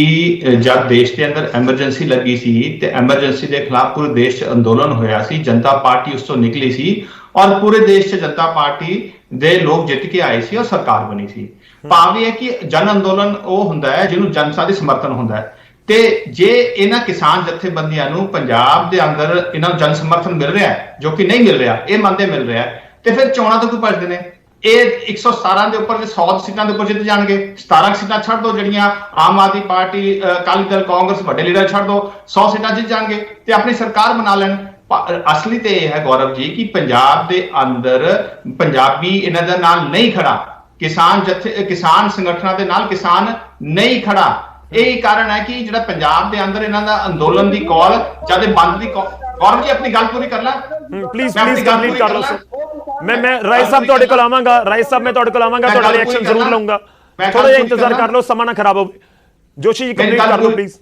जब देश के अंदर एमरजेंसी लगी सी ते एमरजेंसी के खिलाफ पूरे देश च अंदोलन होया सी, जनता पार्टी उस तो निकली सी और पूरे देश च जनता पार्टी दे लोग जित के आए सी और सरकार बनी सी। भाव यह है कि जन अंदोलन वो हुंदा है जिन्होंने जनता दा समर्थन हुंदा है। ਤੇ ਜੇ ਇਹਨਾਂ ਕਿਸਾਨ ਜਥੇਬੰਦੀਆਂ ਨੂੰ ਪੰਜਾਬ ਦੇ ਅੰਦਰ ਇਹਨਾਂ ਨੂੰ ਜਨ ਸਮਰਥਨ ਮਿਲ ਰਿਹਾ ਹੈ, ਜੋ ਕਿ ਨਹੀਂ ਮਿਲ ਰਿਹਾ, ਇਹ ਮੰਨਦੇ ਮਿਲ ਰਿਹਾ, ਤੇ ਫਿਰ ਚੋਣਾਂ ਤੋਂ ਕਿਉਂ ਭੱਜਦੇ ਨੇ? ਇਹ 117 ਦੇ ਉੱਪਰ 100 ਸੀਟਾਂ ਦੇ ਉੱਪਰ ਜਿੱਤ ਜਾਣਗੇ। 17 ਸੀਟਾਂ ਛੱਡ ਦੋ ਜਿਹੜੀਆਂ ਆਮ ਆਦਮੀ ਪਾਰਟੀ, ਅਕਾਲੀ ਦਲ, ਕਾਂਗਰਸ ਵੱਡੇ ਲੀਡਰ ਛੱਡ ਦੋ, 100 ਸੀਟਾਂ ਜਿੱਤ ਜਾਣਗੇ ਤੇ ਆਪਣੀ ਸਰਕਾਰ ਬਣਾ ਲੈਣ। ਅਸਲੀ ਤੇ ਇਹ ਹੈ ਗੌਰਵ ਜੀ ਕਿ ਪੰਜਾਬ ਦੇ ਅੰਦਰ ਪੰਜਾਬੀ ਇਹਨਾਂ ਦੇ ਨਾਲ ਨਹੀਂ ਖੜਾ, ਕਿਸਾਨ ਸੰਗਠਨਾਂ ਦੇ ਨਾਲ ਕਿਸਾਨ ਨਹੀਂ ਖੜਾ। यही कारण है कि ਜਿਹੜਾ ਪੰਜਾਬ ਦੇ ਅੰਦਰ ਇਹਨਾਂ ਦਾ ਅੰਦੋਲਨ ਦੀ ਕਾਲ ਜਦ ਬੰਦ ਦੀ ਗੌਰਵ ਜੀ ਆਪਣੀ ਗੱਲ ਪੂਰੀ ਕਰ ਲਾਂ ਪਲੀਜ਼ ਕੰਪਲੀਟ ਕਰ ਲਓ। ਮੈਂ ਰਾਏ ਸਾਹਿਬ ਤੁਹਾਡੇ ਕੋਲ ਆਵਾਂਗਾ, ਰਾਏ ਸਾਹਿਬ ਮੈਂ ਤੁਹਾਡੇ ਕੋਲ ਆਵਾਂਗਾ, ਤੁਹਾਡਾ ਰਿਐਕਸ਼ਨ ਜ਼ਰੂਰ ਲਵਾਂਗਾ, ਥੋੜਾ ਜਿਹਾ ਇੰਤਜ਼ਾਰ ਕਰ ਲਓ, ਸਮਾਂ ਨਾ ਖਰਾਬ ਹੋਵੇ। ਜੋਸ਼ੀ ਜੀ ਕੰਪਲੀਟ ਕਰ ਲਓ ਪਲੀਜ਼।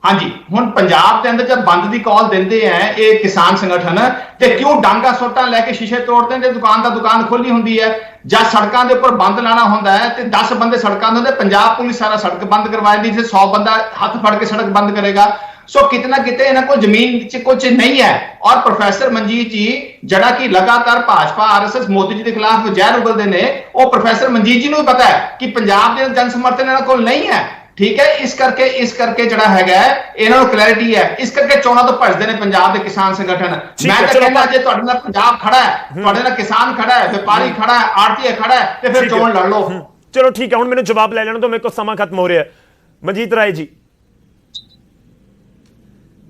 ਹਾਂਜੀ, ਹੁਣ ਪੰਜਾਬ ਦੇ ਅੰਦਰ ਜਦ ਬੰਦ ਦੀ ਕਾਲ ਦਿੰਦੇ ਆ ਇਹ ਕਿਸਾਨ ਸੰਗਠਨ, ਤੇ ਕਿਉਂ ਡਾਂਗਾ ਸੋਟਾਂ ਲੈ ਕੇ ਸ਼ੀਸ਼ੇ ਤੋੜਦੇ ਨੇ? ਦੁਕਾਨ ਖੋਲੀ ਹੁੰਦੀ ਹੈ। ਜਦ ਸੜਕਾਂ ਦੇ ਉੱਪਰ ਬੰਦ ਲਾਣਾ ਹੁੰਦਾ ਹੈ ਤੇ 10 ਬੰਦੇ ਸੜਕਾਂ ਦੇ ਹੁੰਦੇ, ਪੰਜਾਬ ਪੁਲਿਸ ਸਾਰਾ ਸੜਕ ਬੰਦ ਕਰਵਾ ਦਿੰਦੀ, ਜੇ 100 ਬੰਦਾ ਹੱਥ ਫੜ ਕੇ ਸੜਕ ਬੰਦ ਕਰੇਗਾ। ਸੋ ਕਿਤਨਾ ਕਿਤੇ ਇਹਨਾਂ ਕੋਲ ਜ਼ਮੀਨ 'ਚ ਕੁਝ ਨਹੀਂ ਹੈ। ਔਰ ਪ੍ਰੋਫੈਸਰ ਮਨਜੀਤ ਜੀ ਜਿਹੜਾ ਕਿ ਲਗਾਤਾਰ ਭਾਜਪਾ ਆਰਐਸਐਸ ਮੋਦੀ ਜੀ ਦੇ ਖਿਲਾਫ ਜ਼ਹਿਰ ਉਗਲਦੇ ਨੇ, ਉਹ ਪ੍ਰੋਫੈਸਰ ਮਨਜੀਤ ਜੀ ਨੂੰ ਪਤਾ ਹੈ ਕਿ ਪੰਜਾਬ ਦੇ ਜਨ ਸਮਰਥਨ ਇਹਨਾਂ ਕੋਲ ਨਹੀਂ ਹੈ। ਠੀਕ ਹੈ, ਇਸ ਕਰਕੇ ਜਿਹੜਾ ਹੈਗਾ ਇਹਨਾਂ ਨੂੰ ਕਲੈਰਿਟੀ ਹੈ, ਇਸ ਕਰਕੇ ਚੋਣਾਂ ਤੋਂ ਭੱਜਦੇ ਨੇ ਪੰਜਾਬ ਦੇ ਕਿਸਾਨ ਸੰਗਠਨ। ਮੈਂ ਤਾਂ ਕਹਿੰਦਾ ਜੇ ਤੁਹਾਡੇ ਨਾਲ ਪੰਜਾਬ ਖੜਾ ਹੈ, ਤੁਹਾਡੇ ਨਾਲ ਕਿਸਾਨ ਖੜਾ ਹੈ, ਵਪਾਰੀ ਖੜਾ ਹੈ, ਆੜਤੀਆ ਖੜਾ ਹੈ, ਤੇ ਫਿਰ ਚੋਣ ਲੜ ਲਓ। ਚਲੋ ਠੀਕ ਹੈ, ਹੁਣ ਮੈਨੂੰ ਜਵਾਬ ਲੈ ਲੈਣ ਤੋਂ, ਮੇਰੇ ਕੋਲ ਸਮਾਂ ਖਤਮ ਹੋ ਰਿਹਾ ਹੈ। ਮਨਜੀਤ ਰਾਏ ਜੀ।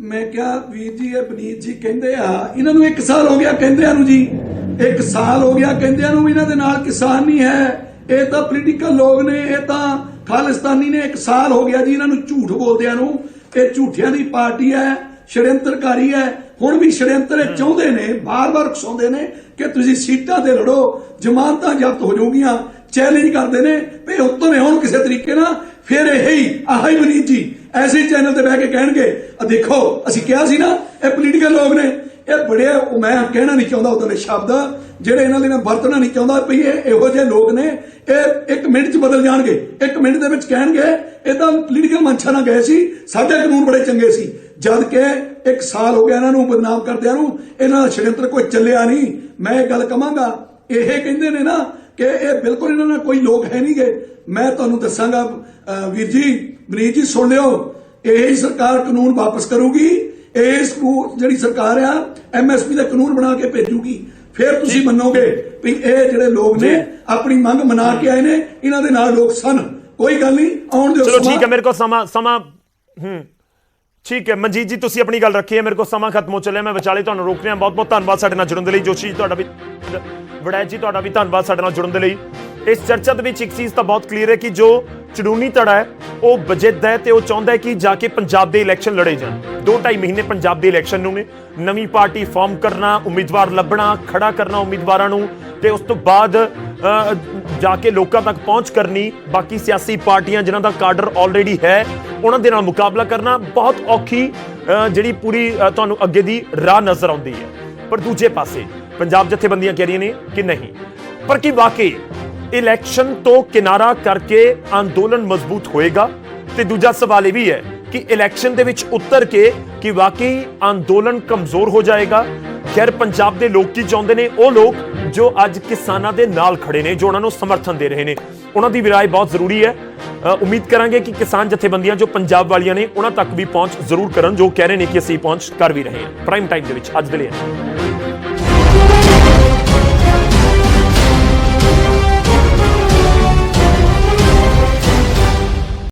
ਮੈਂ ਕਿਹਾ ਵੀਰ ਜੀ, ਇਹ ਬਨੀਤ ਜੀ ਕਹਿੰਦੇ ਆ ਇਹਨਾਂ ਨੂੰ 1 ਸਾਲ ਹੋ ਗਿਆ ਕਹਿੰਦਿਆਂ ਨੂੰ ਜੀ, 1 ਸਾਲ ਹੋ ਗਿਆ ਕਹਿੰਦਿਆਂ ਨੂੰ ਇਹਨਾਂ ਦੇ ਨਾਲ ਕਿਸਾਨ ਨਹੀਂ ਹੈ। ਇਹ ਤਾਂ ਪੋਲੀਟੀਕਲ ਲੋਕ ਨੇ, ਇਹ ਤਾਂ ਖਾਲਿਸਤਾਨੀ ਨੇ। 1 ਸਾਲ ਹੋ ਗਿਆ ਜੀ ਇਹਨਾਂ ਨੂੰ ਝੂਠ ਬੋਲਦਿਆਂ ਨੂੰ। ਇਹ ਝੂਠਿਆਂ ਦੀ ਪਾਰਟੀ ਹੈ, षड्यंत्रकारी ਹੈ। ਹੁਣ ਵੀ षड्यंत्र ਚਾਹੁੰਦੇ ਨੇ, ਬਾਰ-ਬਾਰ ਉਕਸਾਉਂਦੇ ਨੇ ਕਿ ਤੁਸੀਂ ਸੀਟਾਂ ਤੇ ਲੜੋ, ਜ਼ਮਾਨਤਾਂ ਜ਼ਬਤ ਹੋ ਜਾਊਗੀਆਂ, ਚੈਲੰਜ ਕਰਦੇ ਨੇ ਵੀ ਉੱਤੋਂ ਹੁਣ ਕਿਸੇ ਤਰੀਕੇ ਨਾਲ। ਫਿਰ ਆਹੀ ਬਨੀਤ ਜੀ ਐਸੇ ਚੈਨਲ ਤੇ ਬਹਿ ਕੇ ਕਹਿਣਗੇ, ਦੇਖੋ ਅਸੀਂ ਕਿਹਾ ਸੀ ਨਾ ਇਹ ਪੋਲੀਟੀਕਲ ਲੋਕ ਨੇ। ਇਹ ਬੜੇ, ਮੈਂ ਕਹਿਣਾ ਨਹੀਂ ਚਾਹੁੰਦਾ ਉਦੋਂ ਦੇ ਸ਼ਬਦ ਜਿਹੜੇ ਇਹਨਾਂ ਦੇ ਨਾਲ ਵਰਤਣਾ ਨਹੀਂ ਚਾਹੁੰਦਾ ਵੀ ਇਹ ਇਹੋ ਜਿਹੇ ਲੋਕ ਨੇ, ਇਹ 1 ਮਿੰਟ 'ਚ ਬਦਲ ਜਾਣਗੇ। 1 ਮਿੰਟ ਦੇ ਵਿੱਚ ਕਹਿਣਗੇ ਇਹ ਤਾਂ ਪੋਲੀਟੀਕਲ ਮੰਸ਼ਾ ਨਾਲ ਗਏ ਸੀ, ਸਾਡੇ ਕਾਨੂੰਨ ਬੜੇ ਚੰਗੇ ਸੀ। ਜਦ ਕਿ 1 ਸਾਲ ਹੋ ਗਿਆ ਇਹਨਾਂ ਨੂੰ ਬਦਨਾਮ ਕਰਦਿਆਂ ਨੂੰ, ਇਹਨਾਂ ਦਾ षड्यंत्र ਕੋਈ ਚੱਲਿਆ ਨਹੀਂ। ਮੈਂ ਇਹ ਗੱਲ ਕਹਾਂਗਾ, ਇਹ ਕਹਿੰਦੇ ਨੇ ਨਾ ਕਿ ਇਹ ਬਿਲਕੁਲ ਇਹਨਾਂ ਨਾਲ ਕੋਈ ਲੋਕ ਹੈ ਨਹੀਂ ਗੇ। ਮੈਂ ਤੁਹਾਨੂੰ ਦੱਸਾਂਗਾ ਵੀਰ ਜੀ, ਬਨੀਤ ਜੀ ਸੁਣ ਲਿਓ, ਇਹ ਸਰਕਾਰ ਕਾਨੂੰਨ ਵਾਪਸ ਕਰੂਗੀ। ਇਸ ਜਿਹੜੀ ਸਰਕਾਰ ਆ MSP ਦਾ ਕਾਨੂੰਨ ਬਣਾ ਕੇ ਭੇਜੂਗੀ। ਫਿਰ ਤੁਸੀਂ ਮੰਨੋਗੇ ਵੀ ਇਹ ਜਿਹੜੇ ਲੋਕ ਨੇ ਆਪਣੀ ਮੰਗ ਮਨਾ ਕੇ ਆਏ ਨੇ, ਇਹਨਾਂ ਦੇ ਨਾਲ ਲੋਕ ਸਨ। ਕੋਈ ਗੱਲ ਨਹੀਂ, ਆਉਣ ਦਿਓ। ਚਲੋ ਠੀਕ ਹੈ, ਮੇਰੇ ਕੋਲ ਸਮਾਂ ਠੀਕ ਹੈ। ਮਨਜੀਤ ਜੀ ਤੁਸੀਂ ਆਪਣੀ ਗੱਲ ਰੱਖੀ ਹੈ, ਮੇਰੇ ਕੋਲ ਸਮਾਂ ਖਤਮ ਹੋ ਚੱਲਿਆ, ਮੈਂ ਵਿਚਾਲੇ ਤੁਹਾਨੂੰ ਰੋਕ ਰਿਹਾ। ਬਹੁਤ ਬਹੁਤ ਧੰਨਵਾਦ ਸਾਡੇ ਨਾਲ ਜੁੜਨ ਦੇ ਲਈ। ਜੋਸ਼ੀ ਜੀ ਤੁਹਾਡਾ ਵੀ, ਵੜੈਚ ਜੀ ਤੁਹਾਡਾ ਵੀ ਧੰਨਵਾਦ ਸਾਡੇ ਨਾਲ ਜੁੜਨ ਦੇ ਲਈ। ਇਸ ਚਰਚਾ ਦੇ ਵਿੱਚ ਇੱਕ ਚੀਜ਼ ਤਾਂ ਬਹੁਤ ਕਲੀਅਰ ਹੈ ਕਿ ਜੋ ਚੜੂਨੀ ਧੜਾ ਹੈ ਉਹ ਵਜਿੱਦ ਹੈ ਤੇ ਉਹ ਚਾਹੁੰਦਾ ਹੈ ਕਿ ਜਾ ਕੇ ਪੰਜਾਬ ਦੇ ਇਲੈਕਸ਼ਨ ਲੜੇ ਜਾਣ। 2-2.5 ਮਹੀਨੇ ਪੰਜਾਬ ਦੇ ਇਲੈਕਸ਼ਨ ਨੂੰ ਨੇ, ਨਵੀਂ ਪਾਰਟੀ ਫਾਰਮ ਕਰਨਾ, ਉਮੀਦਵਾਰ ਲੱਭਣਾ, ਖੜਾ ਕਰਨਾ ਉਮੀਦਵਾਰਾਂ ਨੂੰ, ਤੇ ਉਸ ਤੋਂ ਬਾਅਦ ਜਾ ਕੇ ਲੋਕਾਂ ਤੱਕ ਪਹੁੰਚ ਕਰਨੀ। ਬਾਕੀ ਸਿਆਸੀ ਪਾਰਟੀਆਂ ਜਿਨ੍ਹਾਂ ਦਾ ਕਾਡਰ ਆਲਰੇਡੀ ਹੈ ਉਹਨਾਂ ਦੇ ਨਾਲ ਮੁਕਾਬਲਾ ਕਰਨਾ ਬਹੁਤ ਔਖੀ ਜਿਹੜੀ ਪੂਰੀ ਤੁਹਾਨੂੰ ਅੱਗੇ ਦੀ ਰਾਹ ਨਜ਼ਰ ਆਉਂਦੀ ਹੈ। ਪਰ ਦੂਜੇ ਪਾਸੇ ਪੰਜਾਬ ਜਥੇਬੰਦੀਆਂ ਕਹਿ ਰਹੀਆਂ ਨੇ ਕਿ ਨਹੀਂ, ਪਰ ਕੀ ਵਾਕਈ ਇਲੈਕਸ਼ਨ ਤੋਂ ਕਿਨਾਰਾ ਕਰਕੇ ਅੰਦੋਲਨ ਮਜ਼ਬੂਤ ਹੋਏਗਾ? ਤੇ ਦੂਜਾ ਸਵਾਲ ਇਹ ਵੀ ਹੈ ਕਿ ਇਲੈਕਸ਼ਨ ਦੇ ਵਿੱਚ ਉਤਰ ਕੇ ਕੀ ਵਾਕਈ ਅੰਦੋਲਨ ਕਮਜ਼ੋਰ ਹੋ ਜਾਏਗਾ? ਖੈਰ, ਪੰਜਾਬ ਦੇ ਲੋਕ ਕੀ ਚਾਹੁੰਦੇ ਨੇ? ਉਹ ਲੋਕ ਜੋ ਅੱਜ ਕਿਸਾਨਾਂ ਦੇ ਨਾਲ ਖੜੇ ਨੇ, ਜੋ ਉਹਨਾਂ ਨੂੰ ਸਮਰਥਨ ਦੇ ਰਹੇ ਨੇ, ਉਹਨਾਂ ਦੀ ਵੀ ਰਾਏ ਬਹੁਤ ਜ਼ਰੂਰੀ ਹੈ। ਉਮੀਦ ਕਰਾਂਗੇ ਕਿ ਕਿਸਾਨ ਜਥੇਬੰਦੀਆਂ ਜੋ ਪੰਜਾਬ ਵਾਲੀਆਂ ਨੇ ਉਹਨਾਂ ਤੱਕ ਵੀ ਪਹੁੰਚ ਜ਼ਰੂਰ ਕਰਨ, ਜੋ ਕਹਿ ਰਹੇ ਨੇ ਕਿ ਅਸੀਂ ਪਹੁੰਚ ਕਰ ਵੀ ਰਹੇ ਹਾਂ। ਪ੍ਰਾਈਮ ਟਾਈਮ ਦੇ ਵਿੱਚ ਅੱਜ ਦੇ ਲਈ